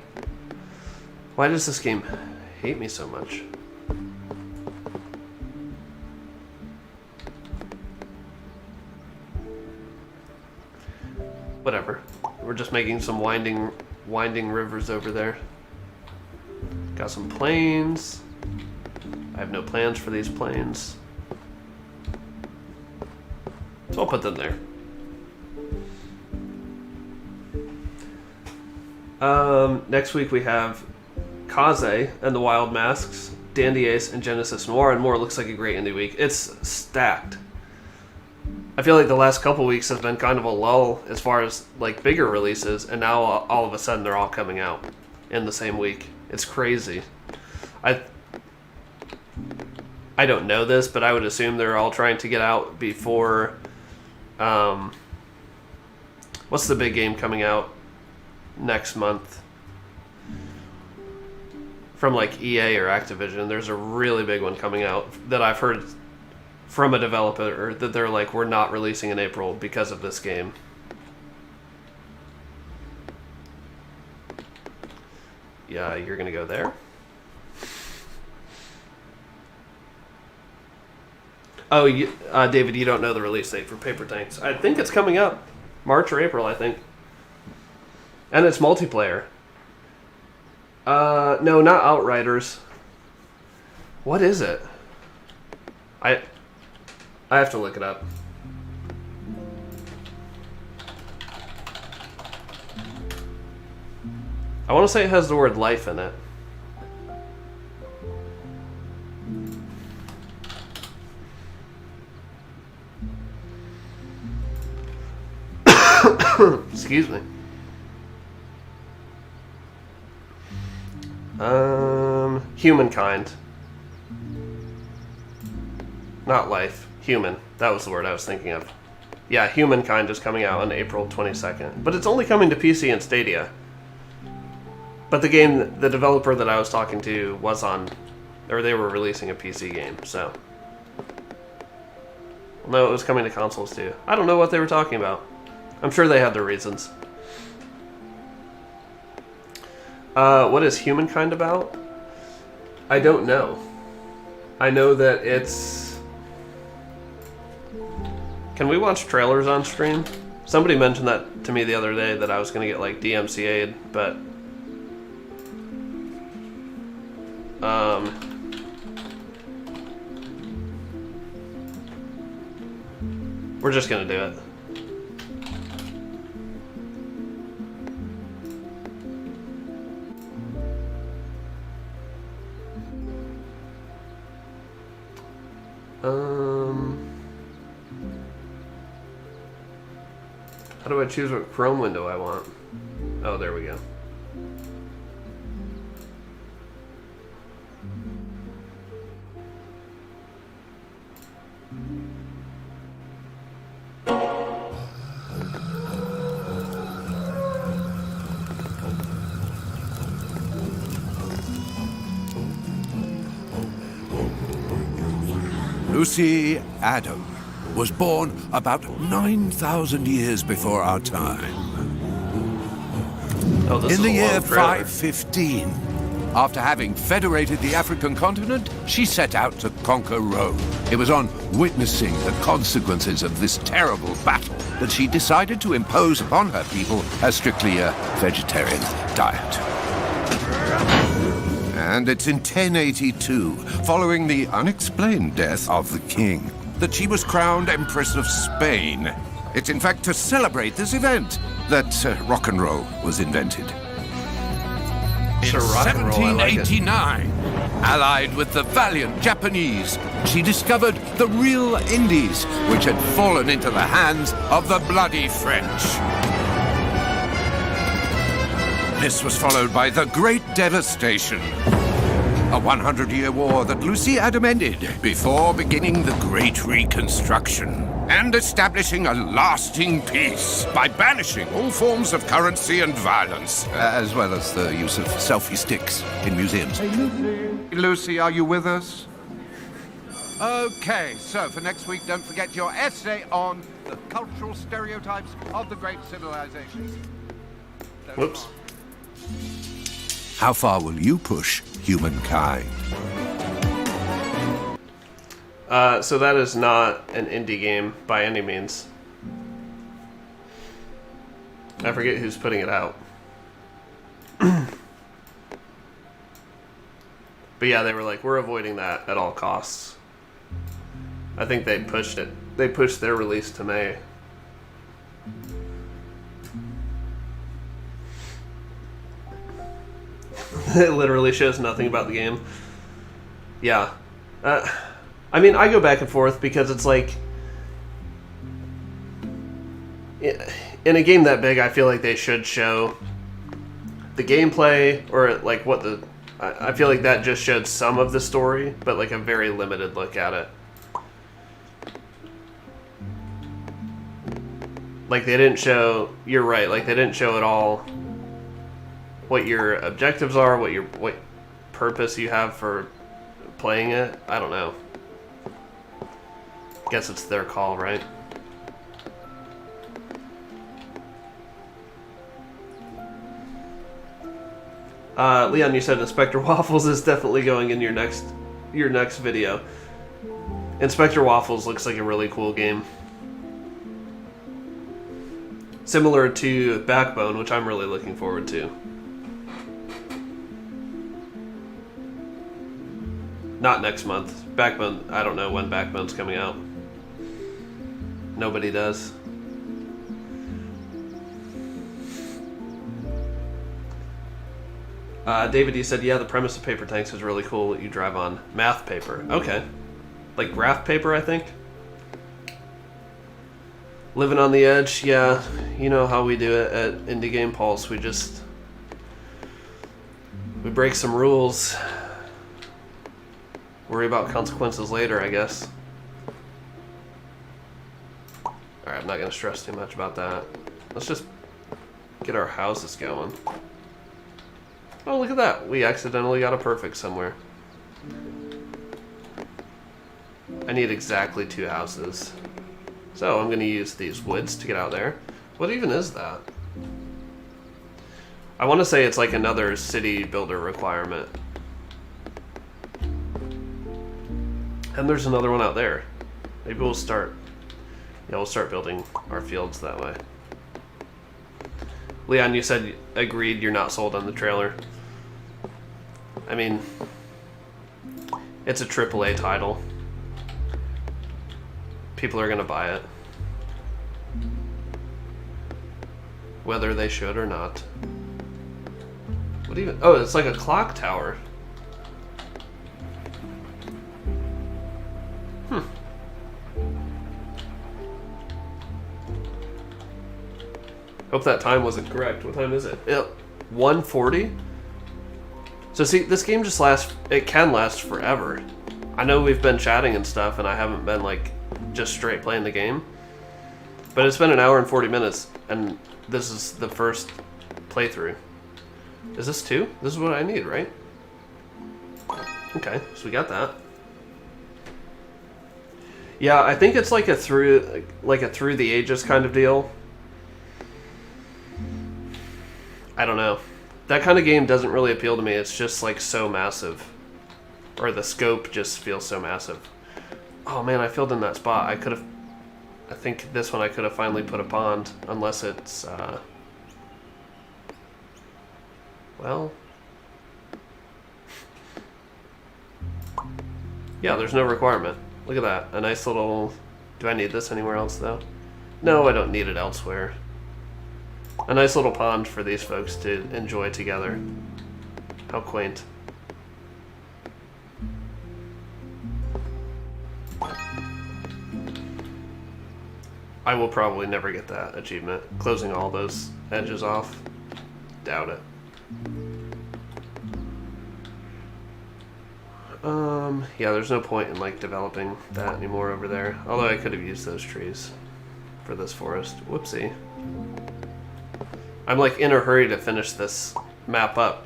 Why does this game hate me so much? Whatever. We're just making some winding rivers over there. Got some planes. I have no plans for these planes. So I'll put them there. Next week we have Kaze and the Wild Masks, Dandy Ace, and Genesis Noir, and more. Looks like a great indie week. It's stacked. I feel like the last couple weeks has been kind of a lull as far as like bigger releases, and now all of a sudden they're all coming out in the same week. It's crazy. I don't know this, but I would assume they're all trying to get out before What's the big game coming out next month? From like EA or Activision, there's a really big one coming out that I've heard from a developer that they're like, we're not releasing in April because of this game. Yeah, you're gonna go there? Oh, David, you don't know the release date for Paper Tanks. I think it's coming up. March or April, I think. And it's multiplayer. No, not Outriders. What is it? I have to look it up. I want to say it has the word life in it. Excuse me. Humankind. Not life. Human. That was the word I was thinking of. Yeah, Humankind is coming out on April 22nd. But it's only coming to PC and Stadia. But the game, the developer that I was talking to was on, or they were releasing a PC game, so. No, it was coming to consoles too. I don't know what they were talking about. I'm sure they had their reasons. What is Humankind about? I don't know. I know that it's... Can we watch trailers on stream? Somebody mentioned that to me the other day, that I was going to get like DMCA'd, but... We're just going to do it. How do I choose what Chrome window I want? Oh, there we go. Lucy Adam was born about 9,000 years before our time. Oh, this In the is a year long trailer. 515, after having federated the African continent, she set out to conquer Rome. It was on witnessing the consequences of this terrible battle that she decided to impose upon her people a strictly vegetarian diet. And it's in 1082, following the unexplained death of the king, that she was crowned Empress of Spain. It's in fact to celebrate this event that rock and roll was invented. In rock and roll, I like it. 1789, allied with the valiant Japanese, she discovered the real Indies, which had fallen into the hands of the bloody French. This was followed by the Great Devastation, a 100-year war that Lucy Adam ended before beginning the Great Reconstruction and establishing a lasting peace by banishing all forms of currency and violence, as well as the use of selfie sticks in museums. Hey, Lucy. Lucy, are you with us? Okay, so for next week, don't forget your essay on the cultural stereotypes of the great civilizations. Whoops. How far will you push humankind? So that is not an indie game by any means. I forget who's putting it out. But yeah, they were like, we're avoiding that at all costs. I think they pushed it. They pushed their release to May. It literally shows nothing about the game. Yeah. I mean, I go back and forth because it's like... In a game that big, I feel like they should show the gameplay, or like what the... I feel like that just showed some of the story, but like a very limited look at it. Like, they didn't show... You're right, like, they didn't show at all what your objectives are, what purpose you have for playing it. I don't know. Guess it's their call, right? Leon, you said Inspector Waffles is definitely going in your next video. Inspector Waffles looks like a really cool game. Similar to Backbone, which I'm really looking forward to. Not next month. Backbone, I don't know when Backbone's coming out. Nobody does. David, you said, yeah, the premise of Paper Tanks is really cool. You drive on math paper. Okay. Like graph paper, I think? Living on the edge, yeah. You know how we do it at Indie Game Pulse. We break some rules. Worry about consequences later, I guess. Alright, I'm not going to stress too much about that. Let's just get our houses going. Oh, look at that. We accidentally got a perfect somewhere. I need exactly 2 houses. So I'm going to use these woods to get out there. What even is that? I want to say it's like another city builder requirement. And there's another one out there. Maybe we'll start... Yeah, we'll start building our fields that way. Leon, you said, agreed, you're not sold on the trailer. I mean, it's a AAA title. People are gonna buy it. Whether they should or not. What even? Oh, it's like a clock tower. Hope that time wasn't correct. What time is it? 1:40? So see, this game just lasts, it can last forever. I know we've been chatting and stuff, and I haven't been like just straight playing the game. But it's been 1 hour and 40 minutes, and this is the first playthrough. Is this 2? This is what I need, right? Okay, so we got that. Yeah, I think it's like a through the ages kind of deal. I don't know. That kind of game doesn't really appeal to me. It's just like so massive. Or the scope just feels so massive. Oh man, I filled in that spot. I think this one I could have finally put a pond. Unless it's, well... Yeah, there's no requirement. Look at that. A nice little... Do I need this anywhere else though? No, I don't need it elsewhere. A nice little pond for these folks to enjoy together. How quaint. I will probably never get that achievement. Closing all those edges off. Doubt it. Yeah, there's no point in like developing that anymore over there. Although I could have used those trees for this forest. Whoopsie. I'm like in a hurry to finish this map up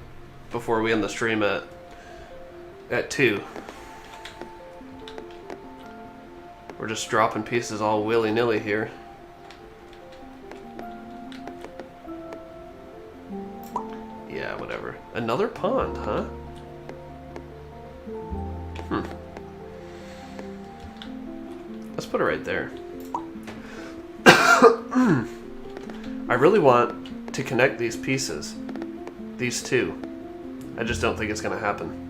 before we end the stream at 2. We're just dropping pieces all willy-nilly here. Yeah, whatever. Another pond, huh? Let's put it right there. I really want to connect these pieces. These two. I just don't think it's going to happen.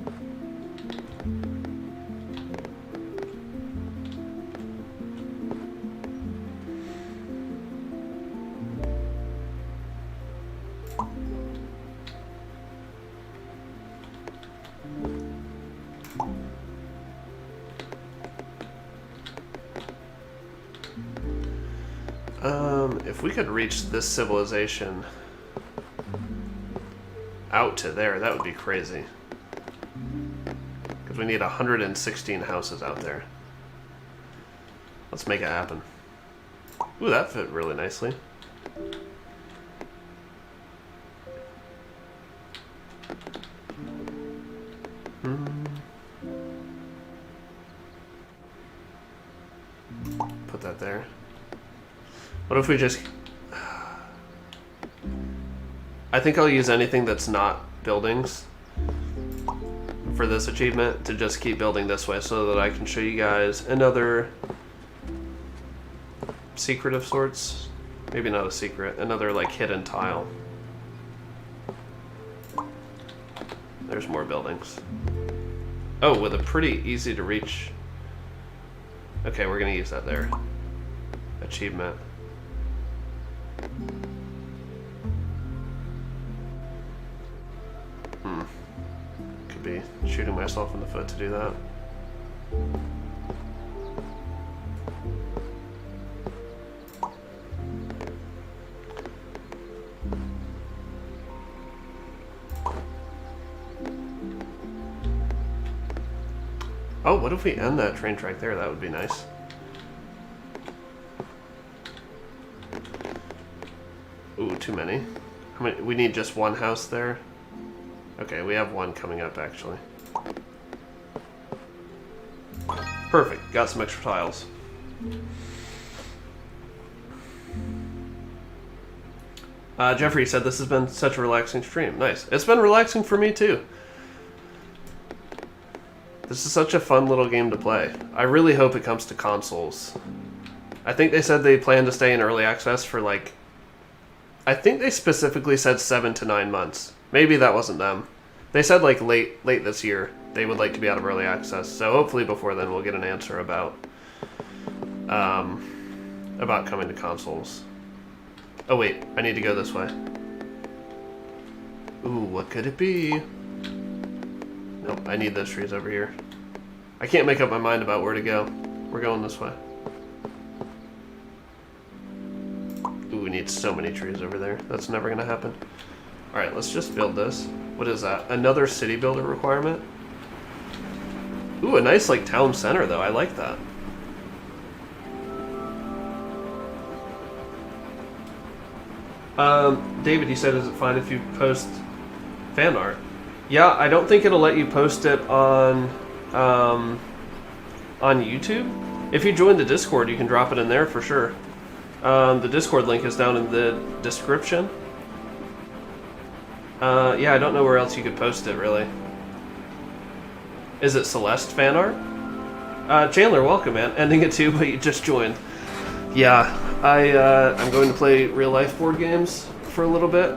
If we could reach this civilization out to there, that would be crazy. Because we need 116 houses out there. Let's make it happen. Ooh, that fit really nicely. Put that there. What if we just... I think I'll use anything that's not buildings for this achievement to just keep building this way so that I can show you guys another secret of sorts. Maybe not a secret, another like hidden tile. There's more buildings. Oh, with a pretty easy to reach. Okay, we're gonna use that there. Achievement. Could be shooting myself in the foot to do that. Oh, what if we end that train track there? That would be nice. Ooh, too many. How many? We need just one house there. Okay, we have one coming up actually. Perfect. Got some extra tiles. Jeffrey said this has been such a relaxing stream. Nice. It's been relaxing for me too. This is such a fun little game to play. I really hope it comes to consoles. I think they said they plan to stay in early access for like... I think they specifically said 7 to 9 months. Maybe that wasn't them. They said like late this year they would like to be out of early access. So hopefully before then we'll get an answer about coming to consoles. Oh wait, I need to go this way. Ooh, what could it be? Nope, I need those trees over here. I can't make up my mind about where to go. We're going this way. Ooh, we need so many trees over there. That's never gonna happen. Alright, let's just build this. What is that? Another city builder requirement? Ooh, a nice like town center though. I like that. David, you said, is it fine if you post fan art? Yeah, I don't think it'll let you post it on YouTube. If you join the Discord, you can drop it in there for sure. The Discord link is down in the description. Yeah, I don't know where else you could post it, really. Is it Celeste fan art? Chandler, welcome, man. Ending it too, but you just joined. Yeah, I'm going to play real-life board games for a little bit.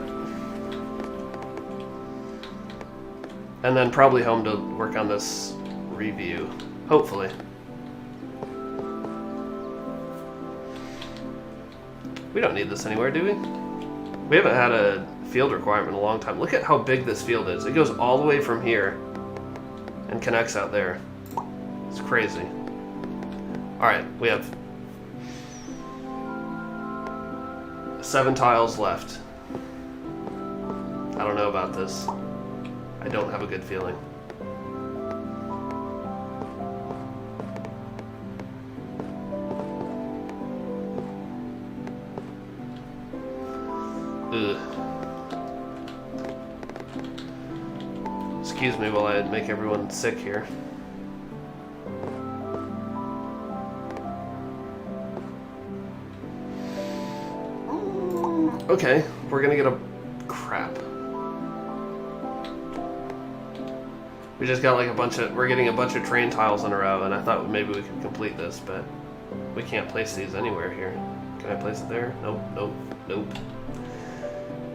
And then probably home to work on this review. Hopefully. We don't need this anywhere, do we? We haven't had a field requirement in a long time. Look at how big this field is. It goes all the way from here and connects out there. It's crazy. Alright, we have 7 tiles left. I don't know about this. I don't have a good feeling. Ugh. Excuse me while I make everyone sick here. Okay, we're gonna get a... crap. We just got like a bunch of... we're getting a bunch of train tiles in a row, and I thought maybe we could complete this, but we can't place these anywhere here. Can I place it there? Nope, nope, nope.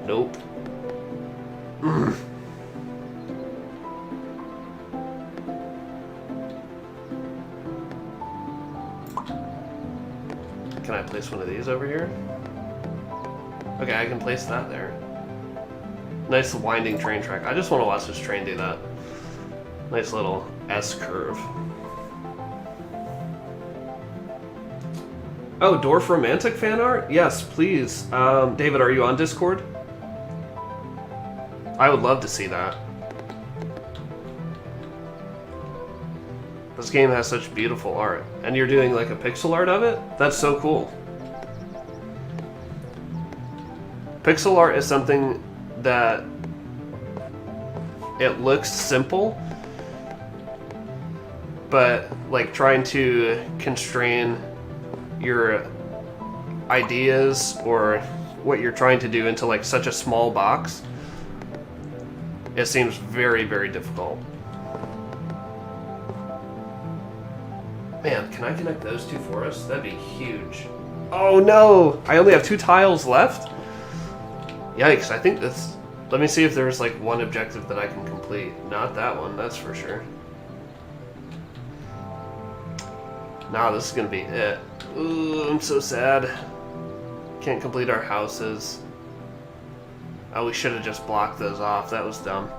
Nope. Can I place one of these over here? Okay, I can place that there. Nice winding train track. I just want to watch this train do that. Nice little S-curve. Oh, Dorfromantik fan art? Yes, please. David, are you on Discord? I would love to see that. This game has such beautiful art. And you're doing like a pixel art of it? That's so cool. Pixel art is something that it looks simple, but like trying to constrain your ideas or what you're trying to do into like such a small box, it seems very, very difficult. Man, can I connect those two for us? That'd be huge. Oh no! I only have 2 tiles left? Yikes, I think that's... Let me see if there's like one objective that I can complete. Not that one, that's for sure. Nah, this is gonna be it. Ooh, I'm so sad. Can't complete our houses. Oh, we should have just blocked those off. That was dumb.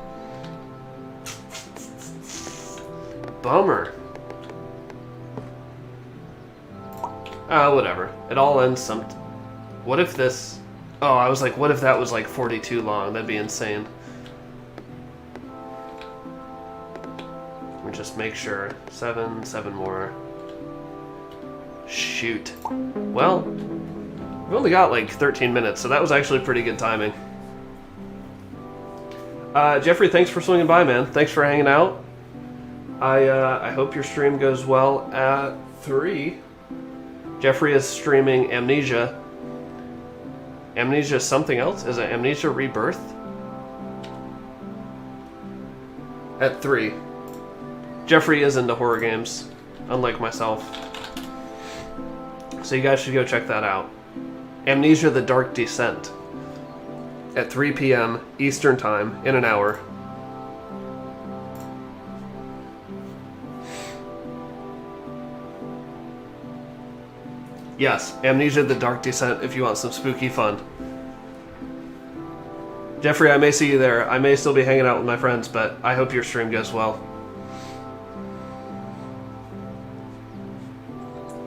Bummer. Whatever. It all ends some... What if this... Oh, I was like, what if that was like 42 long? That'd be insane. We'll just make sure. 7 more. Shoot. Well, we've only got like 13 minutes, so that was actually pretty good timing. Jeffrey, thanks for swinging by, man. Thanks for hanging out. I hope your stream goes well at 3. Jeffrey is streaming Amnesia. Amnesia something else? Is it Amnesia Rebirth? At 3. Jeffrey is into horror games, unlike myself. So you guys should go check that out. Amnesia: The Dark Descent. At 3 p.m. Eastern Time, in an hour. Yes, Amnesia: The Dark Descent if you want some spooky fun. Jeffrey, I may see you there. I may still be hanging out with my friends, but I hope your stream goes well.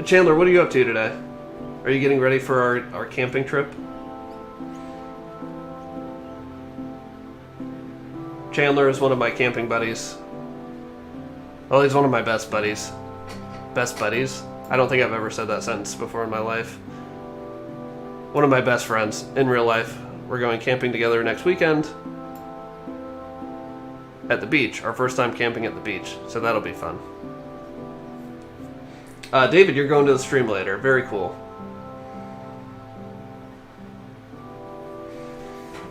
Chandler, what are you up to today? Are you getting ready for our camping trip? Chandler is one of my camping buddies. Well, he's one of my best buddies. Best buddies? I don't think I've ever said that sentence before in my life. One of my best friends in real life. We're going camping together next weekend at the beach. Our first time camping at the beach, so that'll be fun. David, you're going to the stream later. Very cool.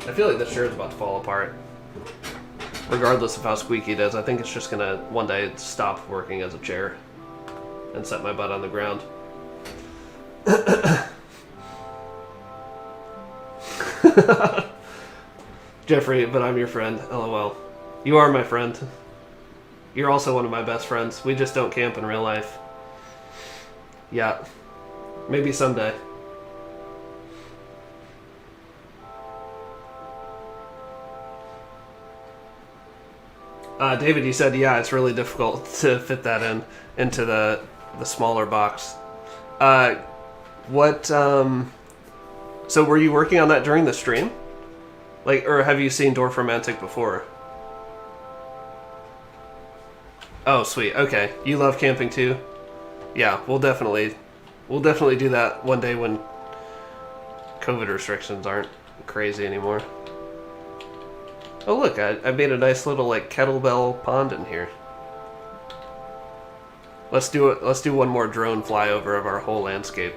I feel like this chair is about to fall apart. Regardless of how squeaky it is, I think it's just gonna one day stop working as a chair and set my butt on the ground. Jeffrey, but I'm your friend. LOL. You are my friend. You're also one of my best friends. We just don't camp in real life. Yeah. Maybe someday. David, you said, yeah, it's really difficult to fit that into the smaller box. So were you working on that during the stream? Like, or have you seen Dorfromantik before? Oh, sweet. Okay. You love camping too? Yeah, we'll definitely do that one day when COVID restrictions aren't crazy anymore. Oh look, I made a nice little like kettlebell pond in here. Let's do it. Let's do one more drone flyover of our whole landscape.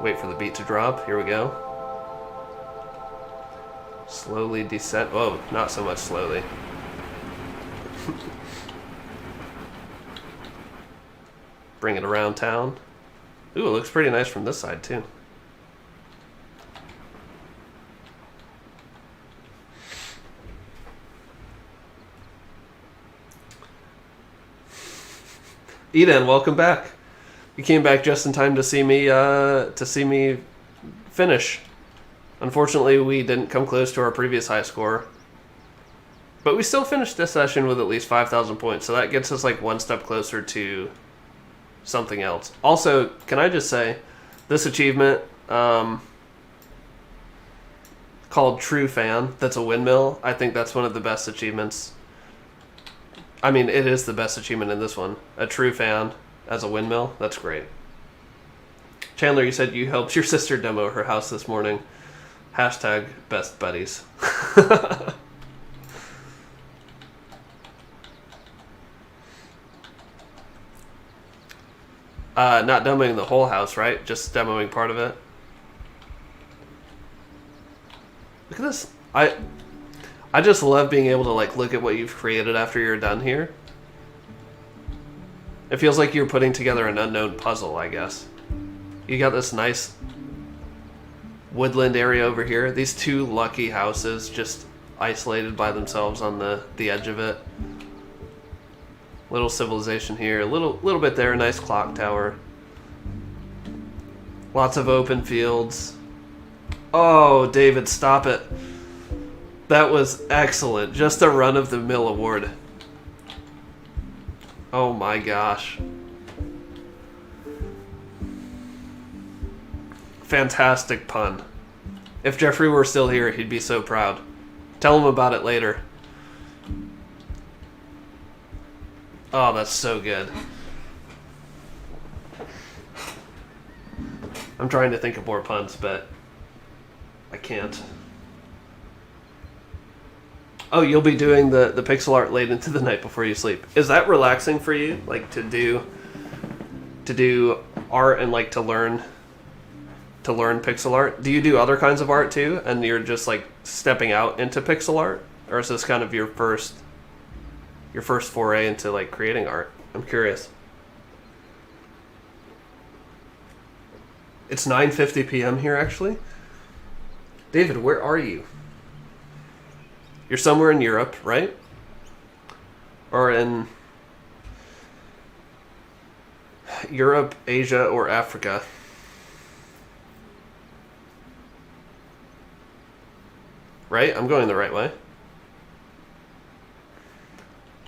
Wait for the beat to drop. Here we go. Slowly descend. Whoa, not so much slowly. Bring it around town. Ooh, it looks pretty nice from this side too. Eden, welcome back. You came back just in time to see me finish. Unfortunately, we didn't come close to our previous high score, but we still finished this session with at least 5,000 points, so that gets us like one step closer to something else. Also, can I just say, this achievement called True Fan, that's a windmill, I think that's one of the best achievements. I mean, it is the best achievement in this one. A true fan as a windmill, that's great. Chandler, you said you helped your sister demo her house this morning. Hashtag best buddies. Not demoing the whole house, right? Just demoing part of it. Look at this. I just love being able to like look at what you've created after you're done here. It feels like you're putting together an unknown puzzle, I guess. You got this nice woodland area over here. These two lucky houses just isolated by themselves on the edge of it. Little civilization here, a little bit there, nice clock tower. Lots of open fields. Oh, David, stop it. That was excellent. Just a run-of-the-mill award. Oh my gosh. Fantastic pun. If Jeffrey were still here, he'd be so proud. Tell him about it later. Oh, that's so good. I'm trying to think of more puns, but I can't. Oh, you'll be doing the pixel art late into the night before you sleep. Is that relaxing for you? Like to do art and like to learn pixel art? Do you do other kinds of art too, and you're just like stepping out into pixel art? Or is this kind of your first foray into like creating art? I'm curious. It's 9:50 p.m. here actually. David, where are you? You're somewhere in Europe, right? Or in Europe, Asia, or Africa. Right? I'm going the right way.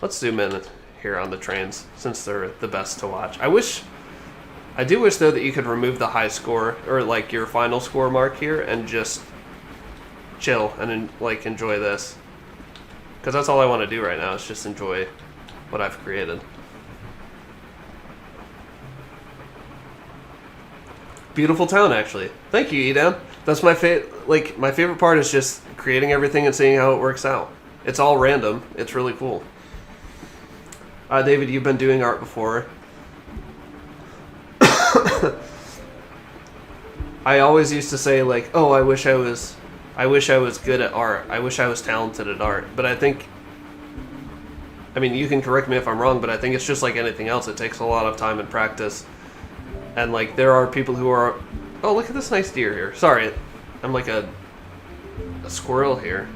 Let's zoom in here on the trains, since they're the best to watch. I do wish though that you could remove the high score, or like your final score mark here, and just chill and like enjoy this. Because that's all I want to do right now, is just enjoy what I've created. Beautiful town, actually. Thank you, Edam. That's my favorite part is just creating everything and seeing how it works out. It's all random. It's really cool. David, you've been doing art before. I always used to say like, oh, I wish I was good at art. I wish I was talented at art. But I mean, you can correct me if I'm wrong, but I think it's just like anything else. It takes a lot of time and practice. And like, there are people who are, oh, look at this nice deer here. Sorry, I'm like a squirrel here,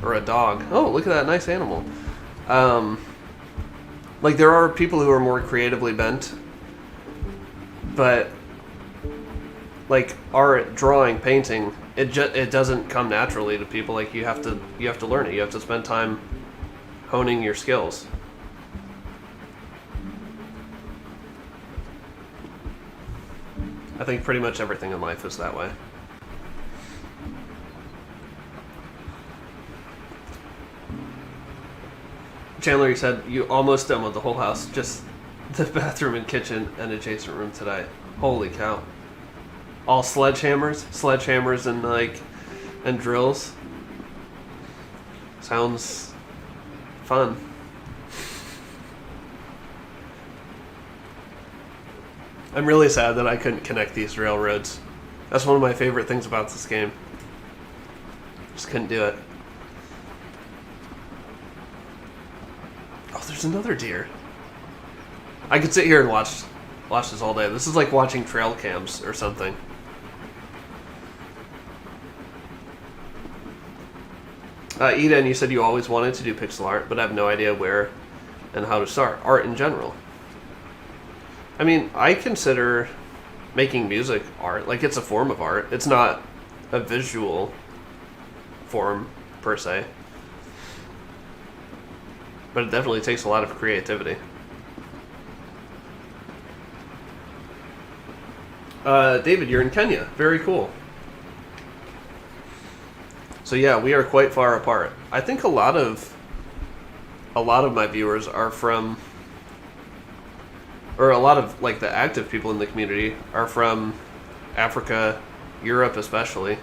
or a dog. Oh, look at that nice animal. Like there are people who are more creatively bent, but like art, drawing, painting, it doesn't come naturally to people. Like you have to learn it. You have to spend time honing your skills. I think pretty much everything in life is that way. Chandler, you said you almost demoed the whole house, just the bathroom and kitchen and adjacent room today. Holy cow. All sledgehammers and drills. Sounds fun. I'm really sad that I couldn't connect these railroads. That's one of my favorite things about this game. Just couldn't do it. Oh, there's another deer. I could sit here and watch this all day. This is like watching trail cams or something. Eden, you said you always wanted to do pixel art, but I have no idea where and how to start. Art in general. I mean, I consider making music art. Like, it's a form of art. It's not a visual form, per se. But it definitely takes a lot of creativity. David, you're in Kenya. Very cool. So yeah, we are quite far apart. I think a lot of my viewers are from, or a lot of like the active people in the community are from Africa, Europe especially.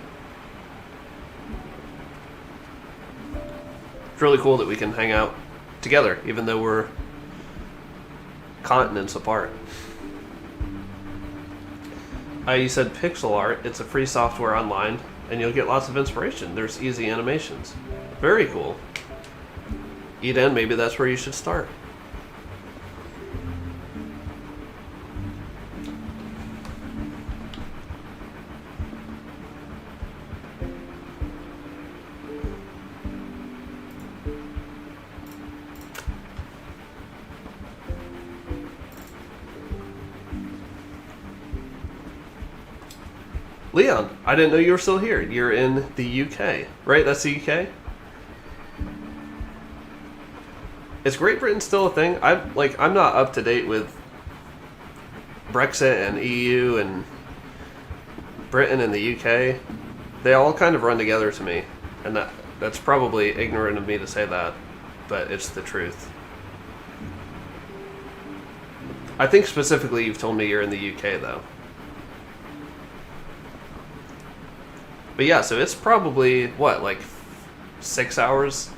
It's really cool that we can hang out together, even though we're continents apart. You said pixel art. It's a free software online, and you'll get lots of inspiration. There's easy animations. Very cool. Eden, maybe that's where you should start. Leon, I didn't know you were still here. You're in the UK, right? That's the UK? Is Great Britain still a thing? I'm not up to date with Brexit and EU and Britain and the UK. They all kind of run together to me, and that's probably ignorant of me to say that, but it's the truth. I think specifically you've told me you're in the UK though. But yeah, so it's probably, what, like 6 hours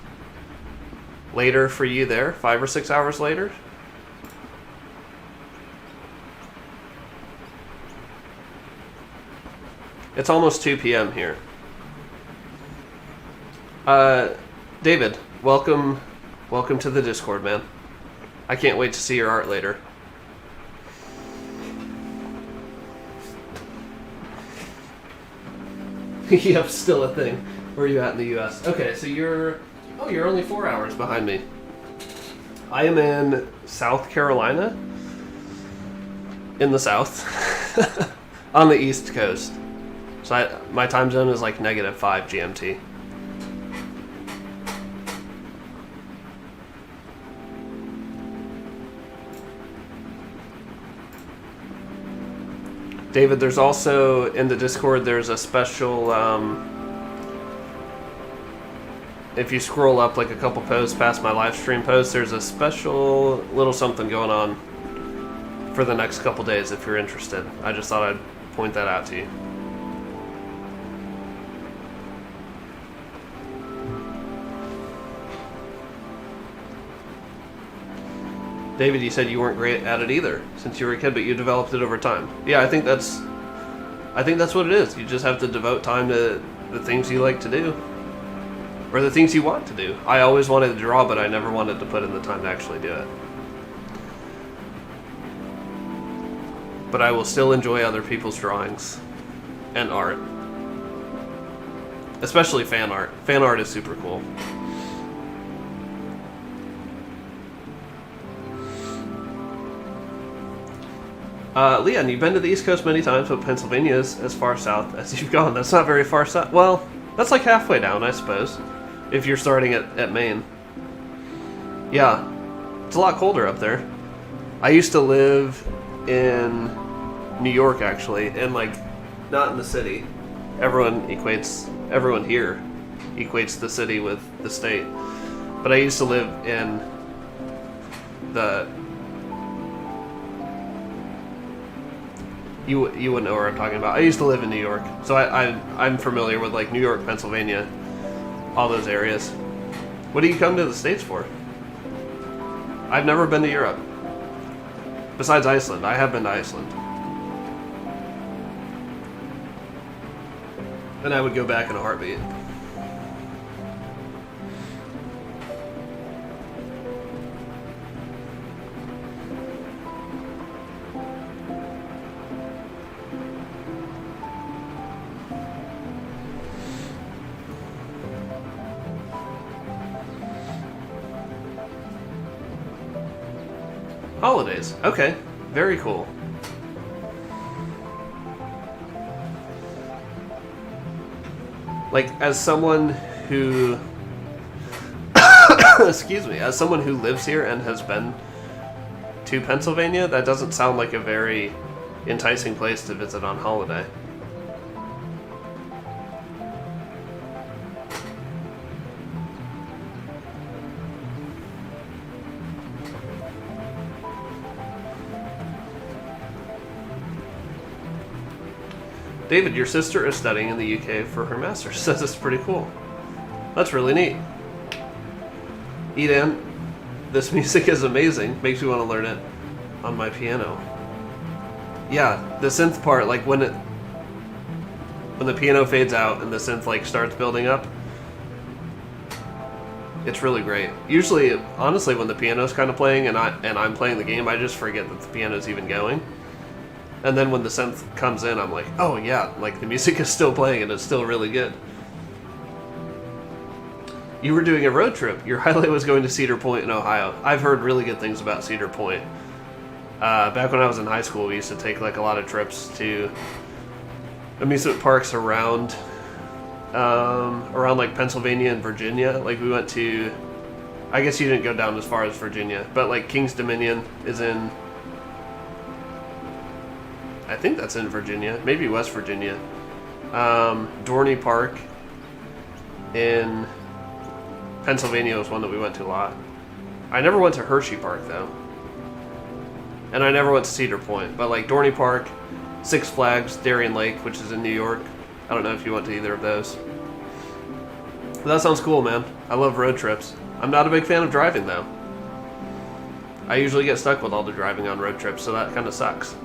later for you there? 5 or 6 hours later? It's almost 2 p.m. here. David, welcome to the Discord, man. I can't wait to see your art later. Yep, still a thing. Where are you at in the US? Okay, so you're only 4 hours behind me. I am in South Carolina, in the South, on the East Coast. So my time zone is like -5 GMT. David, there's also, in the Discord, there's a special, if you scroll up like a couple posts past my live stream post, there's a special little something going on for the next couple days if you're interested. I just thought I'd point that out to you. David, you said you weren't great at it either since you were a kid, but you developed it over time. Yeah, I think that's what it is. You just have to devote time to the things you like to do, or the things you want to do. I always wanted to draw, but I never wanted to put in the time to actually do it. But I will still enjoy other people's drawings and art, especially fan art. Fan art is super cool. Leon, you've been to the East Coast many times, but Pennsylvania is as far south as you've gone. That's not very far south. Well, that's like halfway down, I suppose, if you're starting at Maine. Yeah, it's a lot colder up there. I used to live in New York, actually, and like, not in the city. Everyone here equates the city with the state. But I used to live in the... You wouldn't know where I'm talking about. I used to live in New York, so I'm familiar with like New York, Pennsylvania, all those areas. What do you come to the States for? I've never been to Europe. Besides Iceland, I have been to Iceland. And I would go back in a heartbeat. Holidays. Okay. Very cool. Like, as someone who... excuse me. As someone who lives here and has been to Pennsylvania, that doesn't sound like a very enticing place to visit on holiday. David, your sister is studying in the UK for her master's. That's pretty cool. That's really neat. Eden, this music is amazing. Makes me want to learn it on my piano. Yeah, the synth part, like when the piano fades out and the synth like starts building up, it's really great. Usually, honestly, when the piano's kind of playing and I'm playing the game, I just forget that the piano's even going. And then when the synth comes in, I'm like, oh yeah, like the music is still playing and it's still really good. You were doing a road trip. Your highlight was going to Cedar Point in Ohio. I've heard really good things about Cedar Point. Back when I was in high school, we used to take like a lot of trips to amusement parks around like Pennsylvania and Virginia. Like we went to, I guess you didn't go down as far as Virginia, but like King's Dominion is in, I think that's in Virginia, maybe West Virginia. Dorney Park in Pennsylvania was one that we went to a lot. I never went to Hershey Park though. And I never went to Cedar Point, but like Dorney Park, Six Flags, Darien Lake, which is in New York. I don't know if you went to either of those. But that sounds cool, man. I love road trips. I'm not a big fan of driving though. I usually get stuck with all the driving on road trips, so that kind of sucks.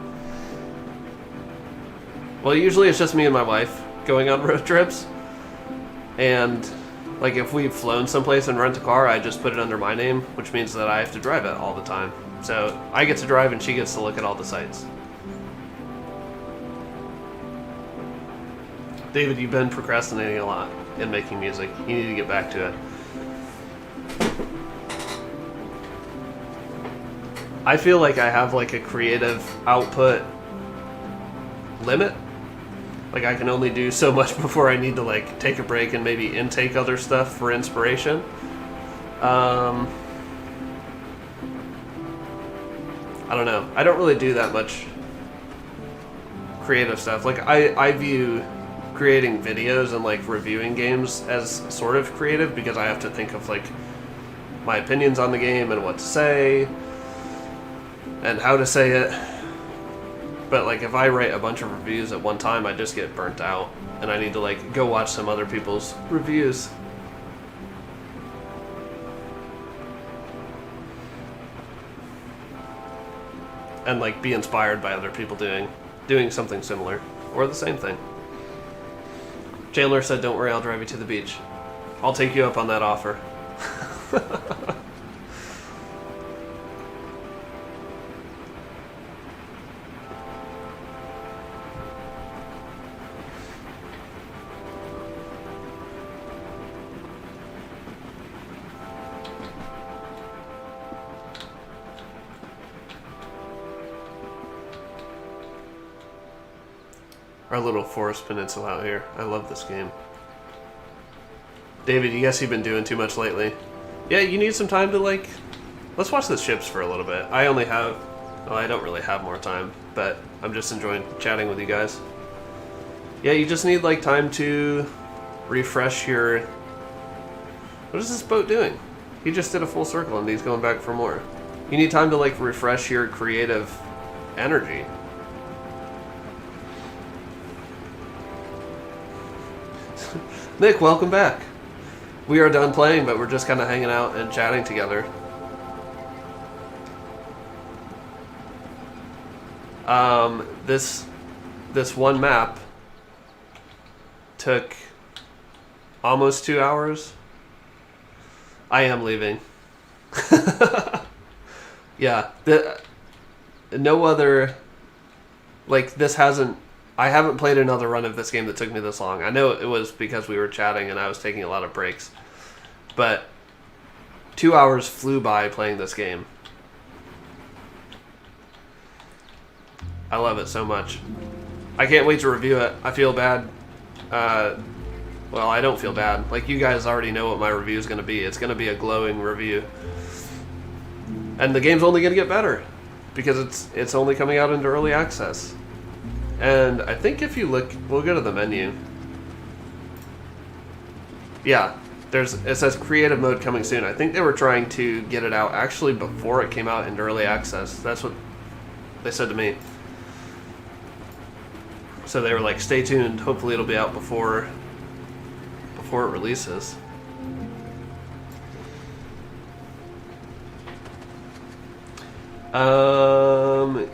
Well, usually it's just me and my wife going on road trips. And like if we've flown someplace and rent a car, I just put it under my name, which means that I have to drive it all the time. So I get to drive and she gets to look at all the sights. David, you've been procrastinating a lot in making music. You need to get back to it. I feel like I have like a creative output limit. Like I can only do so much before I need to like take a break and maybe intake other stuff for inspiration. I don't know. I don't really do that much creative stuff. Like I view creating videos and like reviewing games as sort of creative because I have to think of like my opinions on the game and what to say and how to say it. But like if I write a bunch of reviews at one time, I just get burnt out and I need to like go watch some other people's reviews. And like be inspired by other people doing something similar or the same thing. Chandler said, don't worry, I'll drive you to the beach. I'll take you up on that offer. Our little forest peninsula out here. I love this game. David, you guess you've been doing too much lately. Yeah, you need some time to like... Let's watch the ships for a little bit. I only have... Well, I don't really have more time, but I'm just enjoying chatting with you guys. Yeah, you just need like time to refresh your... What is this boat doing? He just did a full circle and he's going back for more. You need time to like refresh your creative energy. Nick, welcome back. We are done playing, but we're just kind of hanging out and chatting together. This one map took almost 2 hours. I am leaving. Yeah, no other, like this hasn't. I haven't played another run of this game that took me this long. I know it was because we were chatting and I was taking a lot of breaks. But 2 hours flew by playing this game. I love it so much. I can't wait to review it. I feel bad. Well, I don't feel bad. Like, you guys already know what my review is going to be. It's going to be a glowing review. And the game's only going to get better. Because it's only coming out into early access. And I think if you look, we'll go to the menu. Yeah, it says creative mode coming soon. I think they were trying to get it out actually before it came out into early access. That's what they said to me. So they were like, stay tuned. Hopefully it'll be out before it releases.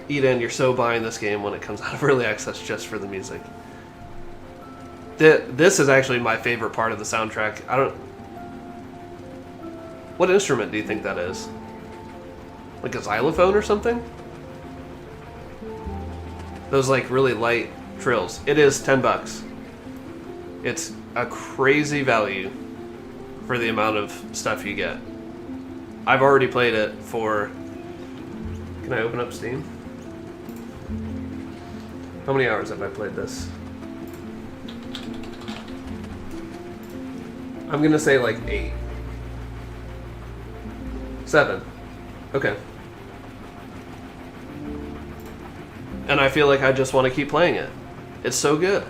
Eden, you're so buying this game when it comes out of early access just for the music. This is actually my favorite part of the soundtrack. What instrument do you think that is? Like a xylophone or something? Those like really light trills. It is $10. It's a crazy value for the amount of stuff you get. I've already played it for... Can I open up Steam? How many hours have I played this? I'm gonna say like 8. 7. Okay. And I feel like I just want to keep playing it. It's so good.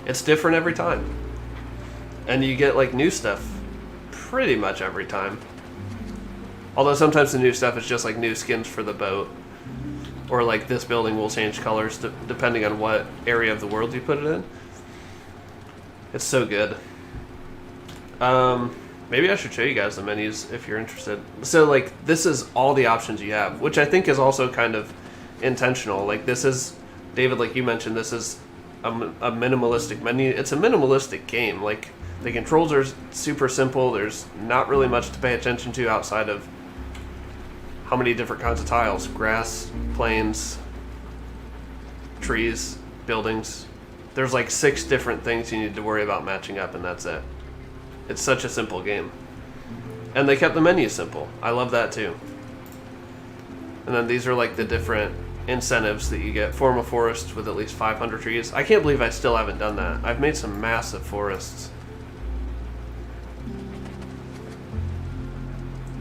It's different every time. And you get like new stuff pretty much every time. Although sometimes the new stuff is just like new skins for the boat. Or like this building will change colors depending on what area of the world you put it in. It's so good. Maybe I should show you guys the menus if you're interested. So like this is all the options you have, which I think is also kind of intentional. Like this is, David, like you mentioned, this is a minimalistic menu. It's a minimalistic game. Like the controls are super simple. There's not really much to pay attention to outside of how many different kinds of tiles: grass, plains, trees, buildings. There's like 6 different things you need to worry about matching up, and that's it. It's such a simple game. And they kept the menu simple. I love that too. And then these are like the different incentives that you get. Form a forest with at least 500 trees. I can't believe I still haven't done that. I've made some massive forests.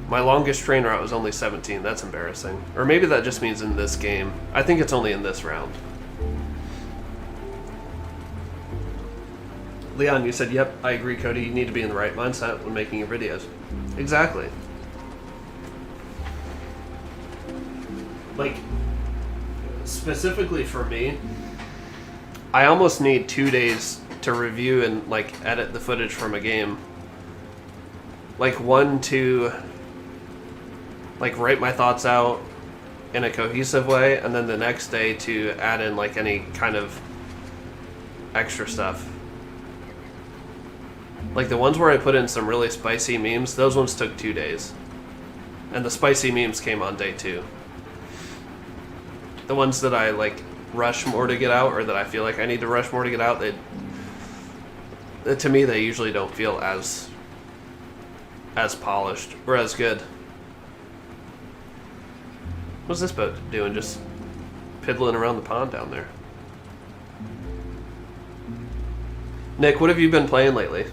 My longest train route was only 17. That's embarrassing. Or maybe that just means in this game. I think it's only in this round. Leon, you said, yep, I agree, Cody. You need to be in the right mindset when making your videos. Exactly. Like, specifically for me, I almost need 2 days to review and, like, edit the footage from a game. Like, 1 to, like, write my thoughts out in a cohesive way, and then the next day to add in, like, any kind of extra stuff. Like the ones where I put in some really spicy memes, those ones took 2 days. And the spicy memes came on day 2. The ones that I like rush more to get out, or that I feel like I need to rush more to get out, to me they usually don't feel as polished or as good. What's this boat doing? Just piddling around the pond down there. Nick, what have you been playing lately?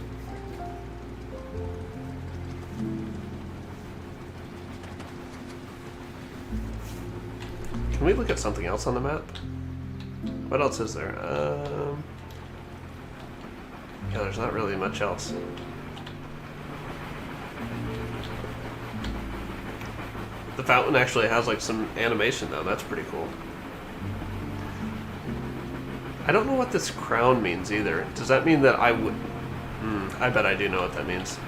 Can we look at something else on the map? What else is there? Yeah, there's not really much else. The fountain actually has like some animation though. That's pretty cool. I don't know what this crown means either. Does that mean that I would... I bet I do know what that means.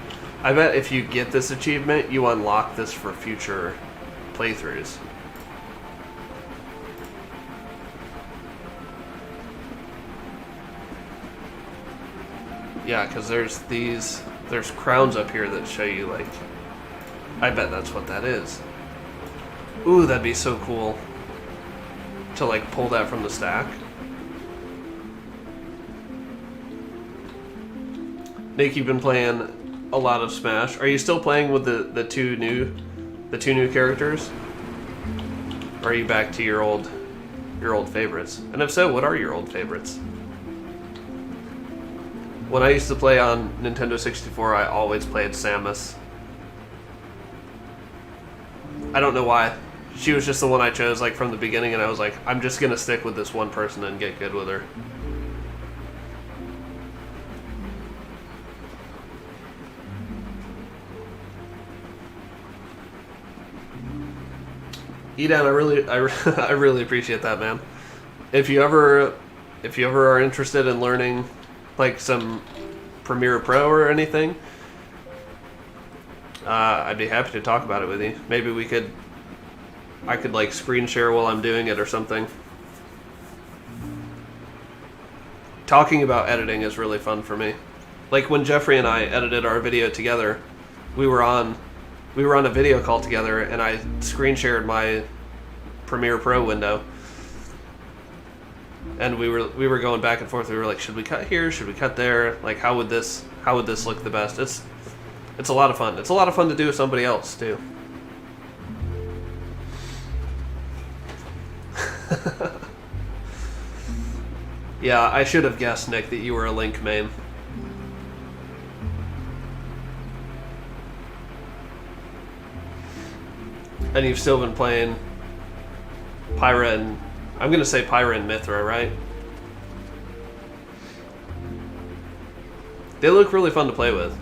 I bet if you get this achievement, you unlock this for future playthroughs. Yeah, because there's crowns up here that show you, like... I bet that's what that is. Ooh, that'd be so cool to, like, pull that from the stack. Nick, you've been playing a lot of Smash. Are you still playing with the two new characters? Or are you back to your old favorites? And if so, what are your old favorites? When I used to play on Nintendo 64, I always played Samus. I don't know why. She was just the one I chose like from the beginning, and I was like, I'm just gonna stick with this one person and get good with her. Edan, I really appreciate that, man. If if you ever are interested in learning like some Premiere Pro or anything, I'd be happy to talk about it with you. Maybe I could like screen share while I'm doing it or something. Talking about editing is really fun for me. Like when Jeffrey and I edited our video together, we were on a video call together, and I screen shared my Premiere Pro window, and we were going back and forth. We were like, should we cut here? Should we cut there? Like, how would this look the best? It's a lot of fun. It's a lot of fun to do with somebody else too. Yeah, I should have guessed, Nick, that you were a Link main. And you've still been playing Pyra and... I'm going to say Pyra and Mithra, right? They look really fun to play with.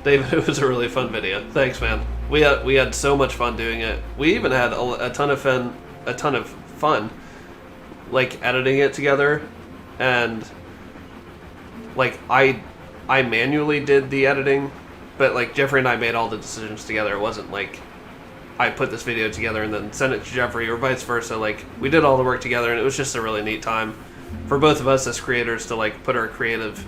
David, it was a really fun video. Thanks, man. We had so much fun doing it. We even had a ton of fun, like editing it together, and like I manually did the editing, but like Jeffrey and I made all the decisions together. It wasn't like I put this video together and then sent it to Jeffrey or vice versa. Like, we did all the work together, and it was just a really neat time for both of us as creators to like put our creative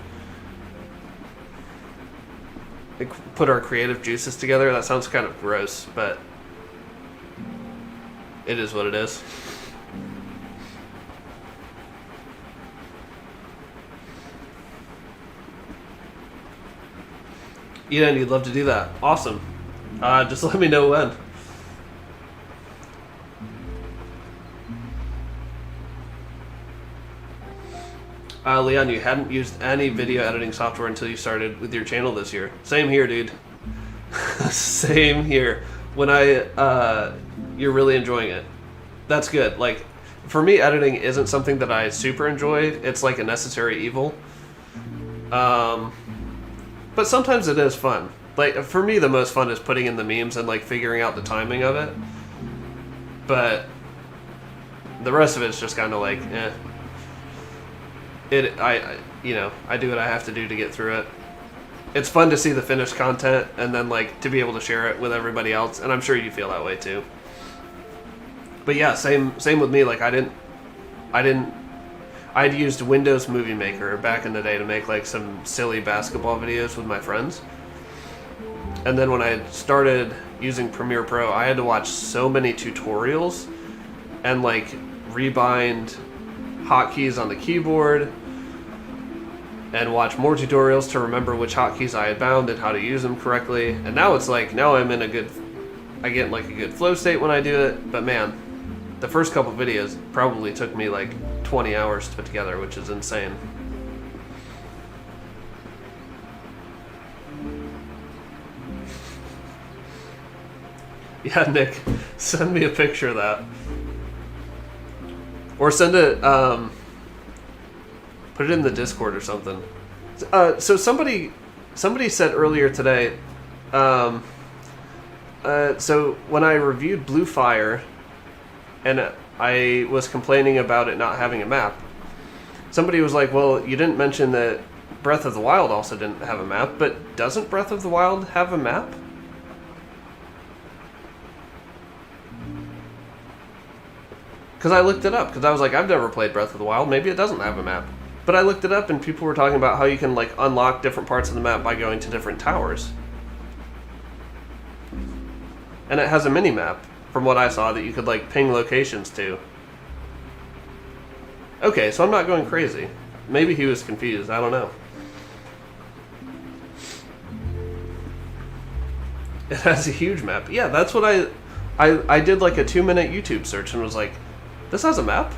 juices together. That sounds kind of gross, but it is what it is. Eden, you'd love to do that. Awesome. Just let me know when. Leon, you hadn't used any video editing software until you started with your channel this year. Same here, dude. Same here. When you're really enjoying it. That's good. Like, for me, editing isn't something that I super enjoy. It's like a necessary evil. But sometimes it is fun. Like, for me, the most fun is putting in the memes and like figuring out the timing of it. But the rest of it's just kind of like, eh. I do what I have to do to get through it. It's fun to see the finished content and then like to be able to share it with everybody else, and I'm sure you feel that way too. But yeah, same with me. Like I'd used Windows Movie Maker back in the day to make like some silly basketball videos with my friends. And then when I started using Premiere Pro, I had to watch so many tutorials and like rebind hotkeys on the keyboard and watch more tutorials to remember which hotkeys I had bound and how to use them correctly. And now it's like, I get like a good flow state when I do it. But man, the first couple videos probably took me like 20 hours to put together, which is insane. Yeah, Nick, send me a picture of that. Or send it, put it in the Discord or something. So somebody said earlier today, so when I reviewed Blue Fire, and I was complaining about it not having a map, somebody was like, well, you didn't mention that Breath of the Wild also didn't have a map, but doesn't Breath of the Wild have a map? Because I looked it up, because I was like, I've never played Breath of the Wild, maybe it doesn't have a map. But I looked it up, and people were talking about how you can like unlock different parts of the map by going to different towers. And it has a mini-map, from what I saw, that you could like ping locations to. Okay, so I'm not going crazy. Maybe he was confused, I don't know. It has a huge map. Yeah, that's what I did like a 2-minute YouTube search and was like, this has a map?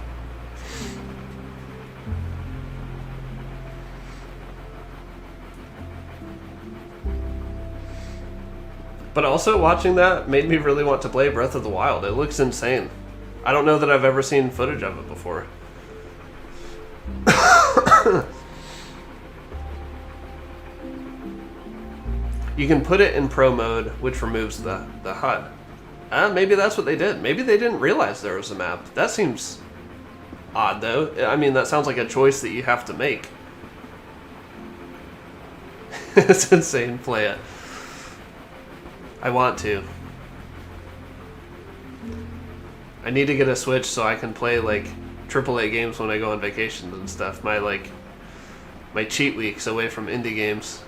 But also watching that made me really want to play Breath of the Wild. It looks insane. I don't know that I've ever seen footage of it before. You can put it in Pro mode, which removes the HUD. Maybe that's what they did. Maybe they didn't realize there was a map. That seems odd, though. I mean, that sounds like a choice that you have to make. It's insane. Play it. I want to. I need to get a Switch so I can play, like, AAA games when I go on vacations and stuff. My cheat weeks away from indie games.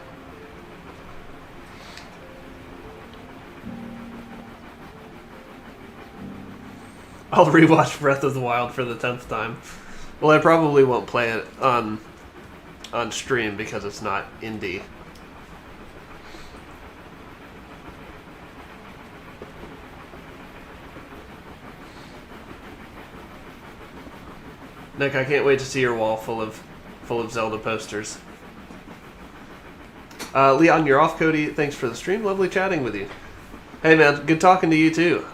I'll rewatch Breath of the Wild for the 10th time. Well, I probably won't play it on stream because it's not indie. Nick, I can't wait to see your wall full of Zelda posters. Leon, you're off. Cody, thanks for the stream. Lovely chatting with you. Hey, man, good talking to you, too.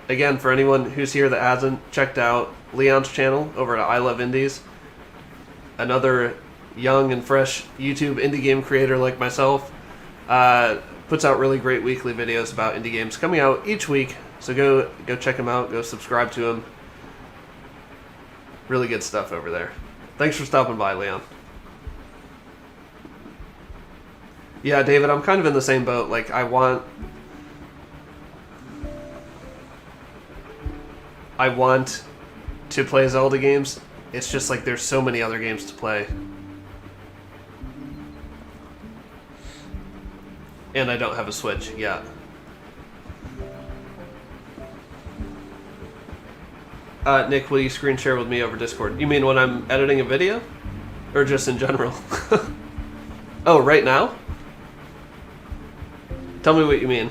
Again, for anyone who's here that hasn't checked out Leon's channel over at I Love Indies, another young and fresh YouTube indie game creator like myself, puts out really great weekly videos about indie games coming out each week. So go check him out. Go subscribe to him. Really good stuff over there. Thanks for stopping by, Leon. Yeah, David, I'm kind of in the same boat. Like, I want to play Zelda games. It's just like there's so many other games to play. And I don't have a Switch yet. Nick, will you screen share with me over Discord? You mean when I'm editing a video? Or just in general? Oh, right now? Tell me what you mean.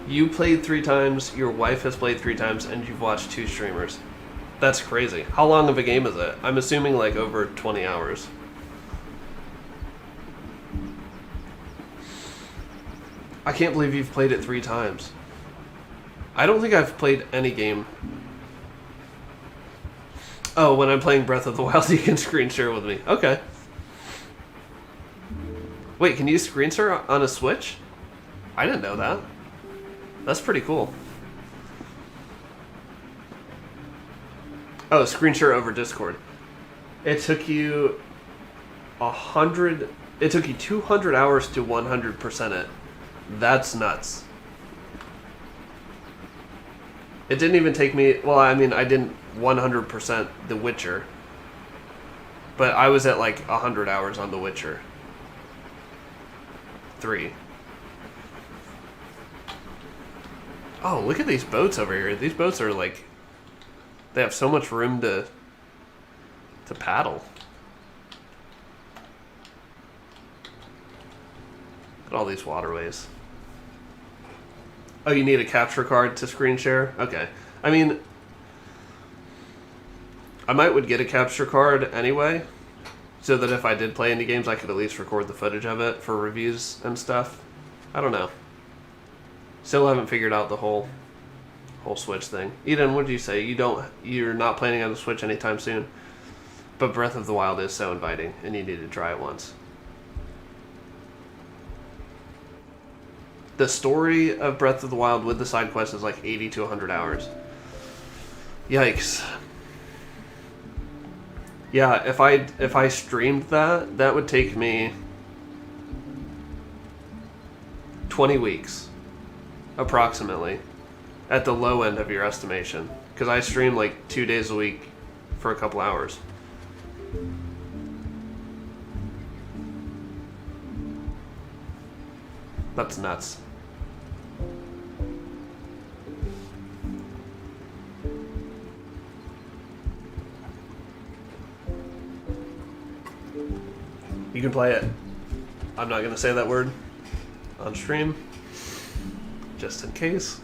You played 3 times, your wife has played 3 times, and you've watched 2 streamers. That's crazy. How long of a game is it? I'm assuming like over 20 hours. I can't believe you've played it 3 times. I don't think I've played any game. Oh, when I'm playing Breath of the Wild, you can screen share with me. Okay. Wait, can you screen share on a Switch? I didn't know that. That's pretty cool. Oh, screen share over Discord. It took you 100... It took you 200 hours to 100% it. That's nuts. It didn't even take me... Well, I mean, I didn't 100% The Witcher. But I was at like 100 hours on The Witcher 3. Oh, look at these boats over here. These boats are like... They have so much room to paddle. Look at all these waterways. Oh, you need a capture card to screen share? Okay. I mean, I would get a capture card anyway, so that if I did play indie games, I could at least record the footage of it for reviews and stuff. I don't know. Still haven't figured out the whole Switch thing. Eden, what did you say? You're not planning on the Switch anytime soon? But Breath of the Wild is so inviting, and you need to try it once. The story of Breath of the Wild with the side quest is like 80 to 100 hours. Yikes. Yeah, if I streamed that would take me 20 weeks, approximately, at the low end of your estimation. Because I stream like 2 days a week for a couple hours. That's nuts. You can play it. I'm not going to say that word on stream, just in case.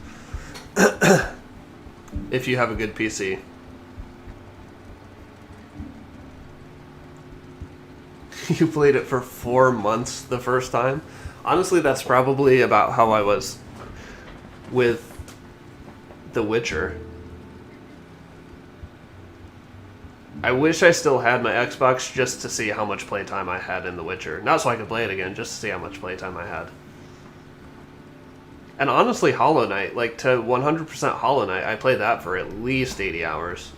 If you have a good PC. You played it for 4 months the first time? Honestly, that's probably about how I was with The Witcher. I wish I still had my Xbox just to see how much playtime I had in The Witcher. Not so I could play it again, just to see how much playtime I had. And honestly, Hollow Knight, like to 100% Hollow Knight, I played that for at least 80 hours.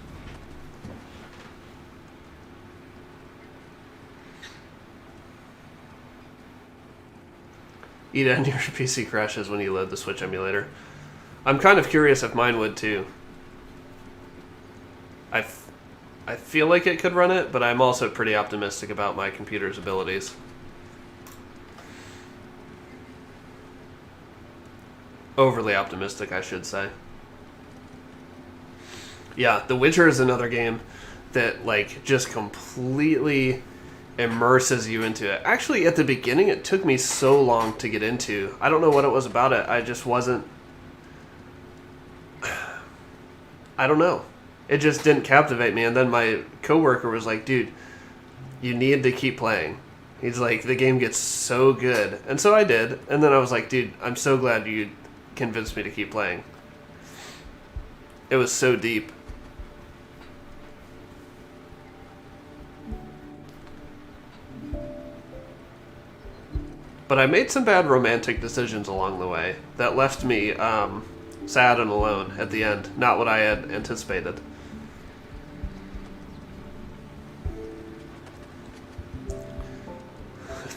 Eden, your PC crashes when you load the Switch emulator. I'm kind of curious if mine would too. I feel like it could run it, but I'm also pretty optimistic about my computer's abilities. Overly optimistic, I should say. Yeah, The Witcher is another game that like just completely immerses you into it. Actually, at the beginning, it took me so long to get into. I don't know what it was about it. I just wasn't... I don't know. It just didn't captivate me. And then my coworker was like, dude, you need to keep playing. He's like, the game gets so good. And so I did. And then I was like, dude, I'm so glad you convinced me to keep playing. It was so deep. But I made some bad romantic decisions along the way that left me sad and alone at the end. Not what I had anticipated.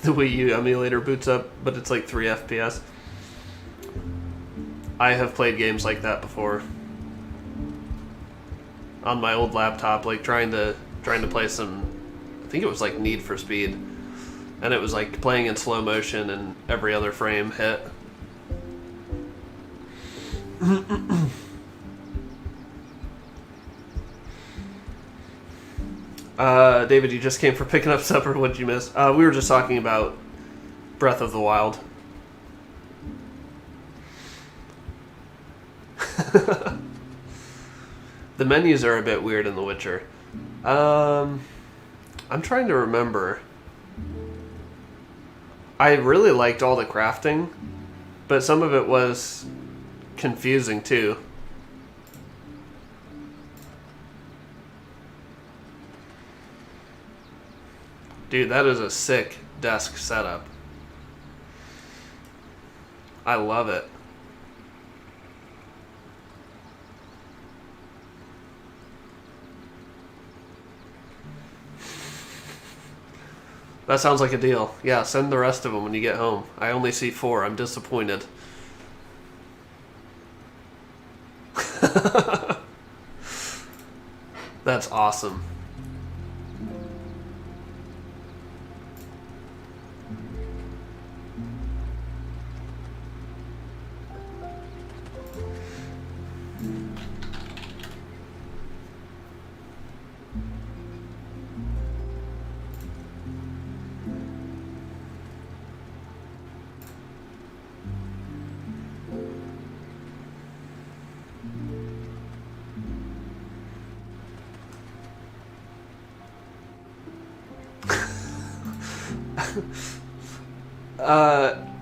The Wii U emulator boots up, but it's like 3 FPS. I have played games like that before. On my old laptop, like trying to play some, I think it was like Need for Speed. And it was like playing in slow motion and every other frame hit. David, you just came for picking up supper. What did you miss? We were just talking about Breath of the Wild. The menus are a bit weird in The Witcher. I'm trying to remember. I really liked all the crafting, but some of it was confusing too. Dude, that is a sick desk setup. I love it. That sounds like a deal. Yeah, send the rest of them when you get home. I only see 4. I'm disappointed. That's awesome.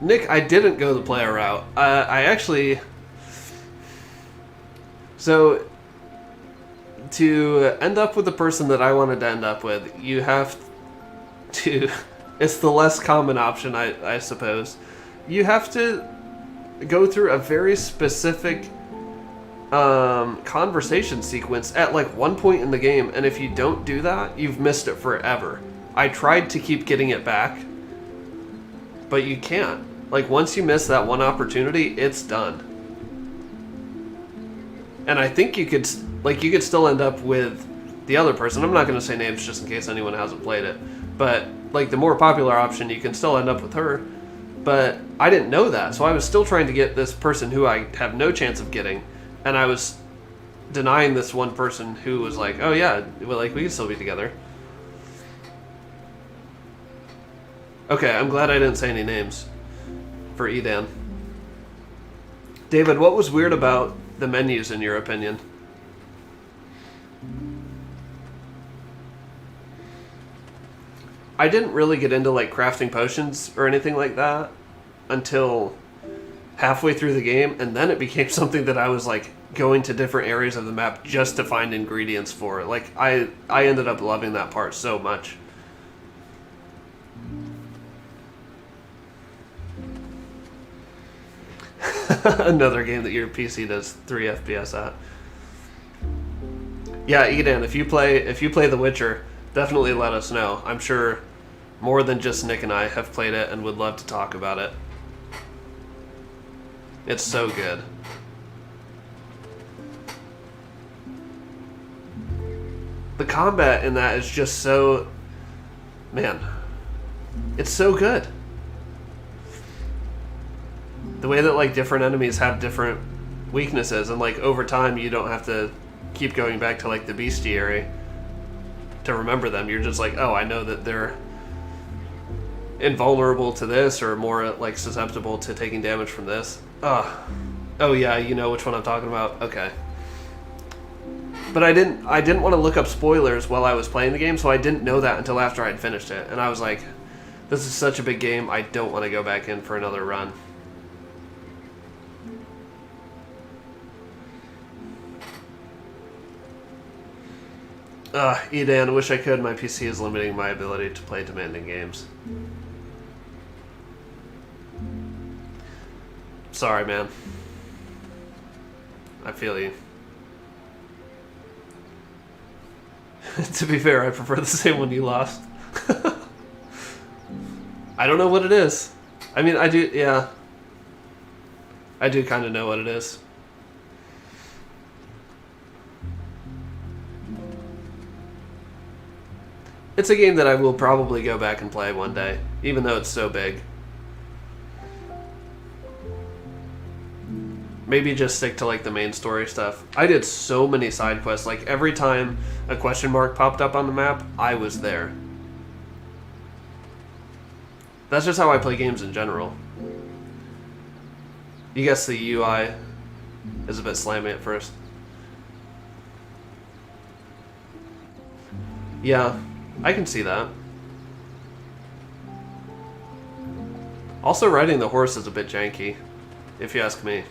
Nick, I didn't go the player route. I actually... So, to end up with the person that I wanted to end up with, you have to... It's the less common option, I suppose. You have to go through a very specific conversation sequence at like one point in the game, and if you don't do that, you've missed it forever. I tried to keep getting it back, but you can't. Like, once you miss that one opportunity, it's done. And I think you could still end up with the other person. I'm not going to say names just in case anyone hasn't played it. But, like, the more popular option, you can still end up with her. But I didn't know that, so I was still trying to get this person who I have no chance of getting. And I was denying this one person who was like, oh yeah, well, like, we can still be together. Okay, I'm glad I didn't say any names for Edan. David, what was weird about the menus in your opinion? I didn't really get into like crafting potions or anything like that until halfway through the game, and then it became something that I was like going to different areas of the map just to find ingredients for. Like I ended up loving that part so much. Another game that your PC does 3 FPS at. Yeah, Eden, if you play The Witcher, definitely let us know. I'm sure more than just Nick and I have played it and would love to talk about it. It's so good. The combat in that is just so... Man. It's so good. The way that, like, different enemies have different weaknesses, and, like, over time you don't have to keep going back to, like, the bestiary to remember them. You're just like, oh, I know that they're invulnerable to this, or more, like, susceptible to taking damage from this. Oh yeah, you know which one I'm talking about? Okay. But I didn't want to look up spoilers while I was playing the game, so I didn't know that until after I'd finished it. And I was like, this is such a big game, I don't want to go back in for another run. Edan, I wish I could. My PC is limiting my ability to play demanding games. Sorry, man. I feel you. To be fair, I prefer the same one you lost. I don't know what it is. I mean, I do, yeah. I do kind of know what it is. It's a game that I will probably go back and play one day, even though it's so big. Maybe just stick to, like, the main story stuff. I did so many side quests. Like, every time a question mark popped up on the map, I was there. That's just how I play games in general. You guess the UI is a bit slimy at first. Yeah, I can see that. Also, riding the horse is a bit janky, if you ask me.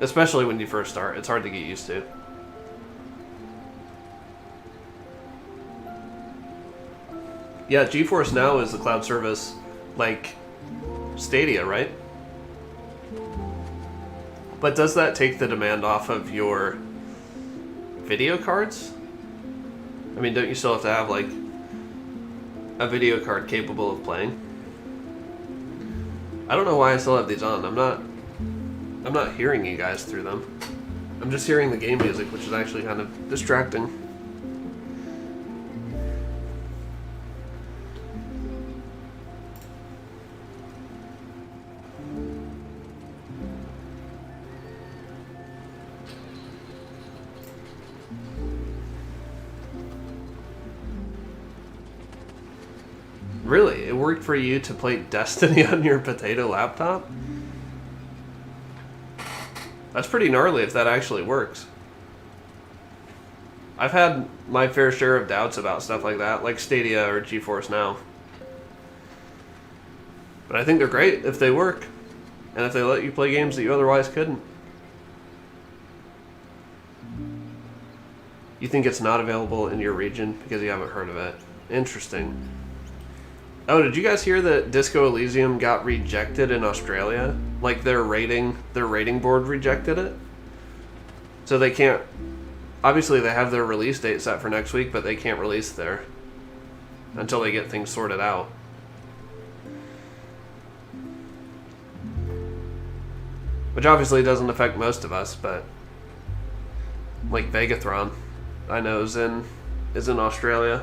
Especially when you first start, it's hard to get used to. Yeah, GeForce Now is the cloud service, like Stadia, right? But does that take the demand off of your video cards? I mean, don't you still have to have, like, a video card capable of playing? I don't know why I still have these on. I'm not hearing you guys through them. I'm just hearing the game music, which is actually kind of distracting. Really? It worked for you to play Destiny on your potato laptop? That's pretty gnarly if that actually works. I've had my fair share of doubts about stuff like that, like Stadia or GeForce Now. But I think they're great if they work, and if they let you play games that you otherwise couldn't. You think it's not available in your region because you haven't heard of it? Interesting. Oh, did you guys hear that Disco Elysium got rejected in Australia? Like, their rating board rejected it? So they can't... Obviously, they have their release date set for next week, but they can't release there until they get things sorted out. Which obviously doesn't affect most of us, but... Like, Vegathron, I know, is in Australia.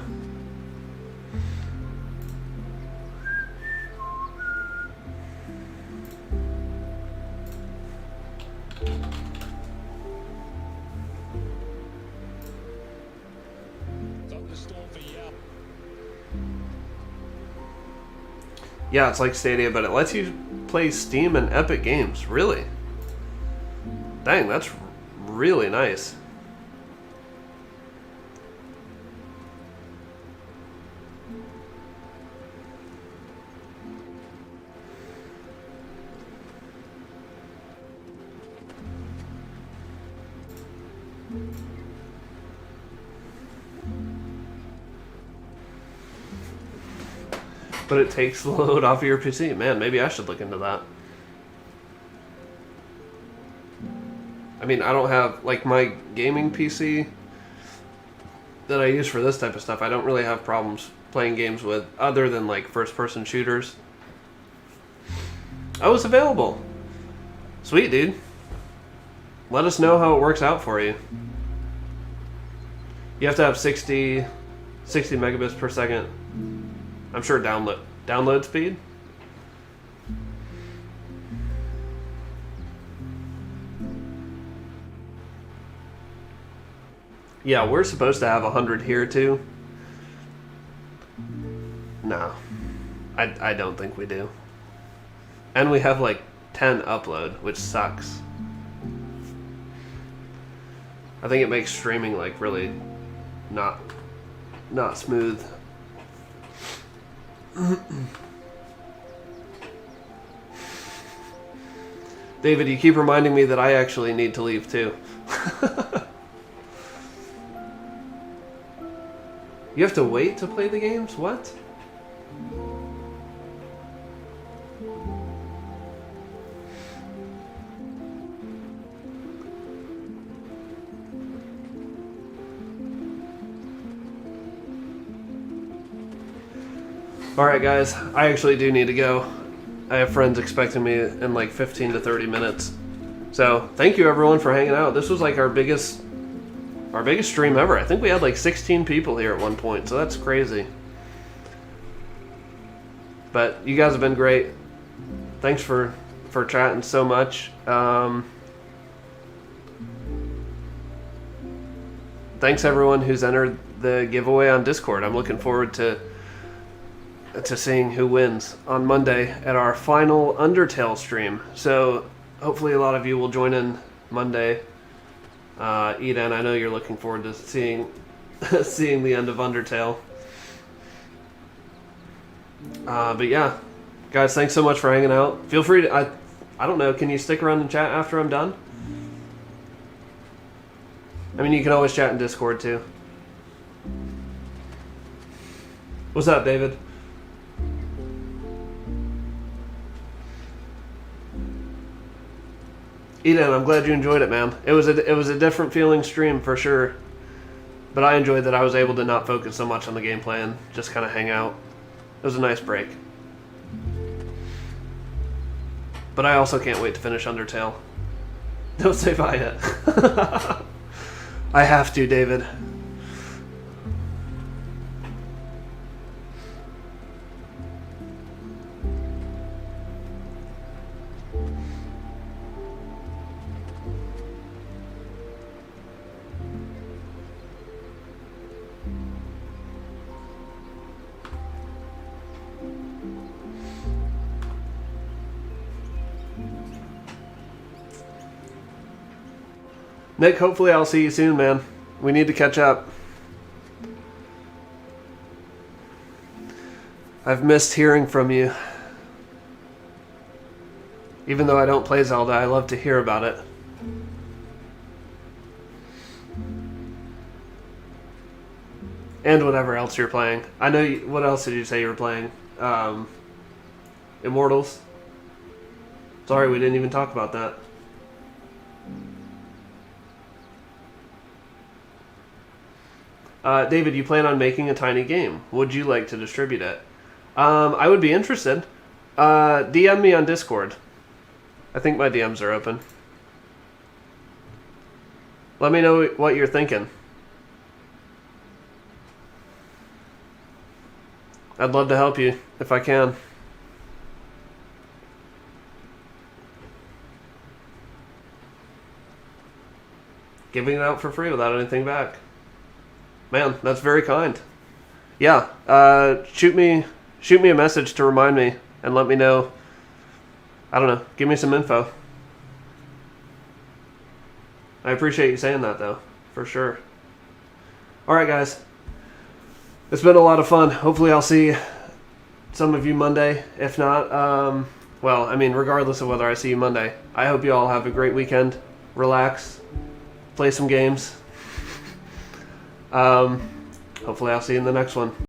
Yeah, it's like Stadia, but it lets you play Steam and Epic games. Really? Dang, that's really nice. But it takes the load off of your PC. Man, maybe I should look into that. I mean, I don't have, like, my gaming PC that I use for this type of stuff, I don't really have problems playing games with, other than, like, first-person shooters. Oh, it's available. Sweet, dude. Let us know how it works out for you. You have to have 60 megabits per second. I'm sure download speed. Yeah, we're supposed to have 100 here too. No, I don't think we do. And we have like 10 upload, which sucks. I think it makes streaming like really not smooth. David, you keep reminding me that I actually need to leave too. You have to wait to play the games? What? Alright guys, I actually do need to go. I have friends expecting me in like 15 to 30 minutes. So, thank you everyone for hanging out. This was like our biggest stream ever. I think we had like 16 people here at one point, so that's crazy. But you guys have been great. Thanks for chatting so much. Thanks everyone who's entered the giveaway on Discord. I'm looking forward to seeing who wins on Monday at our final Undertale stream. So hopefully a lot of you will join in Monday. Eden, I know you're looking forward to seeing the end of Undertale. But yeah, guys, thanks so much for hanging out. Feel free to, I don't know, can you stick around and chat after I'm done? I mean, you can always chat in Discord too. What's up, David? Eden, I'm glad you enjoyed it, man. It was a different feeling stream for sure, but I enjoyed that I was able to not focus so much on the gameplay and just kind of hang out. It was a nice break. But I also can't wait to finish Undertale. Don't say bye yet. I have to, David. Nick, hopefully I'll see you soon, man. We need to catch up. I've missed hearing from you. Even though I don't play Zelda, I love to hear about it. And whatever else you're playing. I know you, what else did you say you were playing? Immortals? Sorry, we didn't even talk about that. David, you plan on making a tiny game. Would you like to distribute it? I would be interested. DM me on Discord. I think my DMs are open. Let me know what you're thinking. I'd love to help you if I can. Giving it out for free without anything back. Man, that's very kind. Yeah, shoot me a message to remind me and let me know. I don't know, give me some info. I appreciate you saying that though, for sure. Alright guys, it's been a lot of fun. Hopefully I'll see some of you Monday. If not, well, I mean, regardless of whether I see you Monday, I hope you all have a great weekend. Relax, play some games. Hopefully I'll see you in the next one.